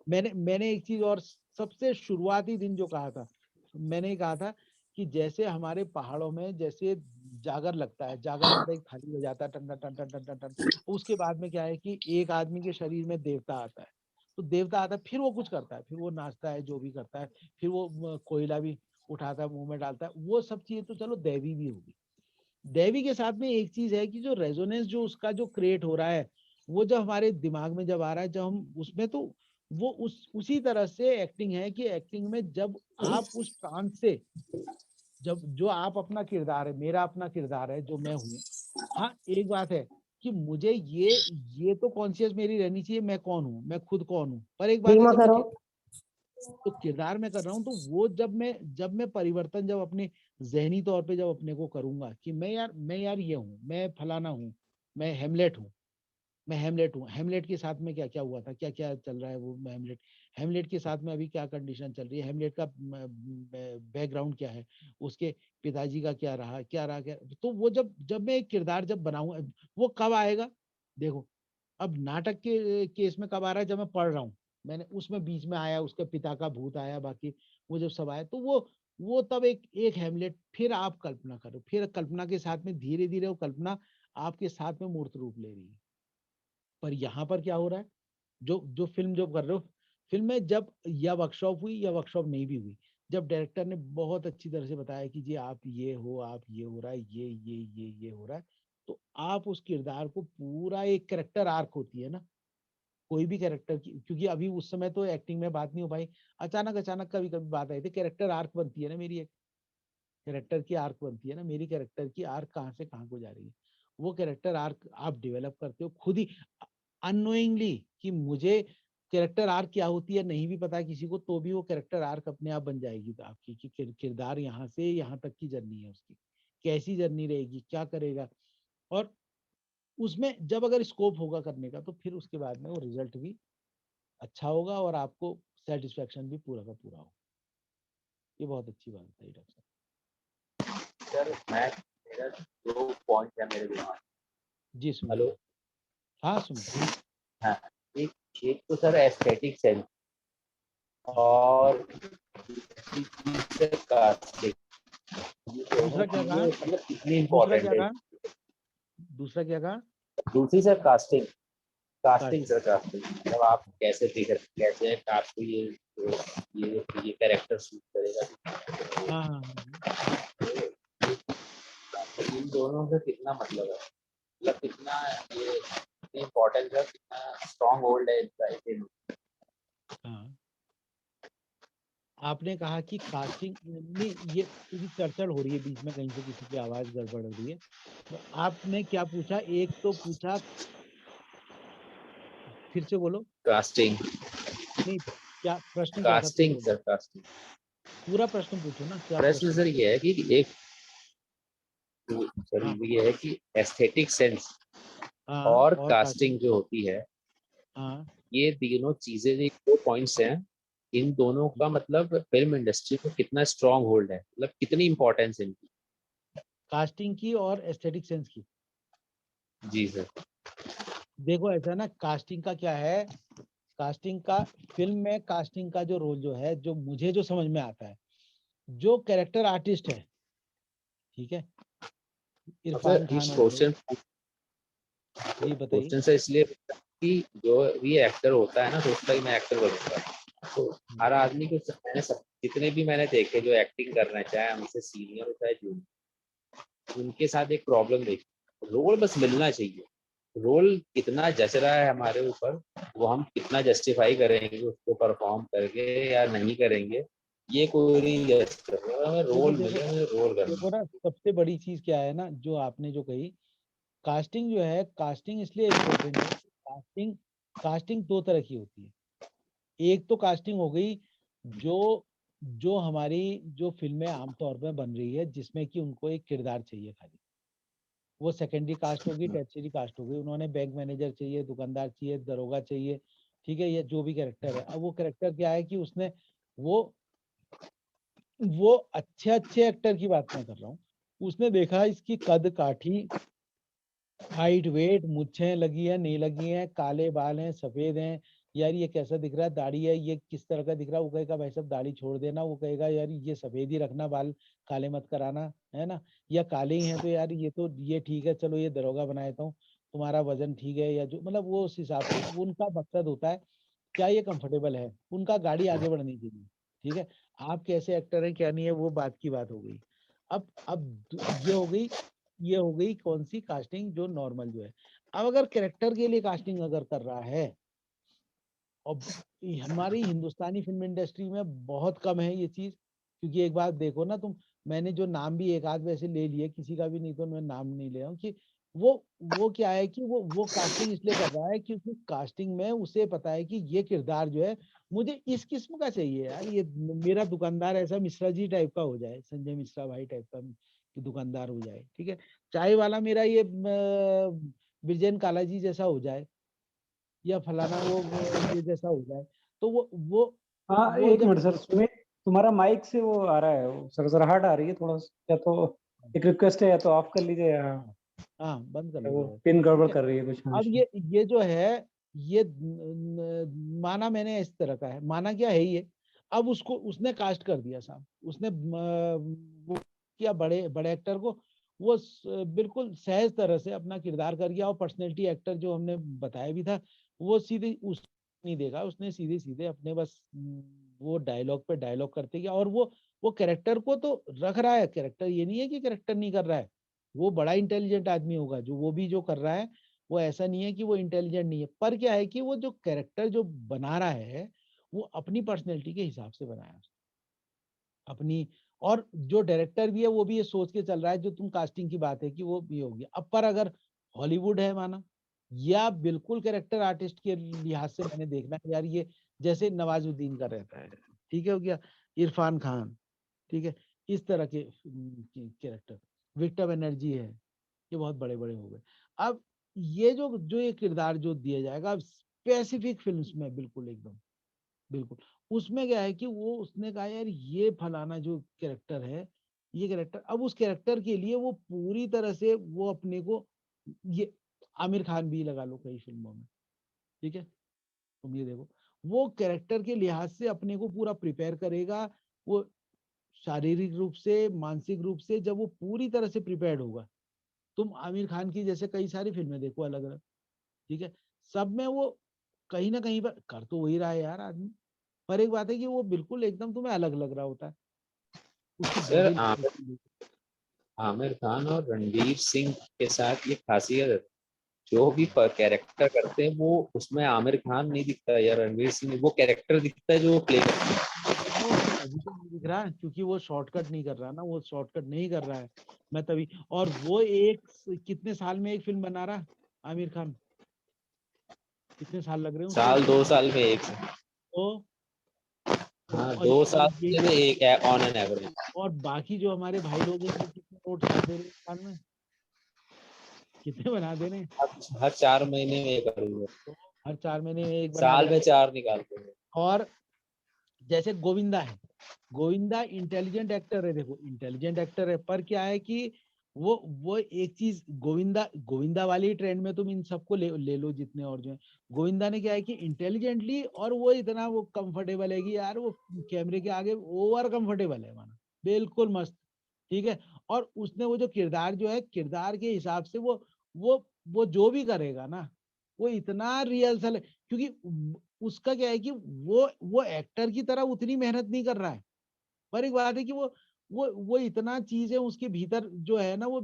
S1: मैंने एक चीज़ और सबसे शुरुआती दिन जो कहा था, मैंने ये कहा था कि जैसे हमारे पहाड़ों में जैसे जागर लगता है, जागर मतलब एक थाली बजाता है टन टन टन टन टन टन टन। उसके बाद में क्या है कि एक आदमी के शरीर में देवता आता है। तो देवता आता है फिर वो कुछ करता है, फिर वो नाचता है, जो भी करता है, फिर वो कोयला भी उठाता है, मुँह में डालता है। वो सब चीज़ें तो चलो दैवी भी होगी। दैवी के साथ में एक चीज़ है कि जो रेजोनेंस जो उसका जो क्रिएट हो रहा है, वो जब हमारे दिमाग में जब आ रहा है, जब हम उसमें तो वो उसी तरह से एक्टिंग है कि एक्टिंग में जब आप उस ट्रांस से जब जो आप अपना किरदार है, मेरा अपना किरदार है, जो मैं हूँ। हाँ, एक बात है कि मुझे ये तो कॉन्शियस मेरी रहनी चाहिए, मैं कौन हूँ, मैं खुद कौन हूँ। पर एक बात है,
S5: धीमा
S1: जब मैं
S5: करो।
S1: तो किरदार में कर रहा हूँ, तो वो जब मैं परिवर्तन जब अपने जहनी तौर पे जब अपने को करूंगा कि मैं यार ये हूँ, मैं फलाना हूँ, मैं हेमलेट हूँ, मैं हेमलेट हूँ। हेमलेट के साथ में क्या क्या हुआ था, क्या क्या चल रहा है, वो हेमलेट हेमलेट के साथ में अभी क्या कंडीशन चल रही है, हेमलेट का बैकग्राउंड क्या है, उसके पिताजी का क्या रहा क्या। तो वो जब मैं एक किरदार जब बनाऊंगा, वो कब आएगा देखो। अब नाटक के केस में कब आ रहा है, जब मैं पढ़ रहा हूँ, मैंने उसमें बीच में आया, उसके पिता का भूत आया, बाकी वो जब सब आया, तो वो तब एक हेमलेट। फिर आप कल्पना करो, फिर कल्पना के साथ में धीरे धीरे वो कल्पना आपके साथ में मूर्त रूप ले रही है। पर यहाँ पर क्या हो रहा है, जो जो फिल्म जो कर रहे हो, फिल्म में जब या वर्कशॉप हुई या वर्कशॉप नहीं भी हुई, जब डायरेक्टर ने बहुत अच्छी तरह से बताया कि जी आप ये हो, आप ये हो रहा है, ये हो रहा है, तो आप उस किरदार को पूरा, एक कैरेक्टर आर्क होती है ना कोई भी कैरेक्टर की, क्योंकि अभी उस समय तो एक्टिंग में बात नहीं हो पाई, अचानक अचानक कभी कभी बात आई थी, कैरेक्टर आर्क बनती है ना मेरी, एक कैरेक्टर की आर्क बनती है ना मेरी, कैरेक्टर की आर्क कहाँ से कहाँ को जा रही है, वो कैरेक्टर आर्क आप डेवलप करते हो खुद ही अननोइंगली, कि मुझे कैरेक्टर आर्क क्या होती है नहीं भी पता है किसी को, तो भी वो कैरेक्टर आर्क अपने आप बन जाएगी तो आपकी, कि किरदार यहाँ से यहाँ तक की जर्नी है उसकी, कैसी जर्नी रहेगी, क्या करेगा। और उसमें जब अगर स्कोप होगा करने का, तो फिर उसके बाद में वो रिजल्ट भी अच्छा होगा और आपको सेटिस्फेक्शन भी पूरा का पूरा होगा। ये बहुत अच्छी बात है डॉक्टर साहब।
S4: सर मैं मेरा 2 पॉइंट है मेरे दिमाग में।
S1: जी सुन
S4: हेलो?
S1: रहा हूँ। हाँ सुन रहा हूँ।
S4: हाँ, एक एक तो सर एस्थेटिक सेंस और दूसरी चीज़ है कास्टिंग। ये दोनों
S1: दूसरा क्या कहा,
S4: चीज़ें मतलब कितनी
S1: दूसरा
S4: इम्पोर्टेंट
S1: क्या
S4: है।
S1: कहा, दूसरा क्या कहा।
S4: दूसरी sir casting, casting
S1: casting.
S4: Sir casting मतलब आप कैसे दिख रहे, कैसे आपको ये कैरेक्टर सूट करेगा।
S1: हाँ हाँ हाँ।
S4: तो इन दोनों से कितना मतलब है, मतलब कितना ये कितनी इम्पोर्टेंस है, कितना स्ट्रॉन्ग होल्ड है इनका इस
S1: हाँ आपने कहा कि कास्टिंग नहीं, ये क्योंकि चर्चा हो रही है बीच में, कहीं से किसी की आवाज गड़बड़ हो रही है, तो आपने क्या पूछा, एक तो पूछा, फिर से बोलो।
S4: कास्टिंग।
S1: नहीं, क्या प्रश्न क्या था, फिर
S4: कास्टिंग
S1: बोलो,
S4: सर कास्टिंग।
S1: पूरा प्रश्न पूछो ना, क्या
S4: प्रश्न
S1: प्रश्न
S4: सर
S1: था।
S4: ये है कि एक सर
S1: हाँ
S4: ये है कि एस्थेटिक सेंस
S1: हाँ
S4: और
S1: और कास्टिंग।
S4: कास्टिंग जो होती है,
S1: हाँ
S4: ये तीनों चीजें जो 2 पॉइंट्स हैं, इन दोनों का मतलब फिल्म इंडस्ट्री में कितना स्ट्रॉन्ग होल्ड है, मतलब कितनी इंपॉर्टेंस है इनकी।
S1: कास्टिंग की और एस्थेटिक सेंस की।
S4: जी सर।
S1: देखो ऐसा ना, कास्टिंग का क्या है, कास्टिंग का, फिल्म में कास्टिंग का जो रोल जो है, जो मुझे जो समझ में आता है, जो कैरेक्टर आर्टिस्ट है, ठीक है, इरफान
S4: सर
S1: खान
S4: इस
S1: हो गए।
S4: क्वेश्चन
S1: जी बताइए।
S4: क्वेश्चन से इसलिए कि जो भी एक्टर होता है ना, सोचता है कि मैं एक्टर बनूंगा, तो हर आदमी को मैंने सब जितने भी मैंने देखे जो एक्टिंग कर रहे हैं, चाहे हमसे सीनियर हो चाहे जूनियर, उनके साथ एक प्रॉब्लम देखी, रोल बस मिलना चाहिए। रोल कितना जच रहा है हमारे ऊपर, वो हम कितना जस्टिफाई करेंगे उसको परफॉर्म करके या नहीं करेंगे, ये कोई नहीं जज कर रहा। हमें
S1: देखो
S4: रोल
S1: देखो
S4: मिले, हमें रोल करना।
S1: देखो ना, सबसे बड़ी चीज क्या है ना, जो आपने जो कही, कास्टिंग जो है, कास्टिंग इसलिए इम्पोर्टेंट है, कास्टिंग, कास्टिंग दो तरह की होती है। एक तो कास्टिंग हो गई जो जो हमारी जो फिल्में आमतौर पर बन रही है, जिसमें कि उनको एक किरदार चाहिए खाली, वो सेकेंडरी कास्ट होगी, टर्शियरी कास्ट होगी, उन्होंने बैंक मैनेजर चाहिए, दुकानदार चाहिए, दरोगा चाहिए, ठीक है, ये जो भी कैरेक्टर है। अब वो कैरेक्टर क्या है कि उसने वो वो अच्छे अच्छे एक्टर की बात मैं कर रहा हूँ, उसने देखा इसकी कद काठी, हाइट वेट, मूछें लगी है नहीं लगी है, काले बाल हैं सफेद हैं, यार ये कैसा दिख रहा है, दाढ़ी है ये किस तरह का दिख रहा है, वो कहेगा भाई साहब दाढ़ी छोड़ देना, वो कहेगा यार ये सफेद ही रखना, बाल काले मत कराना, है ना, या काले ही हैं तो यार ये तो ये ठीक है, चलो ये दरोगा बना देता हूँ, तुम्हारा वजन ठीक है, या जो मतलब वो उस हिसाब से उनका मकसद होता है, क्या ये कंफर्टेबल है, उनका गाड़ी आगे बढ़नी चाहिए, ठीक है। आप कैसे एक्टर हैं क्या नहीं है, वो बात की बात हो गई। ये हो गई, ये हो गई कौन सी कास्टिंग, जो नॉर्मल जो है। अब अगर कैरेक्टर के लिए कास्टिंग अगर कर रहा है, और हमारी हिंदुस्तानी फिल्म इंडस्ट्री में बहुत कम है ये चीज, क्योंकि एक बात देखो ना तुम, मैंने जो नाम भी एक आध वैसे ले लिए, किसी का भी नहीं तो मैं नाम नहीं ले रहा हूँ, कि वो क्या है कि वो कास्टिंग इसलिए कर रहा है क्योंकि कास्टिंग में उसे पता है कि ये किरदार जो है मुझे इस किस्म का चाहिए यार, ये मेरा दुकानदार ऐसा मिश्रा जी टाइप का हो जाए, संजय मिश्रा भाई टाइप का कि दुकानदार हो जाए, ठीक है। चाय वाला मेरा ये बिरजैन काला जी जैसा हो जाए, या फलाना वो ये जैसा हो जाए। तो
S6: हाँ,
S1: वो
S6: एक
S1: जब
S6: मिनट सर, सुमित तुम्हारा माइक से वो आ रहा है, वो सरसराहट आ रही है थोड़ा सा, या तो एक रिक्वेस्ट है, या तो ऑफ कर लीजिए, या
S1: हाँ बंद कर
S6: वो
S1: लीजिए,
S6: पिन
S1: ठीक
S6: गड़बड़
S1: है।
S6: कर रही है कुछ। हाँ
S1: अब ये जो है ये माना मैंने इस तरह का है, माना क्या है ये, अब उसको उसने कास्ट कर दिया साहब, उसने वो किया बड़े बड़े एक्टर को, वो बिल्कुल सहज तरह से अपना किरदार कर गया, और पर्सनैलिटी एक्टर जो हमने बताया भी था वो सीधे उस नहीं देखा, उसने सीधे सीधे अपने बस वो डायलॉग पे डायलॉग करते गया, और वो कैरेक्टर को तो रख रहा है, कैरेक्टर ये नहीं है कि कैरेक्टर नहीं कर रहा है, वो बड़ा इंटेलिजेंट आदमी होगा जो वो भी जो कर रहा है, वो ऐसा नहीं है कि वो इंटेलिजेंट नहीं है, पर क्या है कि वो जो कैरेक्टर जो बना रहा है वो अपनी पर्सनैलिटी के हिसाब से बनाया है, अपनी। और जो डायरेक्टर भी है वो भी ये सोच के चल रहा है, जो तुम कास्टिंग की बात है कि वो भी होगी अब, पर अगर हॉलीवुड है माना, या बिल्कुल कैरेक्टर आर्टिस्ट के लिहाज से मैंने देखना है यार, ये जैसे नवाजुद्दीन का रहता है, ठीक है, हो गया इरफान खान, ठीक है, इस तरह के कैरेक्टर, विक्टर बनर्जी है, ये बहुत बड़े बड़े हो गए। अब ये जो जो ये किरदार जो दिया जाएगा अब स्पेसिफिक फिल्म्स में, बिल्कुल एकदम बिल्कुल, उसमें क्या है कि वो उसने कहा यार ये फलाना जो कैरेक्टर है, ये कैरेक्टर, अब उस कैरेक्टर के लिए वो पूरी तरह से वो अपने को, ये आमिर खान भी लगा लो कई फिल्मों में, ठीक है, तुम ये देखो वो कैरेक्टर के लिहाज से अपने को पूरा प्रिपेयर करेगा, वो शारीरिक रूप से मानसिक रूप से जब वो पूरी तरह से प्रिपेयर्ड होगा, तुम आमिर खान की जैसे कई सारी फिल्में देखो अलग अलग, ठीक है, सब में वो कहीं ना कहीं पर कर तो वही रहा है यार आदमी, पर एक बात है कि वो बिल्कुल एकदम तुम्हें अलग लग रहा होता है, उसकी
S4: सर
S1: बॉडी
S4: आमिर खान और रणवीर सिंह के साथ ये खासियत है, जो भी कैरेक्टर करते हैं वो उसमें आमिर खान नहीं दिखता या रणवीर सिंह, वो कैरेक्टर दिखता है जो वो प्ले करते हैं।
S1: वो तभी तो नहीं दिख रहा है क्योंकि वो शॉर्टकट नहीं कर रहा ना, वो शॉर्टकट नहीं कर रहा है, मैं तभी, और वो एक कितने साल में एक फिल्म बना रहा आमिर खान, कितने साल लग रहे हैं उसको एक
S4: साल
S1: फिल्म
S4: 2 साल में एक।
S1: तो
S4: हाँ,
S1: और
S4: 2 साल
S1: ये
S4: में एक है ऑन एन एवरेज।
S1: और बाकी जो हमारे भाई लोग हैं वो कितने नोट छाप दे रहे हैं साल में, कितने बना दे रहे हैं,
S4: हर 4 महीने में एक करोड़ है।
S1: तो हर 4 महीने में एक बना
S4: साल
S1: रहे
S4: में
S1: हैं।
S4: 4 निकालते हैं।
S1: और जैसे गोविंदा है, गोविंदा इंटेलिजेंट एक्टर है, देखो इंटेलिजेंट एक्टर है, पर क्या है कि वो एक चीज, गोविंदा गोविंदा वाली ट्रेंड में तुम इन सबको ले लो जितने और जो है, गोविंदा ने क्या है कि इंटेलिजेंटली, और वो इतना वो कंफर्टेबल है कि यार वो कैमरे के आगे ओवर कंफर्टेबल है माना, बिल्कुल मस्त, ठीक है। और उसने वो जो किरदार जो है, किरदार के हिसाब से वो जो भी करेगा ना, वो इतना रिहर्सल है, क्योंकि उसका क्या है कि वो एक्टर की तरह उतनी मेहनत नहीं कर रहा है, पर एक बात है कि वो इतना चीजें उसके भीतर जो है ना, वो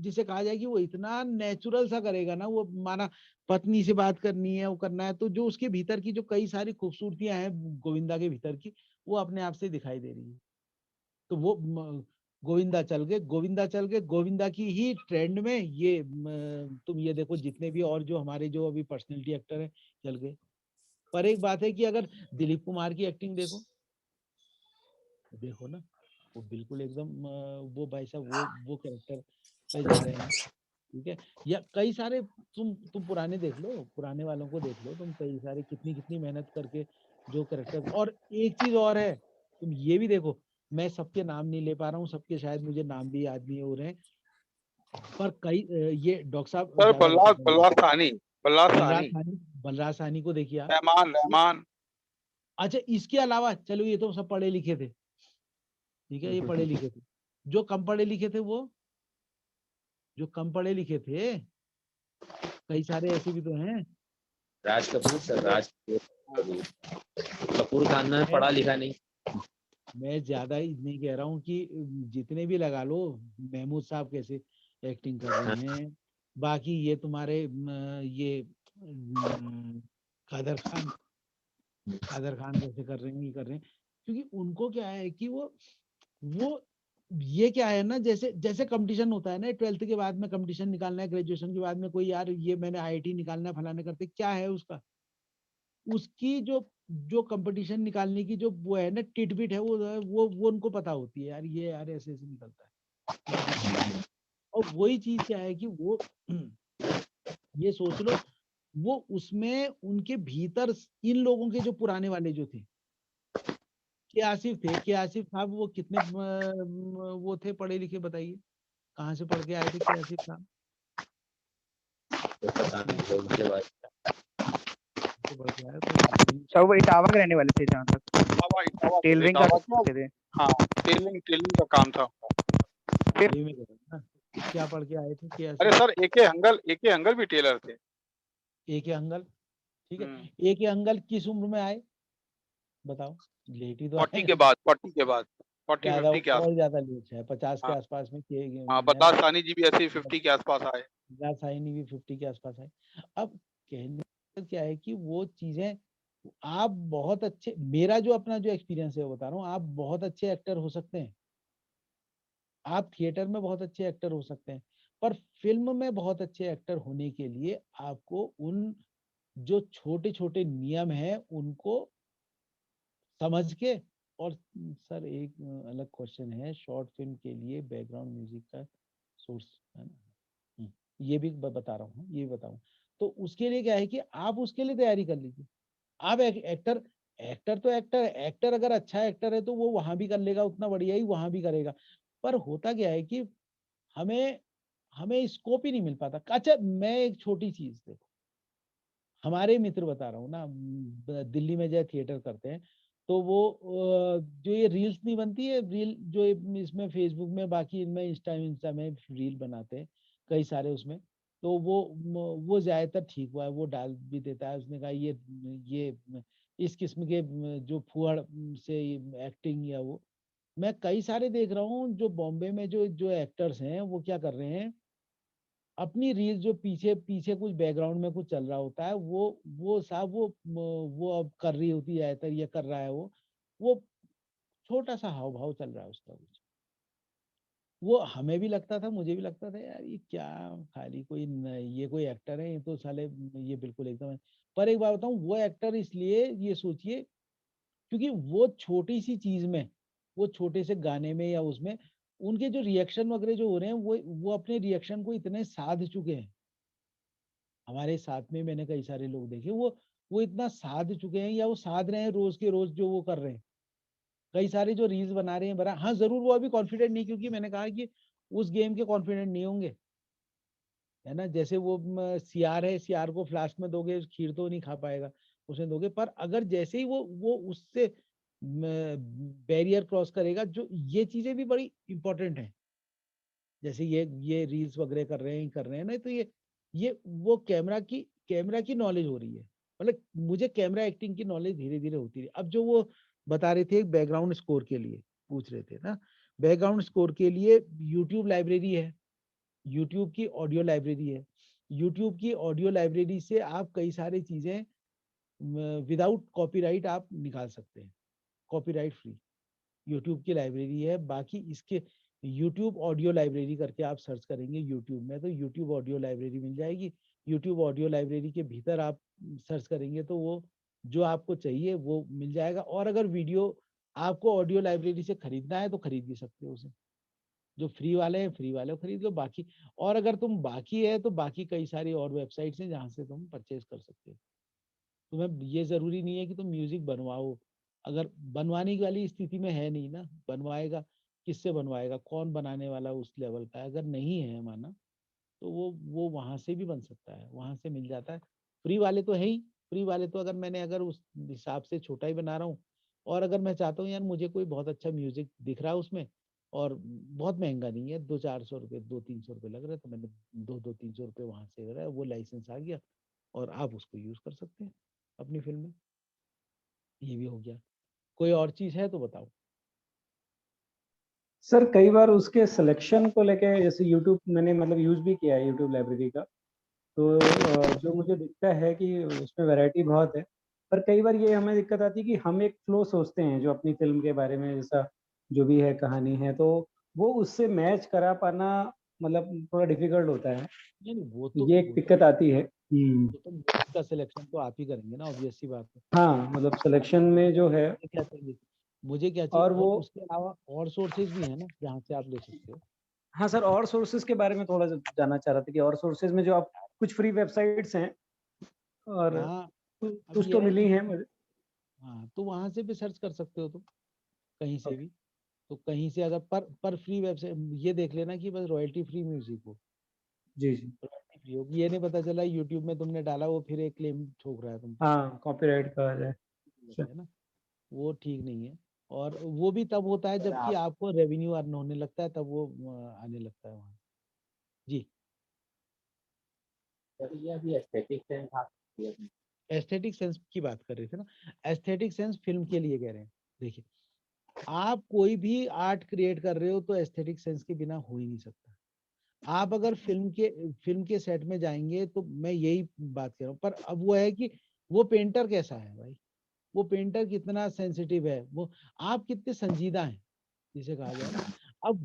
S1: जिसे कहा जाए कि वो इतना नेचुरल सा करेगा ना, वो माना पत्नी से बात करनी है, वो करना है, तो जो उसके भीतर की जो कई सारी खूबसूरतियां हैं गोविंदा के भीतर की, वो अपने आप से दिखाई दे रही है। तो वो गोविंदा चल गए, गोविंदा चल गए, गोविंदा की ही ट्रेंड में ये तुम ये देखो जितने भी और जो हमारे जो अभी पर्सनैलिटी एक्टर है चल गए। पर एक बात है कि अगर दिलीप कुमार की एक्टिंग देखो, देखो ना, वो बिल्कुल एकदम वो भाई साहब वो कैरेक्टर पे जा रहे हैं, ठीक है। या कई सारे तुम पुराने देख लो, पुराने वालों को देख लो तुम, कई सारे कितनी कितनी मेहनत करके जो कैरेक्टर, और एक चीज और है, तुम ये भी देखो, मैं सबके नाम नहीं ले पा रहा हूँ, सबके शायद मुझे नाम भी याद नहीं हो रहे हैं, पर कई ये डॉक्टर साहब
S2: सर
S1: ज्यादा
S2: बल्लास
S1: बता
S2: बल्लास साहनी, बल्लास
S1: बलराज
S2: साहनी,
S1: साहनी, बलराज साहनी को देखिए आप।
S2: रहमान रहमान।
S1: अच्छा इसके अलावा चलो ये तो सब पढ़े लिखे थे, ठीक है, ये पढ़े लिखे थे, जो कम पढ़े लिखे थे वो, जो कम पढ़े लिखे थे कई सारे ऐसे भी तो हैं।
S4: राज कपूर सर, राज कपूर, कपूर खानदान में
S1: मैं
S4: पढ़ा लिखा नहीं।
S1: मैं ज्यादा ही नहीं कह रहा हूँ कि जितने भी लगा लो, महमूद साहब कैसे एक्टिंग कर रहे हैं, बाकी ये तुम्हारे ये कादर खान, कादर खान कैसे कर रहे हैं, ये कर रहे हैं, क्योंकि उनको क्या है कि वो ये क्या है ना, जैसे जैसे कंपटीशन होता है ना, 12th के बाद में कंपटीशन निकालना है, ग्रेजुएशन के बाद में कोई यार ये मैंने आईआईटी निकालना है, फलाने करते, क्या है उसका, उसकी जो जो कंपटीशन निकालने की जो वो है ना टिटबिट है, वो उनको पता होती है यार, ये यार ऐसे ऐसे निकलता है, ये निकलता है। और वही चीज क्या है कि वो ये सोच लो, वो उसमें उनके भीतर इन लोगों के जो पुराने वाले जो थे, के आसिफ थे, के आसिफ साहब वो कितने वो थे पढ़े लिखे, बताइए कहाँ से पढ़ के आए थे के आसिफ साहब?
S4: तो पता नहीं वो मुझे बात
S1: से पढ़ के आए तो
S8: सर वो इटावा के रहने वाले थे जहाँ तक,
S2: इटावा इटावा के
S8: टेलरिंग का
S2: इटावा क्या,
S8: करते थे।
S2: हाँ टेलिंग टेलिंग का काम था।
S1: यही में कह रहा हूँ ना, क्या पढ़ के आए थे के
S2: अरे
S1: आसिफ?
S2: सर एके हंगल भी टेलर थे।
S1: ए के अंगल, ठीक है,
S2: हम्म,
S1: ए के अंगल किस उम्र में आए बताओ? लेट ही तो
S2: 40
S1: आए,
S2: के बाद 40 के बाद 40
S1: ज्यादा
S2: 50 के आस
S1: और ज्यादा लेट है, 50 के
S2: हाँ
S1: आसपास में किए गए
S2: हाँ,
S1: है ना,
S2: बदलाव सानी जी भी ऐसे ही 50 के आसपास आए।
S1: साइनी भी 50 के आसपास है। अब कहने का क्या है कि वो चीजें, आप बहुत अच्छे, मेरा जो अपना जो एक्सपीरियंस है वो बता रहा हूँ, आप बहुत अच्छे एक्टर हो सकते हैं, आप थिएटर में बहुत अच्छे एक्टर हो सकते हैं, पर फिल्म में बहुत अच्छे एक्टर होने के लिए आपको उन जो छोटे छोटे नियम हैं उनको समझ के, और सर एक अलग क्वेश्चन है, शॉर्ट फिल्म के लिए बैकग्राउंड म्यूजिक का सोर्स है ना, ये भी बता रहा हूँ, ये बताऊं, तो उसके लिए क्या है कि आप उसके लिए तैयारी कर लीजिए। आप एक्टर, एक्टर तो एक्टर, एक्टर अगर अच्छा एक्टर है तो वो वहां भी कर लेगा, उतना बढ़िया ही वहां भी करेगा, पर होता क्या है कि हमें हमें स्कोप ही नहीं मिल पाता। अच्छा मैं एक छोटी चीज देखो, हमारे मित्र बता रहा हूँ ना, दिल्ली में जो थिएटर करते हैं, तो वो जो ये रील्स नहीं बनती है, रील जो इसमें फेसबुक में, बाकी इनमें इंस्टा इंस्टा में रील बनाते हैं कई सारे उसमें, तो वो ज्यादातर ठीक हुआ है, वो डाल भी देता है, उसने कहा ये इस किस्म के जो फुहड़ से एक्टिंग या वो, मैं कई सारे देख रहा हूँ जो बॉम्बे में जो जो एक्टर्स हैं वो क्या कर रहे हैं, अपनी रील जो पीछे पीछे कुछ बैकग्राउंड में कुछ चल रहा होता है, वो साहब वो अब कर रही होती है, तो ये कर रहा है वो छोटा सा हाव भाव चल रहा है उसका कुछ, वो हमें भी लगता था, मुझे भी लगता था यार ये क्या, खाली कोई ये कोई एक्टर है, ये तो साले ये बिल्कुल एकदम है। पर एक बात बताऊं, वो एक्टर इसलिए ये सोचिए, क्योंकि वो छोटी सी चीज में, वो छोटे से गाने में या उसमें उनके जो रिएक्शन वगैरह जो हो रहे हैं, वो अपने रिएक्शन को इतने साध चुके हैं। हमारे साथ में मैंने कई सारे लोग देखे, वो इतना साध चुके हैं या वो साध रहे हैं रोज के रोज जो वो कर रहे हैं, कई सारे जो रील्स बना रहे हैं, बना, हाँ जरूर वो अभी कॉन्फिडेंट नहीं, क्योंकि मैंने कहा कि उस गेम के कॉन्फिडेंट नहीं होंगे, है ना, जैसे वो सियार है, सियार को फ्लास्क में दोगे खीर तो नहीं खा पाएगा, उसमें दोगे, पर अगर जैसे ही वो उससे बैरियर क्रॉस करेगा, जो ये चीजें भी बड़ी इंपॉर्टेंट है, जैसे ये रील्स वगैरह कर रहे हैं ना, तो ये वो कैमरा की नॉलेज हो रही है, मतलब मुझे कैमरा एक्टिंग की नॉलेज धीरे धीरे होती रही। अब जो वो बता रहे थे बैकग्राउंड स्कोर के लिए पूछ रहे थे ना, बैकग्राउंड स्कोर के लिए यूट्यूब लाइब्रेरी है, यूट्यूब की ऑडियो लाइब्रेरी है, यूट्यूब की ऑडियो लाइब्रेरी से आप कई सारी चीजें विदाउट कॉपीराइट आप निकाल सकते हैं, कॉपीराइट फ्री यूट्यूब की लाइब्रेरी है। बाकी इसके यूट्यूब ऑडियो लाइब्रेरी करके आप सर्च करेंगे यूट्यूब में, तो यूट्यूब ऑडियो लाइब्रेरी मिल जाएगी। यूट्यूब ऑडियो लाइब्रेरी के भीतर आप सर्च करेंगे तो वो जो आपको चाहिए वो मिल जाएगा। और अगर वीडियो आपको ऑडियो लाइब्रेरी से खरीदना है तो खरीद भी सकते हो उसे, जो फ्री वाले हैं फ्री वाले को खरीद लो, बाकी और अगर तुम बाकी है तो बाकी कई सारी और वेबसाइट्स हैं जहाँ से तुम परचेज कर सकते हो। तुम्हें ये जरूरी नहीं है कि तुम म्यूजिक बनवाओ, अगर बनवाने की वाली स्थिति में है नहीं ना, बनवाएगा किससे, बनवाएगा कौन, बनाने वाला उस लेवल का है, अगर नहीं है माना, तो वो वहां से भी बन सकता है, वहां से मिल जाता है। फ्री वाले तो है ही, फ्री वाले तो अगर मैंने अगर उस हिसाब से छोटा ही बना रहा हूँ, और अगर मैं चाहता हूँ यार मुझे कोई बहुत अच्छा म्यूजिक दिख रहा है उसमें, और बहुत महंगा नहीं है, 200-400 रुपये 200-300 रुपये लग रहा है, तो मैंने 200-300 रुपये वहां से लग रहा है, वो लाइसेंस आ गया और आप उसको यूज कर सकते हैं अपनी फिल्म में। ये भी हो गया। कोई और चीज है तो बताओ।
S6: सर कई बार उसके सिलेक्शन को लेके, जैसे यूट्यूब मैंने मतलब यूज भी किया है यूट्यूब लाइब्रेरी का, तो जो मुझे दिखता है कि उसमें वैरायटी बहुत है, पर कई बार ये हमें दिक्कत आती है कि हम एक फ्लो सोचते हैं जो अपनी फिल्म के बारे में, जैसा जो भी है कहानी है, तो वो उससे मैच करा पाना मतलब थोड़ा डिफिकल्ट होता है,
S1: नहीं नहीं, वो तो
S6: ये एक दिक्कत आती है।
S1: वो तो मूवीज का सिलेक्शन तो आप ही करेंगे ना, ऑब्वियस सी बात है।
S6: हाँ, मतलब सिलेक्शन में जो है,
S1: मुझे क्या चाहिए, मुझे क्या चाहिए,
S6: और
S1: और
S6: वो
S1: उसके अलावा और सोर्सेज भी है ना जहाँ से आप ले सकते हो।
S6: हाँ सर, और सोर्सेज के बारे में थोड़ा सा जानना चाह रहा था कि और सोर्सेज में जो आप कुछ फ्री वेबसाइट्स हैं और
S1: हाँ, अब
S6: कुछ
S1: ये
S6: तो
S1: है
S6: मिली
S1: कि
S6: हैं मुझे।
S1: हाँ, तो वहां से भी सर्च कर सकते हो तुम, कहीं से
S6: ओके,
S1: भी। तो कहीं से अगर पर फ्री वेबसाइट ये देख लेना कि बस रॉयल्टी फ्री म्यूजिक हो,
S6: जी जी,
S1: रॉयल्टी फ्री हो, ये नहीं पता चला यूट्यूब में तुमने डाला वो फिर एक क्लेम ठोक रहा है तुम पे,
S6: हाँ कॉपीराइट का आ जाए। अच्छा,
S1: है ना, वो ठीक नहीं है। और वो भी तब होता है जबकि आपको रेवेन्यू अर्न होने लगता है, तब वो आने लगता है वहाँ। जी,
S4: सर ये अभी एस्थेटिक सेंस आप
S1: एस्थेटिक सेंस की बात कर रहे थे ना, एस्थेटिक सेंस फिल्म के लिए कह रहे हैं। देखिए, आप कोई भी आर्ट क्रिएट कर रहे हो तो एस्थेटिक सेंस के बिना हो ही नहीं सकता। आप अगर फिल्म के सेट में जाएंगे तो मैं यही बात कर रहा हूँ, पर अब वो है कि वो पेंटर कैसा है भाई, वो पेंटर कितना सेंसिटिव है, वो आप कितने संजीदा हैं, जिसे कहा जाए ना। अब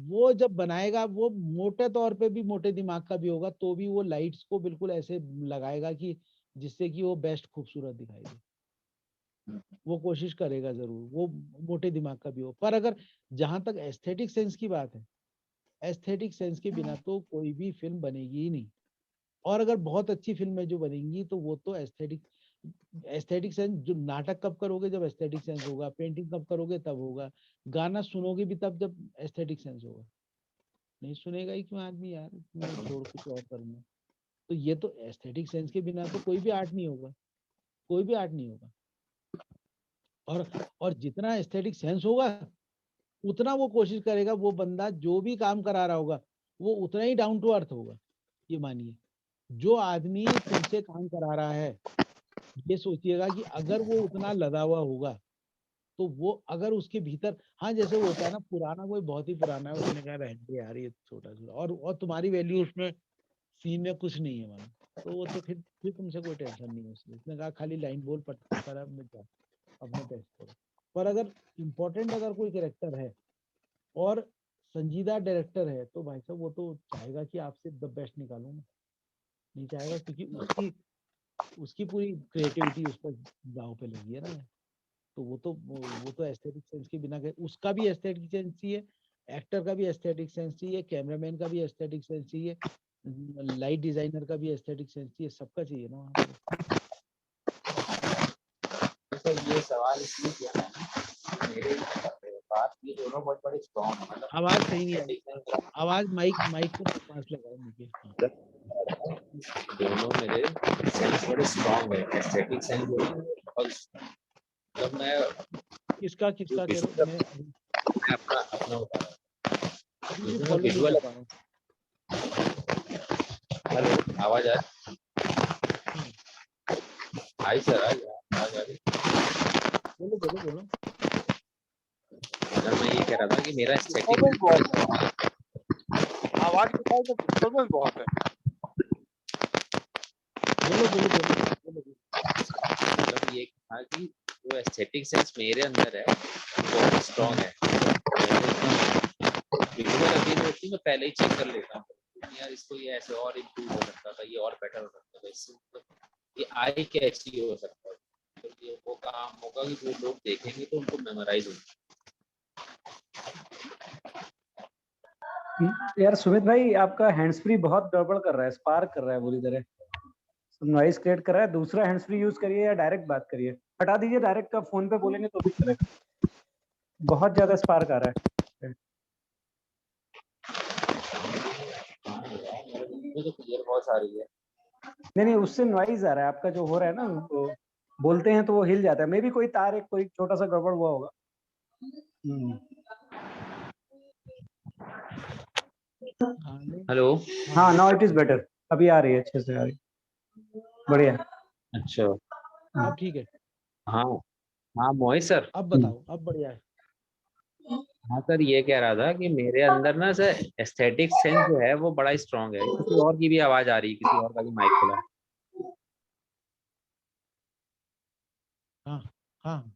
S1: वो जब बनाएगा, वो मोटे तौर पे भी मोटे दिमाग का भी होगा, तो भी वो लाइट्स को बिल्कुल ऐसे लगाएगा कि जिससे कि वो बेस्ट खूबसूरत दिखाई दे। वो कोशिश करेगा जरूर, वो मोटे दिमाग का भी हो। पर अगर जहां तक एस्थेटिक सेंस की बात है, एस्थेटिक सेंस के बिना तो कोई भी फिल्म बनेगी ही नहीं। और अगर बहुत अच्छी फिल्में जो बनेंगी तो वो तो एस्थेटिक सेंस, जो नाटक कब करोगे जब एस्थेटिक सेंस होगा, पेंटिंग कब करोगे तब होगा, गाना सुनोगे भी तब जब एस्थेटिक सेंस होगा। नहीं सुनेगा ही क्यों आदमी यार, मैं छोड़ कुछ और करूंगा। तो ये तो एस्थेटिक सेंस के बिना तो कोई भी आर्ट नहीं होगा, कोई भी आर्ट नहीं होगा। और जितना एस्थेटिक सेंस होगा उतना वो कोशिश करेगा, वो बंदा जो भी काम करा रहा होगा वो उतना ही डाउन टू अर्थ होगा। ये मानिए, जो आदमी तुमसे काम करा रहा है, ये सोचिएगा कि अगर वो उतना लदा हुआ होगा तो वो अगर उसके भीतर, हाँ जैसे वो होता है ना, पुराना कोई बहुत ही पुराना है, उसने कहा रहने दे यार ये छोटा छोटा, और तुम्हारी वैल्यू उसमें सीन में कुछ नहीं है मानो, तो वो तो फिर तुमसे कोई टेंशन नहीं है उसने कहा खाली लाइन बोल पर अब मिट जाओ, अपने बेस्ट करो। पर अगर इम्पोर्टेंट अगर कोई कैरेक्टर है और संजीदा डायरेक्टर है तो भाई साहब वो तो चाहेगा कि आपसे द बेस्ट निकालूं मैं, नहीं चाहेगा, क्योंकि उसकी उसकी पूरी क्रिएटिविटी उस पर दाव पे लगी है ना। तो वो तो एस्थेटिक सेंस के बिना उसका भी एस्थेटिक सेंस चाहिए, एक्टर का भी एस्थेटिक सेंस चाहिए, कैमरामैन का भी एस्थेटिक सेंस चाहिए, लाइट डिजाइनर का भी एस्थेटिक सेंस चाहिए, सबका चाहिए ना वहाँ पे।
S4: सर ये सवाल इसलिए किया मैंने, मेरे पास ये दोनों बहुत बड़े स्ट्रॉन्ग है, मतलब
S1: आवाज सही नहीं आ रही,
S4: एस्थेटिक सेंस
S1: आवाज माइक को पास लगाओ मुझे। हाँ,
S4: दोनों मेरे सेंस बड़े स्ट्रॉन्ग है। एस्थेटिक सेंस जो है बहुत, मतलब मैं
S1: किसका
S4: जो
S1: किसका कह रहे हो,
S4: विजुअल,
S1: मैं
S4: मैं अपना अपना बता रहा
S1: अभी
S4: हूँ,
S1: भी
S4: जो मैं
S1: फॉलो नहीं कर
S4: विजुअल,
S1: पा रहा हूँ।
S4: हेलो आवाज आ
S1: हाँ,
S4: आई सर, आवाज आ रही।
S1: बोलो बोलो बोलो।
S4: सर मैं ये कह रहा था कि मेरा एस्थेटिक
S2: डिस्टर्बेंस बहुत है, आवाज के साथ डिस्टर्बेंस बहुत है।
S1: बोलो बोलो बोलो बोलो बोलो।
S4: मतलब ये था कि जो एस्थेटिक सेंस मेरे अंदर है वो बहुत स्ट्रॉन्ग है। विजुअल अभी मैं पहले ही चेक कर लेता हूँ यार, इसको ये ऐसे और इम्प्रूव हो सकता था, ये और बेटर हो सकता था, इससे मतलब ये आई कैची हो सकता है, तो ये वो काम होगा कि जो लोग देखेंगे तो उनको मेमोराइज होगा।
S6: यार सुमित भाई, आपका हैंड्स फ्री बहुत गड़बड़ कर रहा है, स्पार्क कर रहा है बुरी तरह, नॉइस क्रिएट कर रहा है। दूसरा हैंड्स फ्री यूज करिए या डायरेक्ट बात करिए, हटा दीजिए डायरेक्ट, का फोन पे बोलेंगे तो भी चलेगा, बहुत ज्यादा स्पार्क आ रहा है।
S4: मुझे तो क्लियर बहुत आ रही है।
S6: नहीं उससे नॉइज आ रहा है आपका, जो हो रहा है ना, वो बोलते हैं तो वो हिल जाता है, मे भी कोई तार एक कोई छोटा सा गड़बड़ हुआ होगा।
S1: हाँ नहीं,
S4: हेलो,
S6: हाँ नाउ इट इज बेटर, अभी आ रही है, अच्छे से आ रही है, बढ़िया।
S4: अच्छा,
S1: अब ठीक है,
S4: हाँ हाँ मोहित सर।
S1: अब बताओ, अब बढ़िया है।
S4: हाँ सर, ये कह रहा था कि मेरे अंदर ना सर एस्थेटिक सेंस जो है वो बड़ा स्ट्रांग है। किसी और की भी आवाज आ रही है, किसी और का भी माइक खुला है।
S1: हाँ हाँ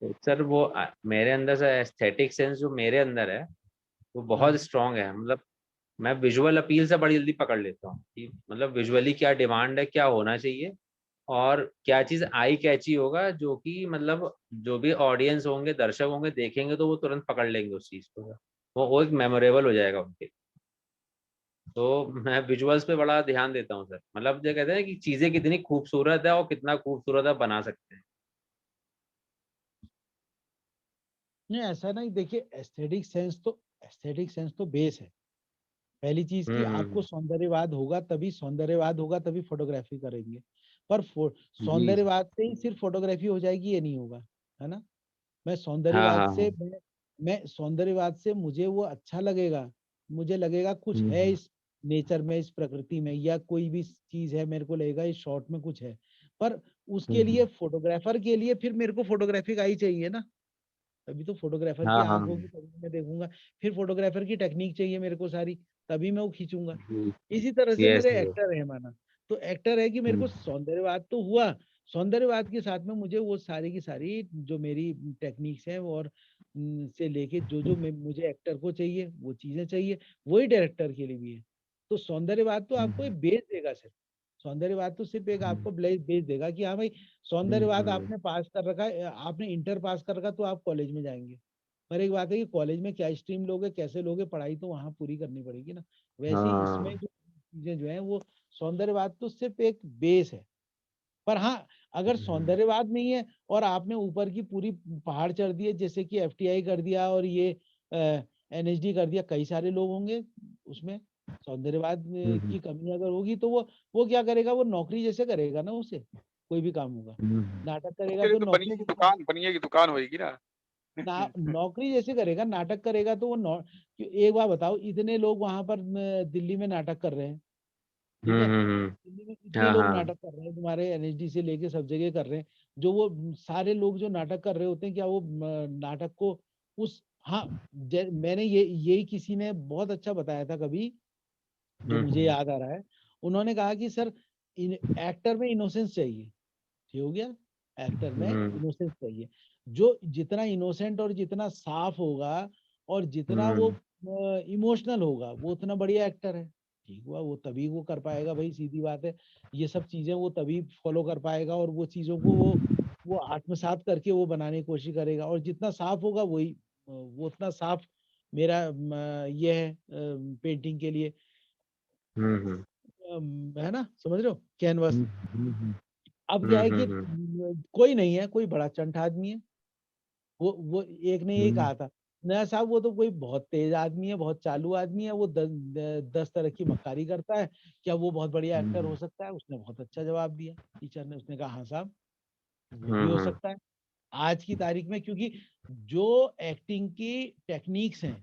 S4: तो सर वो मेरे अंदर से एस्थेटिक सेंस जो मेरे अंदर है वो बहुत स्ट्रांग है। मतलब मैं विजुअल अपील से बड़ी जल्दी पकड़ लेता हूँ कि मतलब विजुअली क्या डिमांड है, क्या होना चाहिए, और क्या चीज आई कैची होगा, जो कि मतलब जो भी ऑडियंस होंगे, दर्शक होंगे, देखेंगे तो वो तुरंत पकड़ लेंगे उस चीज को, वो एक मेमोरेबल हो जाएगा उनके। तो मैं विजुअल्स पे बड़ा ध्यान देता हूँ सर। मतलब जो कहते हैं कि चीजें कितनी खूबसूरत है और कितना खूबसूरत आप बना सकते हैं।
S1: नहीं ऐसा नहीं, देखिए एस्थेटिक सेंस तो बेस है। पहली चीज कि आपको
S4: हम्म।
S1: सौंदर्यवाद होगा तभी फोटोग्राफी करेंगे। पर
S4: जी।
S1: सौंदर्यवाद से ही सिर्फ फोटोग्राफी हो जाएगी ये नहीं होगा, है ना। मैं
S4: हाँ
S1: सौंदर्यवाद
S4: हाँ
S1: से
S4: हाँ।
S1: मैं सौंदर्यवाद से मुझे वो अच्छा लगेगा, मुझे लगेगा कुछ है
S4: हम्म
S1: इस नेचर में, इस प्रकृति में, या कोई भी चीज है मेरे को लगेगा इस शॉट में कुछ है। पर उसके
S4: हम्म।
S1: लिए फोटोग्राफर के लिए फिर मेरे को फोटोग्राफी का ही चाहिए ना। तभी तो फोटोग्राफर की
S4: हाँ हाँ
S1: आंख होगी तभी मैं देखूंगा। फिर फोटोग्राफर की टेक्निक चाहिए मेरे को सारी, तभी मैं वो खींचूंगा। इसी तरह से
S4: यस।
S1: मेरे एक्टर है माना, तो एक्टर है कि मेरे को सौंदर्यवाद तो हुआ, सौंदर्यवाद के साथ में मुझे वो सारी की सारी जो मेरी टेक्निक्स हैं और से लेके जो जो मुझे एक्टर को चाहिए वो चीजें चाहिए, वही डायरेक्टर के लिए भी है। तो सौंदर्यवाद तो आपको एक बेस देगा सिर्फ, सौंदर्यवाद तो सिर्फ एक आपको बेस देगा कि हाँ भाई सौंदर्यवाद आपने पास कर रखा है, आपने इंटर पास कर रखा तो आप कॉलेज में जाएंगे। पर एक बात है कि कॉलेज में क्या स्ट्रीम लोगे, कैसे लोगे, पढ़ाई तो वहां पूरी करनी पड़ेगी ना। वैसे ही इसमें
S4: हाँ।
S1: जो चीजें जो है वो सौंदर्यवाद तो सिर्फ एक बेस है। पर हाँ, अगर सौंदर्यवाद नहीं है और आपने ऊपर की पूरी पहाड़ चढ़ दिए, जैसे कि एफटीआई कर दिया और ये एनएचडी कर दिया, कई सारे लोग होंगे उसमें, सौंदर्यवाद की कमी अगर होगी तो वो क्या करेगा, वो नौकरी जैसे करेगा ना, उसे कोई भी काम होगा, नाटक करेगा
S2: उसके लिए
S1: तो
S2: तो
S1: नौकरी जैसे
S2: बनिए की दुकान होएगी ना।
S1: नौकरी जैसे करेगा, नाटक करेगा तो एक बार बताओ, इतने लोग वहां पर दिल्ली में नाटक कर रहे हैं, ठीक है, दिल्ली में इतने
S4: हाँ
S1: लोग
S4: हाँ।
S1: नाटक कर रहे हैं, तुम्हारे एनएचडी से लेके सब जगह कर रहे हैं, जो वो सारे लोग जो नाटक कर रहे होते हैं, क्या वो नाटक को उस, हाँ, मैंने यही किसी ने बहुत अच्छा बताया था कभी, जो मुझे याद आ रहा है। उन्होंने कहा कि सर एक्टर में इनोसेंस चाहिए, ठीक हो गया, एक्टर में इनोसेंस चाहिए। जो जितना इनोसेंट और जितना साफ होगा और जितना वो इमोशनल होगा वो उतना बढ़िया एक्टर है। ठीक हुआ, वो तभी वो कर पाएगा भाई, सीधी बात है। ये सब चीजें वो तभी फॉलो कर पाएगा और वो चीजों को वो आत्मसात करके वो बनाने की कोशिश करेगा, और जितना साफ होगा वही वो उतना साफ मेरा ये है पेंटिंग के लिए, है ना, समझ रहे हो, कैनवस। अब क्या है कि कोई नहीं है, कोई बड़ा चंट आदमी है, वो एक ने यही कहा था, नया साहब वो तो कोई बहुत तेज आदमी है, बहुत चालू आदमी है, वो 10 तरह की मक्कारी करता है, क्या वो बहुत बढ़िया एक्टर हो सकता है? उसने बहुत अच्छा जवाब दिया टीचर ने, उसने कहा हाँ साहब वो भी हो सकता है आज की तारीख में, क्योंकि जो एक्टिंग की टेक्निक्स हैं,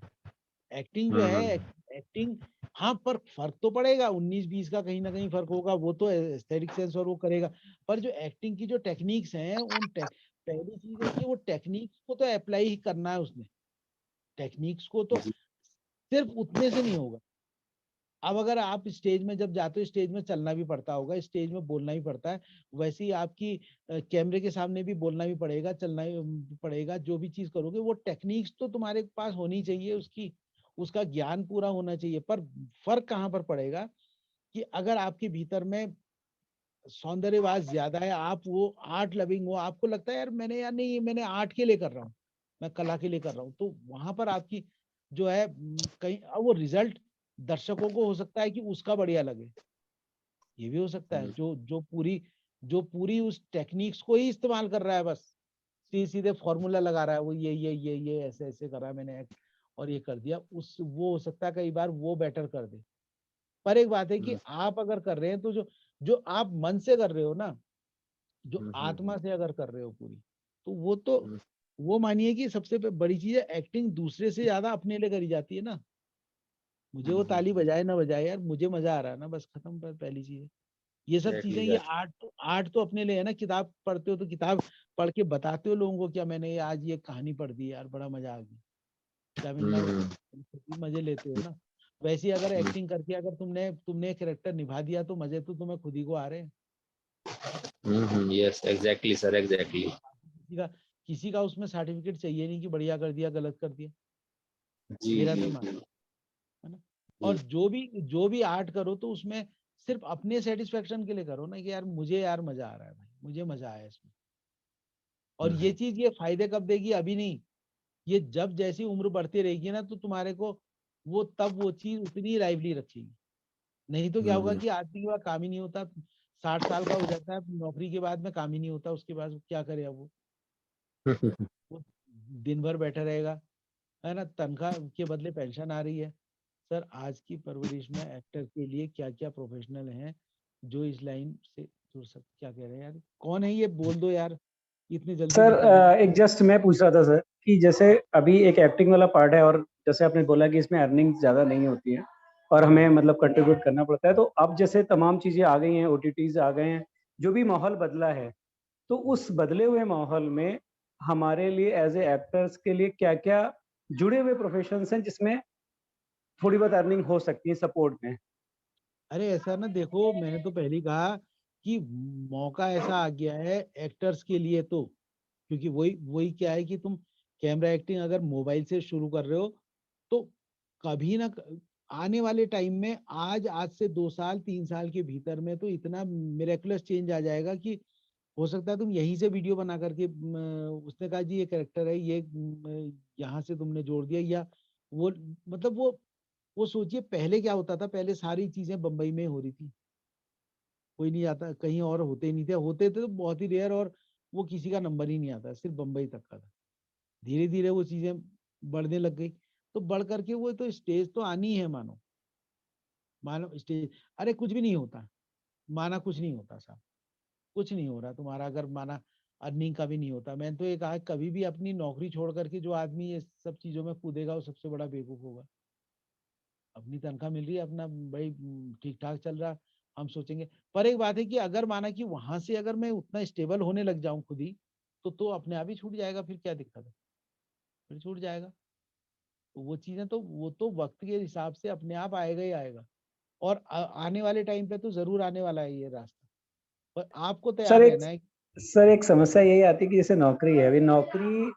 S1: एक्टिंग जो है एक्टिंग, हाँ, पर फर्क तो पड़ेगा, 19-20 का कहीं ना कहीं फर्क होगा, वो तो एस्थेटिक सेंस और वो करेगा। पर जो एक्टिंग की जो टेक्निक्स हैं पहली चीज है कि वो टेक्निक्स को तो अप्लाई ही करना है उसने, टेक्निक्स को तो सिर्फ उतने से नहीं होगा। अब अगर आप स्टेज में जब जाते हो, स्टेज में चलना भी पड़ता होगा, स्टेज में बोलना भी पड़ता है, वैसे ही आपकी कैमरे के सामने भी बोलना भी पड़ेगा, चलना भी पड़ेगा, जो भी चीज करोगे वो टेक्निक्स तो तुम्हारे पास होनी चाहिए, उसकी उसका ज्ञान पूरा होना चाहिए। पर फर्क कहाँ पर पड़ेगा कि अगर आपके भीतर में सौंदर्यवाद ज्यादा है, आप वो आर्ट लविंग हो, आपको लगता है यार मैंने, यार नहीं मैंने आर्ट के लिए कर रहा हूँ, मैं कला के लिए कर रहा हूँ, तो वहां पर आपकी जो है कहीं अब वो रिजल्ट दर्शकों को हो सकता है कि उसका बढ़िया लगे, ये भी हो सकता है, जो पूरी उस टेक्निक्स को ही इस्तेमाल कर रहा है, बस सीधे फॉर्मूला लगा रहा है, वो ये ऐसे ऐसे कर रहा है मैंने एक्ट और ये कर दिया, उस वो हो सकता है कई बार वो बेटर कर दे। पर एक बात है कि आप अगर कर रहे हैं तो जो जो आप मन से कर रहे हो ना, जो आत्मा से अगर कर रहे हो पूरी, तो वो मानिए कि सबसे बड़ी चीज है, एक्टिंग दूसरे से ज्यादा अपने लिए करी जाती है ना। मुझे वो ताली बजाए ना बजाए यार, मुझे मजा आ रहा है ना, बस खत्म। पर पहली चीज है ये सब चीजें, ये आर्ट तो अपने लिए है ना। किताब पढ़ते हो तो किताब पढ़ के बताते हो लोगों को, क्या मैंने आज ये कहानी पढ़ दी यार, बड़ा मजा आ गया, क्या मिलना, मजे लेते हो ना। वैसे ही अगर एक्टिंग करके अगर तुमने तुमने एक कैरेक्टर निभा दिया तो मजे तो तुम्हें खुद ही को आ रहे हैं।
S4: Yes exactly sir, exactly.
S1: किसी का किसी का उसमें सर्टिफिकेट चाहिए नहीं कि बढ़िया कर दिया, गलत कर दिया।
S4: जी
S1: मेरा
S4: जी
S1: तो
S4: जी
S1: मानना है ना। और जो भी आर्ट करो तो उसमें सिर्फ अपने सेटिस्फेक्शन के लिए करो ना, कि यार मुझे यार मजा आ रहा है भाई, मुझे मजा आया इसमें। और ये चीज ये फायदे कब देगी, अभी नहीं, ये जब जैसी उम्र बढ़ती रहेगी ना, तो तुम्हारे को वो तब वो चीज उतनी लाइवली रखेगी। नहीं तो क्या होगा कि आदमी के बाद काम ही नहीं होता, 60 साल का हो जाता है नौकरी के बाद में, काम ही नहीं होता, उसके बाद वो क्या करे अब वो दिन भर बैठा रहेगा, है ना, तनख्वाह के बदले पेंशन आ रही है। सर आज की परवरिश में एक्टर के लिए क्या क्या प्रोफेशनल हैं जो इस लाइन से जुड़ सकते, क्या कह रहे हैं यार, कौन है ये, बोल दो यार, इतनी जल्दी
S6: सर
S1: निकल गया।
S6: एक जस्ट मैं पूछ रहा था सर कि जैसे अभी एक एक्टिंग वाला पार्ट है और जैसे आपने बोला कि इसमें अर्निंग ज़्यादा नहीं होती है और हमें मतलब कंट्रीब्यूट करना पड़ता है, तो अब जैसे तमाम चीज़ें आ गई हैं, ओटीटीज आ गए हैं, जो भी माहौल बदला है, तो उस बदले हुए माहौल में हमारे लिए एज ए एक्टर्स के लिए क्या क्या जुड़े हुए प्रोफेशंस हैं जिसमें थोड़ी बहुत अर्निंग हो सकती है सपोर्ट में?
S1: अरे ऐसा ना, देखो मैंने तो पहले ही कहा कि मौका ऐसा आ गया है एक्टर्स के लिए, तो क्योंकि वही वही क्या है कि तुम कैमरा एक्टिंग अगर मोबाइल से शुरू कर रहे हो, तो कभी ना आने वाले टाइम में, आज से 2 साल 3 साल के भीतर में तो इतना मिरेकुलस चेंज आ जाएगा कि हो सकता है तुम यहीं से वीडियो बना करके उसने कहा जी ये कैरेक्टर है, ये यहाँ से तुमने जोड़ दिया, या वो मतलब वो सोचिए पहले क्या होता था, पहले सारी चीजें बंबई में हो रही थी, कोई नहीं आता, कहीं और होते ही नहीं थे, होते थे तो बहुत ही रेयर, और वो किसी का नंबर ही नहीं आता, सिर्फ बंबई तक का था। धीरे धीरे वो चीजें बढ़ने लग गई, तो बढ़ करके वो तो स्टेज तो आनी है, मानो मानो स्टेज, अरे कुछ भी नहीं होता, माना कुछ नहीं होता साहब, कुछ नहीं हो रहा तुम्हारा, अगर माना अर्निंग का भी नहीं होता। मैंने तो ये कहा कभी भी अपनी नौकरी छोड़ करके जो आदमी ये सब चीजों में कूदेगा वो सबसे बड़ा बेवकूफ होगा। अपनी तनख्वाह मिल रही है, अपना भाई ठीक ठाक चल रहा, हम सोचेंगे। पर एक बात है कि अगर माना कि वहां से अगर मैं उतना स्टेबल होने लग जाऊं खुद ही, तो अपने आप ही छूट जाएगा, फिर क्या दिक्कत है, फिर छूट जाएगा। तो वो चीजें तो वो तो वक्त के हिसाब से अपने आप आएगा ही आएगा, और आने वाले टाइम पे तो जरूर आने वाला है ये रास्ता, पर आपको
S6: सर
S1: तैयार
S6: एक
S1: रहना है।
S6: सर एक समस्या यही आती है कि जैसे नौकरी है, अभी नौकरी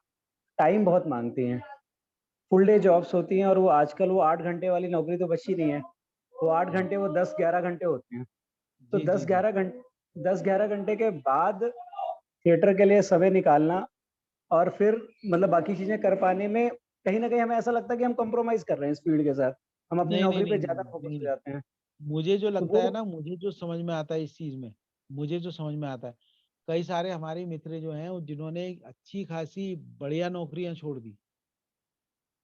S6: टाइम बहुत मांगती है, फुल डे जॉब्स होती हैं, और वो आजकल वो 8 घंटे वाली नौकरी तो बची नहीं है, वो 8 घंटे वो 10-11 घंटे होते हैं। तो
S1: जी जी
S6: दस
S1: जी।
S6: ग्यारह घंटे 10-11 घंटे के बाद थिएटर के लिए समय निकालना और फिर मतलब बाकी चीजें कर पाने में कहीं ना कहीं हमें ऐसा लगता है कि हम कॉम्प्रोमाइज कर रहे हैं इस फील्ड के साथ, हम अपनी
S1: नहीं नहीं
S6: नौकरी
S1: नहीं
S6: पे
S1: नहीं
S6: ज्यादा
S1: नहीं
S6: फोकस
S1: नहीं
S6: हो
S1: नहीं।
S6: जाते हैं।
S1: मुझे जो
S6: तो
S1: लगता
S6: वो
S1: है ना, मुझे जो समझ में आता है इस चीज में, मुझे जो समझ में आता है, कई सारे हमारे मित्र जो हैं जिन्होंने एक अच्छी खासी बढ़िया नौकरियां छोड़ दी,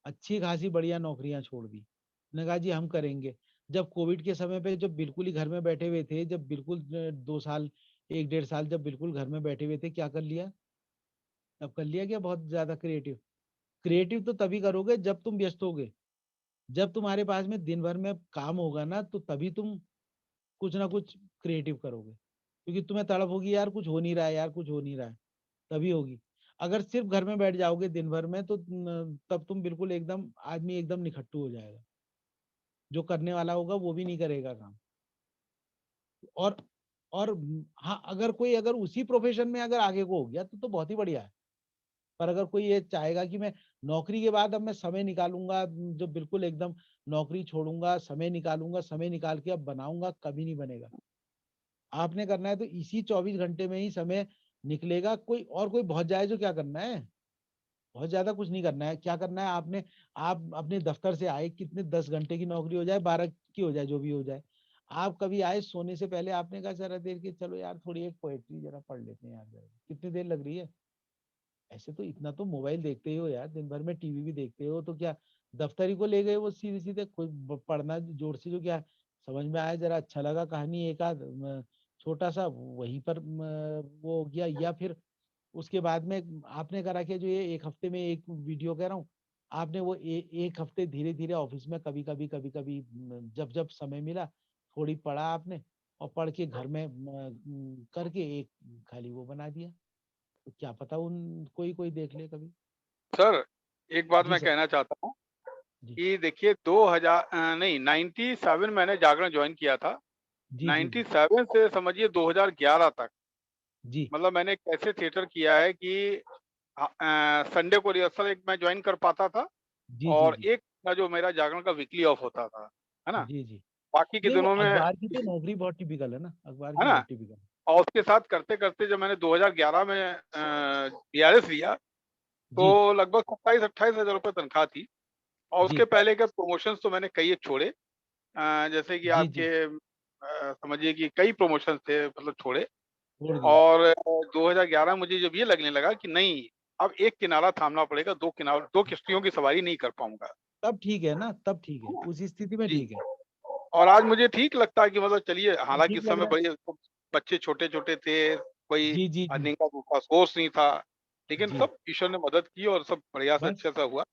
S1: अच्छी खासी बढ़िया नौकरियां छोड़ दी, उन्होंने कहा जी हम करेंगे। जब कोविड के समय पे जब बिल्कुल ही घर में बैठे हुए थे, जब बिल्कुल 2 साल 1 1.5 साल जब बिल्कुल घर में बैठे हुए थे, क्या कर लिया, अब कर लिया क्या बहुत ज्यादा क्रिएटिव। क्रिएटिव तो तभी करोगे जब तुम व्यस्त होगे, जब तुम्हारे पास में दिन भर में काम होगा ना, तो तभी तुम कुछ ना कुछ क्रिएटिव करोगे, क्योंकि तुम्हें तड़प होगी यार कुछ हो नहीं रहा है, यार कुछ हो नहीं रहा है, तभी होगी। अगर सिर्फ घर में बैठ जाओगे दिन भर में, तो तब तुम बिल्कुल एकदम आदमी एकदम निखट्टू हो जाएगा, जो करने वाला होगा वो भी नहीं करेगा काम। और और हाँ, अगर कोई अगर उसी प्रोफेशन में अगर आगे को हो गया तो बहुत ही बढ़िया है। पर अगर कोई ये चाहेगा कि मैं नौकरी के बाद अब मैं समय निकालूंगा, जो बिल्कुल एकदम नौकरी छोड़ूंगा, समय निकालूंगा, समय निकाल के अब बनाऊंगा, कभी नहीं बनेगा। आपने करना है तो इसी 24 घंटे में ही समय निकलेगा, कोई और कोई बहुत जाए जो क्या करना है, बहुत ज्यादा कुछ नहीं करना है। क्या करना है आपने, आप अपने दफ्तर से आए, कितने 10 घंटे की नौकरी हो जाए, 12 की हो जाए, जो भी हो जाए, आप कभी आए सोने से पहले आपने कहा जरा देर के चलो यार थोड़ी एक पोएट्री जरा पढ़ लेते हैं यार, जरा कितनी देर लग रही है। ऐसे तो इतना तो मोबाइल देखते ही हो यार, दिन भर में टीवी भी देखते हो, तो क्या दफ्तर ही को ले गए वो सीधे सीधे, कोई पढ़ना जोर से जो क्या समझ में आया, जरा अच्छा लगा कहानी एक आध छोटा सा वहीं पर वो हो गया, या फिर उसके बाद में आपने करा कि जो ये 1 हफ्ते में एक वीडियो कह रहा हूँ, आपने वो 1 हफ्ते धीरे धीरे ऑफिस में कभी कभी जब जब समय मिला थोड़ी पढ़ा आपने, और पढ़ के घर में करके एक खाली वो बना दिया, तो क्या पता उन कोई कोई देख ले कभी।
S2: सर एक बात
S1: जी
S2: मैं
S1: सर।
S2: कहना चाहता हूँ
S1: जी
S2: कि देखिए 2000 नहीं 97 मैंने जागरण ज्वाइन किया था।
S1: जी जी जी
S2: 97 से समझिए 2011 तक,
S1: जी
S2: मतलब मैंने कैसे थिएटर किया है कि संडे को रिहर्सल एक मैं ज्वाइन कर पाता था,
S1: जी जी
S2: और
S1: जी
S2: एक का जो मेरा जागरण का वीकली ऑफ होता था, है ना?
S1: जी, जी।
S2: बाकी के
S1: नहीं, वो
S2: दिनों में,
S1: अखबार की तो नौकरी बहुत टिपिकल है ना, अखबार
S2: है
S1: की
S2: ना?
S1: बहुत टिपिकल है।
S2: और उसके साथ करते-करते जब मैंने 2011 में बीआरएस लिया,
S1: जी,
S2: तो लगभग 27-28 हज़ार रुपए तनख्वाह थी। और
S1: जी,
S2: उसके पहले के प्रमोशंस तो मैंने कई एक छोड़े। जैसे कि
S1: जी, जी,
S2: आपके समझिए कि कई प्रमोशंस थे, मतलब छोड़े।
S1: छोड़ दिए।
S2: और 2011 मुझे जब ये लगने लगा कि नहीं, अब एक किनारा थामना पड़ेगा, 2 किश्तियों की सवारी नहीं कर पाऊँगा।
S1: तब ठीक है ना, तब ठीक है, उस स्थिति में
S2: जी।
S1: ठीक है।
S2: और आज मुझे ठीक लगता है कि मतलब चलिए, हालाँकि
S1: ठीक
S2: उस
S1: लग
S2: समय
S1: रहा है।
S2: बड़े बच्चे छोटे-छोटे थे, कोई
S1: जी, जी, जी,
S2: अर्निंग का दूसरा सोर्स नहीं था, लेकिन
S1: जी,
S2: सब ईश्वर ने मदद की और सब बढ़िया से
S1: बस,
S2: अच्छे से हुआ।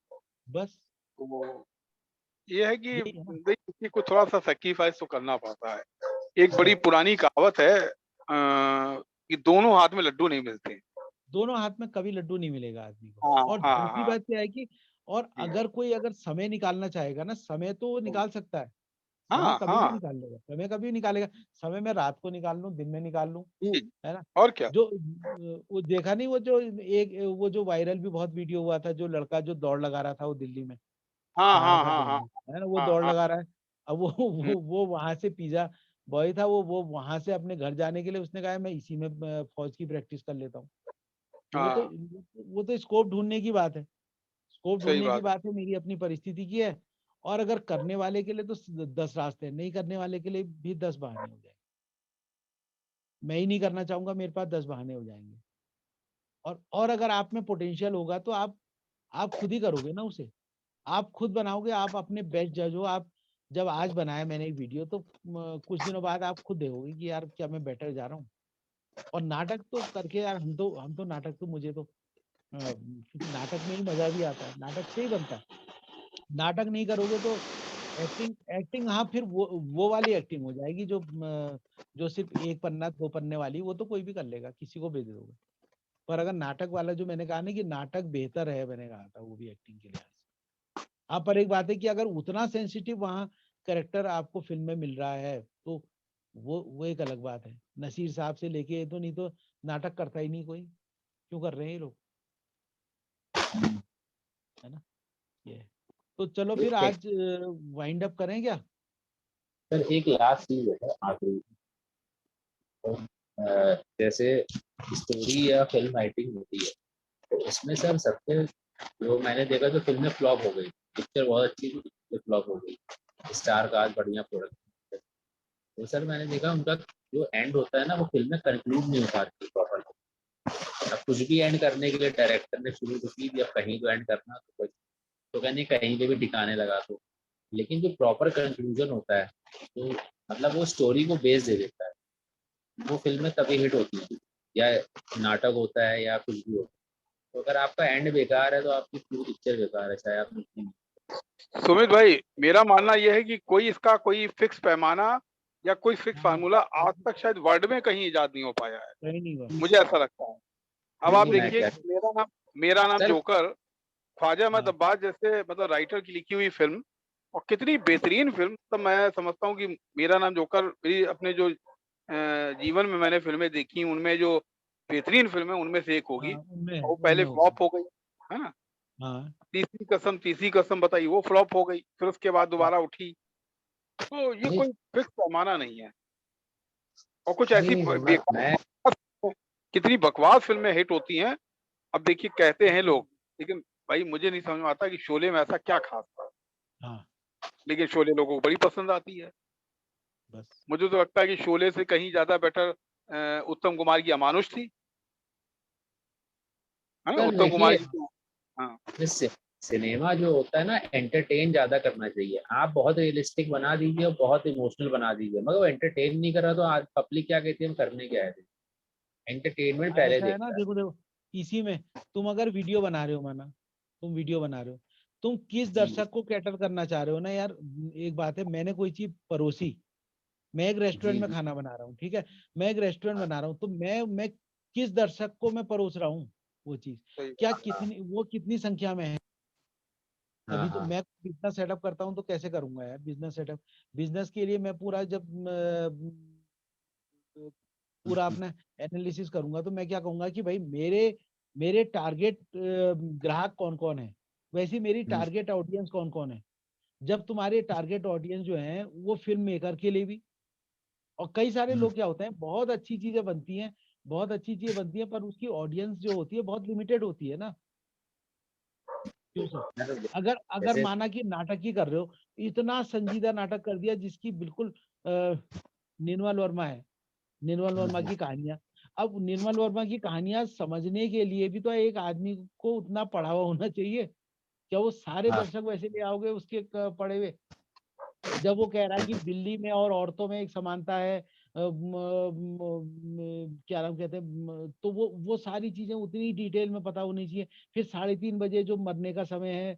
S1: बस
S2: तो ये है कि
S1: यही है ना,
S2: देखिए, किसी को थोड़ा-सा सैक्रिफाइस तो करना पड़ता है। एक बड़ी
S1: बस।
S2: पुरानी कहावत है कि दोनों हाथ में लड्डू नहीं मिलते।
S1: दोनों हाथ में कभी लड्डू नहीं मिलेगा आदमी को।
S2: हाँ,
S1: और
S2: हाँ,
S1: दूसरी
S2: हाँ।
S1: बात क्या है कि और
S2: जी।
S1: अगर समय निकालना चाहेगा ना, समय तो वो निकाल सकता है। समय
S2: हाँ,
S1: कभी भी
S2: हाँ।
S1: निकाल लेगा, समय कभी भी निकालेगा। समय मैं रात को निकाल लूँ, दिन में निकाल लूँ,
S2: जी,
S1: है ना?
S2: और क्या?
S1: जो वो देखा नहीं, वो जो वायरल भी बहुत वीडियो हुआ था, जो लड़का जो दौड़ लगा रहा था वो दिल्ली में,
S2: हाँ,
S1: जा रहा
S2: हाँ,
S1: था
S2: हाँ, हाँ।
S1: दिल्ली, है ना? वो
S2: हाँ,
S1: दौड़
S2: हाँ।
S1: लगा रहा है। अब वो
S2: हुँ।
S1: वो वहाँ से पिज़्ज़ा बॉय था, वो वहाँ से अपने घर जाने के लिए उसने कहा मैं इसी में फौज की प्रैक्टिस कर लेता हूँ। तो
S2: हाँ,
S1: वो तो स्कोप ढूँढने की बात है। स्कोप
S2: सही
S1: ढूँढने की
S2: बात है।
S1: बात है, मेरी अपनी परिस्थिति की है। और अगर करने वाले के लिए तो 10 रास्ते हैं, नहीं करने वाले के लिए भी 10 बहाने हो जाएँगे। मैं ही नहीं करना चाहूँगा, मेरे पास 10 बहाने हो जाएँगे। और अगर आप में पोटेंशियल होगा तो आप खुद ही करोगे ना उसे। आप खुद बनाओगे, आप अपने बेस्ट जज हो। आप जब आज बनाया मैंने एक वीडियो, तो कुछ दिनों बाद आप खुद देखोगे कि यार क्या मैं बेटर जा रहा हूँ। और नाटक तो करके यार हम तो नाटक तो मुझे तो क्योंकि नाटक में ही मज़ा भी आता है, नाटक से ही बनता है। नाटक नहीं करोगे तो एक्टिंग एक्टिंग हाँ, फिर वो वाली एक्टिंग हो जाएगी जो सिर्फ़ 1 पन्ना 2 पन्ने वाली, वो तो कोई भी कर लेगा, किसी को भी दे दोगे। पर अगर नाटक वाला जो मैंने कहा ना कि नाटक बेहतर है, मैंने कहा था वो भी एक्टिंग के लिहाज से। हाँ, पर एक बात है कि अगर उतना सेंसिटिव वहाँ कैरेक्टर आपको फ़िल्म में मिल रहा है, तो वो एक अलग बात है। नसीर साहब से लेके तो नहीं तो नाटक करता ही नहीं कोई, क्यों कर रहे हैं ये लोग, है ना? ये है। तो चलो फिर
S4: एक
S1: आज वाइंड अप करें क्या?
S4: सर एक लास्ट चीज है आखिरी। तो, जैसे स्टोरी या फिल्म राइटिंग होती है, तो उसमें सर सबसे जो मैंने देखा तो फिल्में फ्लॉप हो गई। पिक्चर बहुत अच्छी थी, पिक्चर फ्लॉप हो गई। स्टार का आज बढ़िया प्रोडक्ट। तो सर मैंने देखा उनका जो एंड होता है ना, वो फिल्म में कंक्लूड नहीं हो पाती प्रॉपर। अब कुछ भी एंड करने के लिए डायरेक्टर ने शुरू तो की, अब कहीं तो एंड करना, तो कहने कहीं पे भी टिकाने लगा। तो लेकिन जो प्रॉपर कंक्लूजन होता है, तो मतलब वो स्टोरी को बेस दे देता है, वो फिल्में तभी हिट होती है। या नाटक होता है या कुछ भी होता है, तो अगर आपका एंड बेकार है तो आपकी पूरी पिक्चर बेकार है, चाहे आप
S2: सुमित भाई, मेरा मानना ये है कि कोई इसका कोई फिक्स पैमाना या कोई फिक्स
S1: हाँ,
S2: फ़ॉर्मूला आज तक शायद वर्ल्ड में कहीं इजाद नहीं हो पाया है।
S1: सही नहीं हुआ।
S2: मुझे ऐसा लगता है। अब आप
S4: नहीं मैं
S2: देखिए
S4: क्या
S2: कि मेरा नाम
S4: सर
S2: जोकर, ख्वाजा अहमद
S1: हाँ,
S2: अब्बास जैसे मतलब राइटर की लिखी हुई फ़िल्म, और कितनी बेहतरीन फ़िल्म। तो मैं समझता हूँ कि मेरा नाम जोकर मेरी अपने जो जीवन में मैंने फ़िल्में देखी, उनमें जो बेहतरीन फ़िल्म है, उनमें से एक होगी।
S1: हाँ, उनमें
S2: और वो
S1: उनमें
S2: पहले
S1: होगी।
S2: फ्लॉप हो गई, है ना?
S1: हाँ,
S2: तीसरी कसम बताइए, वो फ्लॉप हो गई, फिर उसके बाद
S1: हाँ,
S2: दोबारा उठी। तो ये
S4: नहीं
S2: कोई फिक्स पैमाना नहीं है। और कुछ
S4: नहीं
S2: ऐसी
S4: नहीं,
S2: ब
S4: तो मैं
S2: बेकार कितनी बकवास फ़िल्में हिट होती हैं। अब देखिए, कहते हैं लोग, लेकिन भाई मुझे नहीं समझ में आता कि शोले में ऐसा क्या ख़ास था?
S1: हाँ,
S2: लेकिन शोले लोगों को बड़ी पसंद आती है।
S1: बस।
S2: मुझे तो लगता है कि शोले से कहीं ज़्यादा बेटर उत्तम कुमार की अमानुष थी, है ना?
S4: सर
S2: उत्तम कुमार
S4: देखिए,
S2: की तो हाँ,
S4: जैसे सिनेमा जो होता है ना, एंटरटेन ज्यादा करना चाहिए। आप बहुत रियलिस्टिक बना दीजिए और बहुत इमोशनल बना दीजिए, मगर वो एंटरटेन नहीं कर रहा तो आज पब्लिक क्या कहती है, हम करने क्या है। एंटरटेनमेंट पहले
S1: ऐसा है ना,
S4: देखता है।
S1: देखो देखो, इसी में तुम अगर वीडियो बना रहे हो, माना तुम वीडियो बना रहे हो, तुम किस
S4: जी
S1: दर्शक को कैटर करना चाह रहे हो ना यार। एक बात है, मैंने कोई चीज परोसी, मैं एक रेस्टोरेंट
S4: जी
S1: में
S4: जी।
S1: खाना बना रहा हूँ, ठीक है, मैं एक रेस्टोरेंट बना रहा हूँ, तो मैं किस दर्शक को मैं परोस रहा हूँ वो चीज,
S2: सही
S1: क्या
S2: बात है।
S1: कितनी संख्या में है।
S4: हाँ
S1: तभी तो
S4: हाँ।
S1: मैं बिजनेस सेटअप करता हूँ, तो कैसे करूंगा यार बिजनेस सेटअप। बिजनेस के लिए मैं पूरा जब पूरा अपना एनालिसिस करूंगा, तो मैं क्या कहूंगा कि भाई मेरे मेरे टारगेट ग्राहक कौन कौन है, वैसी मेरी
S4: हम्म,
S1: टारगेट ऑडियंस कौन कौन है। जब तुम्हारे टारगेट ऑडियंस जो है वो फिल्म मेकर के लिए भी, और कई सारे लोग क्या होते हैं, बहुत अच्छी चीजें बनती हैं, बहुत अच्छी चीजें बनती हैं, पर उसकी ऑडियंस जो होती है बहुत लिमिटेड होती है ना। क्यों सर?
S4: मैं तो
S1: अगर अगर
S4: जैसे
S1: माना कि नाटक ही कर रहे हो, इतना संजीदा नाटक कर दिया जिसकी बिल्कुल निर्मल वर्मा है, निर्मल वर्मा की कहानियां, अब निर्मल वर्मा की कहानियां समझने के लिए भी तो एक आदमी को उतना पढ़ा हुआ होना चाहिए। क्या वो सारे
S4: हाँ
S1: दर्शक वैसे ले आओगे उसके पढ़े हुए? जब वो कह रहा है कि बिल्ली में और औरतों में एक समानता है, क्या नाम कहते हैं, तो वो सारी चीजें उतनी डिटेल में पता होनी चाहिए। फिर 3:30 बजे जो मरने का समय है,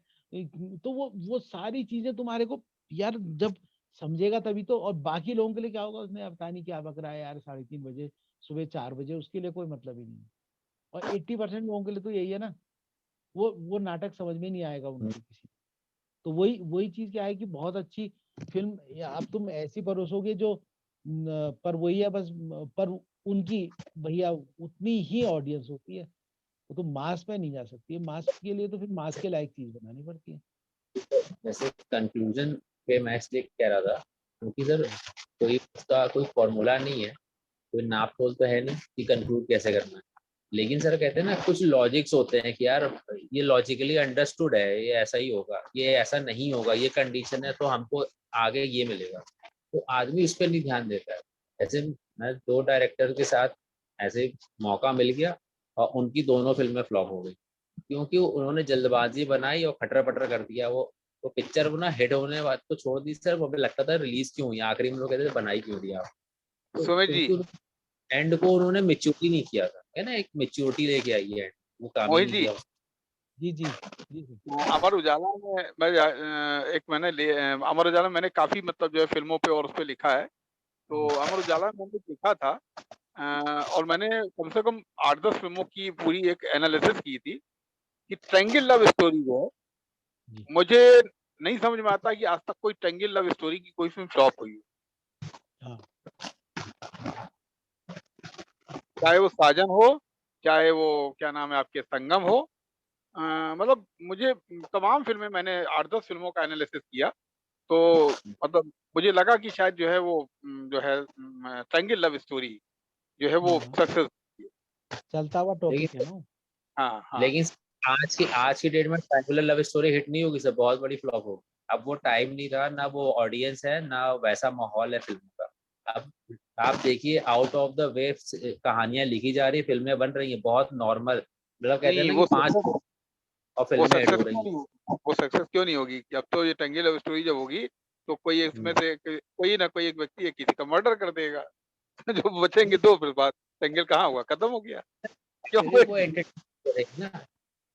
S1: तो वो सारी चीजें तुम्हारे को यार जब समझेगा तभी तो। और बाकी लोगों के लिए क्या होगा, उसने अब पता नहीं क्या बक रहा है यार 3:30 बजे, सुबह 4 बजे, उसके लिए कोई मतलब ही नहीं है। और 80% लोगों के लिए तो यही है ना, वो नाटक समझ में नहीं आएगा उनको किसी। तो वही वही चीज क्या है कि बहुत अच्छी फिल्म अब तुम ऐसी परोसोगे जो पर वही है बस, पर उनकी भैया उतनी ही ऑडियंस होती है, वो तो मास में नहीं जा सकती है। मास के लिए तो फिर मास के लायक चीज बनानी पड़ती है।
S4: जैसे कंक्लूजन पे मैं इसलिए कह रहा था क्योंकि सर कोई उसका कोई फॉर्मूला नहीं है, कोई नाप तोल तो है नहीं कि कंक्लूड कैसे करना है। लेकिन सर कहते हैं ना कुछ लॉजिक्स होते हैं कि यार ये लॉजिकली अंडरस्टूड है, ये ऐसा ही होगा, ये ऐसा नहीं होगा, ये कंडीशन है तो हमको आगे ये मिलेगा, तो आदमी उस पर नहीं ध्यान देता है। ऐसे मैं 2 डायरेक्टर के साथ ऐसे मौका मिल गया और उनकी दोनों फिल्में फ्लॉप हो गई क्योंकि उन्होंने जल्दबाजी बनाई और खटर पटर कर दिया। वो पिक्चर ना हिट होने बाद तो छोड़ दी सर, वो हमें लगता था रिलीज क्यों हुई, आखिरी में लोग कहते थे बनाई क्यों दिया आप। तो
S2: सुमित जी,
S4: क्योंकि एंड को उन्होंने मेच्योरिटी नहीं किया था, है ना, एक मेच्योरिटी लेके आई है, वो काम ही
S2: मोहित
S4: नहीं
S2: जी,
S4: किया।
S1: जी जी जी सर।
S2: अमर उजाला में एक मैंने अमर उजाला मैंने काफी मतलब जो है फिल्मों पे और उस पे लिखा है। तो अमर उजाला में मैंने लिखा था और मैंने कम से कम 8-10 फिल्मों की पूरी एक एनालिसिस की थी कि ट्रायंगल लव स्टोरी जो है,
S1: जी
S2: मुझे नहीं समझ में आता कि आज तक कोई ट्रायंगल लव स्टोरी की कोई फिल्म फ्लॉप हुई हो।
S1: हाँ
S2: चाहे वो साजन हो, चाहे वो क्या नाम है आपके संगम हो, मतलब मुझे तमाम फिल्में मैंने 8-10 फिल्मों का एनालिसिस किया। तो मतलब मुझे लगा कि शायद जो है वो जो है ट्रायंगल लव स्टोरी जो है वो
S1: हाँ
S2: सक्सेस।
S1: चलता हुआ टॉपिक है
S4: लेकिन
S1: ना वो।
S2: हाँ, हाँ।
S4: लेकिन आज की डेट में ट्रायंगुलर लव स्टोरी हिट नहीं होगी सर, बहुत बड़ी फ्लॉप होगी। अब वो टाइम नहीं रहा, ना वो ऑडियंस है, ना वैसा माहौल है फिल्म का। अब आप देखिए आउट ऑफ द वे कहानियां लिखी जा रही, फिल्में बन रही हैं बहुत नॉर्मल, मतलब कहते हैं
S2: नहीं
S4: ना कि
S2: वो
S4: 5
S2: सक्सेस
S4: और
S2: वो
S4: फिल्में हिट
S2: सक्सेस
S4: हो
S2: क्यों
S4: रही
S2: नहीं होगी, वो सक्सेस क्यों नहीं होगी? अब तो ये ट्रायंगल लव स्टोरी जब होगी तो कोई इसमें
S4: हैं।
S2: से कोई ना कोई एक व्यक्ति है किसी का मर्डर कर देगा। जो बचेंगे 2 फिर बाद ट्रायंगल कहाँ हुआ? खत्म हो गया। क्यों
S4: एक्चुअली वो
S2: कोई
S4: एंटरटेन करेगी ना।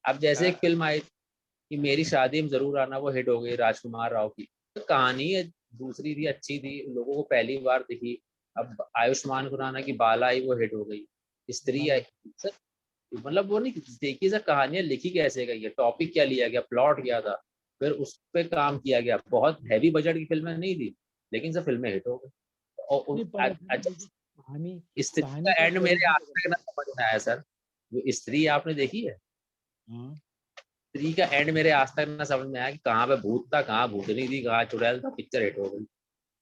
S4: अब जैसे एक फिल्म आई कि मेरी शादी में जरूर आना, वो हिट हो गई राजकुमार राव की, तो कहानी दूसरी थी, अच्छी थी, लोगों को पहली बार दिखी। अब आयुष्मान खुराना की बाला आई, वो हिट हो गई। स्त्री आई सर, मतलब वो नहीं देखिए सर कहानियां लिखी कैसे गई है, टॉपिक क्या लिया गया, प्लॉट क्या था, फिर उस पर काम किया गया। बहुत हैवी बजट की फिल्में नहीं थी लेकिन सब फिल्में हिट हो गई। और
S1: नहीं पर ऐसा ना देखिए, कहानी
S4: स्त्री
S1: कहानी
S4: का
S1: का
S4: एंड मेरे
S1: क्वालिटी
S4: आज
S1: बहुत
S4: तक ना समझ में आया सर। वो स्त्री आपने देखी है?
S1: हाँ।
S4: स्त्री का एंड मेरे आज तक ना समझ में आया कि कहाँ पे भूत था, कहाँ भूतनी थी, कहाँ चुड़ैल था, पिक्चर हिट हो गई।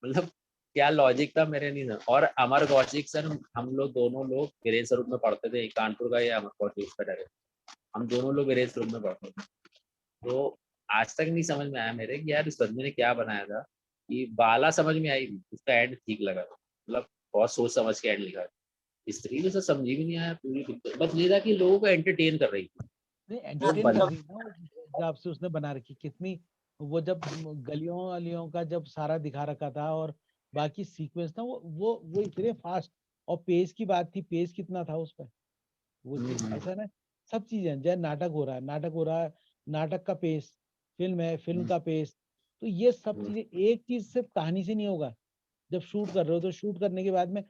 S4: मतलब क्या लॉजिक था मेरे नहीं था। और अमर कौशिक सर, हम लोग दोनों लोग वीरेंद्र स्वरूप में पढ़ते थे, कानपुर का, या अमर कौशिक का डायरेक्टर, हम दोनों लोग वीरेंद्र स्वरूप में पढ़ते थे। तो आज तक नहीं समझ में आया मेरे कि यार इस बंदे ने क्या बनाया था। कि बाला समझ में आई, उसका एंड ठीक लगा, मतलब बहुत सोच समझ के एंड लिखा। स्त्री तो सर समझी भी नहीं आया पूरी पिक्चर, बस ये था कि लोगों को एंटरटेन कर रही थी।
S1: नहीं
S4: वो
S1: एंटरटेन कर
S4: बंदा
S1: रही है ना वो जिस हिसाब से उसने बना रखी कितनी। वो जब गलियों वालियों का जब सारा दिखा रखा था और बाकी सीक्वेंस था, वो इतने फास्ट। और पेस की बात थी, पेस कितना था उस पर, वो चीज ऐसा ना। सब चीजें जैसे नाटक हो रहा है, नाटक हो रहा है, नाटक का पेस, फिल्म है, फिल्म का पेस। तो ये सब चीजें, एक चीज सिर्फ कहानी से नहीं होगा। जब शूट कर रहे हो तो शूट करने के बाद में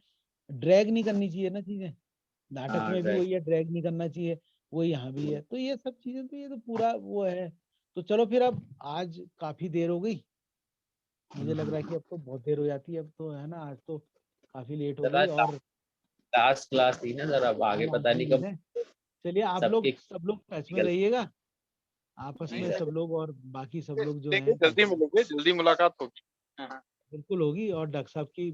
S1: ड्रैग नहीं करनी चाहिए ना चीजें। नाटक
S4: हाँ
S1: में भी
S4: ड्राइव।
S1: वही है, ड्रैग नहीं करना चाहिए। वो यहाँ भी है, तो ये सब चीजें, तो ये तो पूरा वो है। तो चलो फिर, अब आज काफी देर हो गई, मुझे लग रहा है कि अब तो बहुत देर हो जाती है, अब तो है ना, आज तो काफी लेट हो गई। और
S4: लास्ट क्लास थी ना सर, अब
S1: हाँ
S4: आगे
S1: लास्ट
S4: पता नहीं
S1: रिलीज
S4: कब
S1: है। चलिए आप लोग
S4: सबके
S1: सब लोग टच में
S4: निकल।
S1: रहिएगा। आपस
S2: नहीं,
S1: में सब लोग और बाकी सब लोग जो
S2: देखिए
S1: हैं
S2: जल्दी मिलेंगे, जल्दी मुलाकात होगी। हाँ, हाँ।
S1: बिल्कुल होगी और डॉक्टर साहब की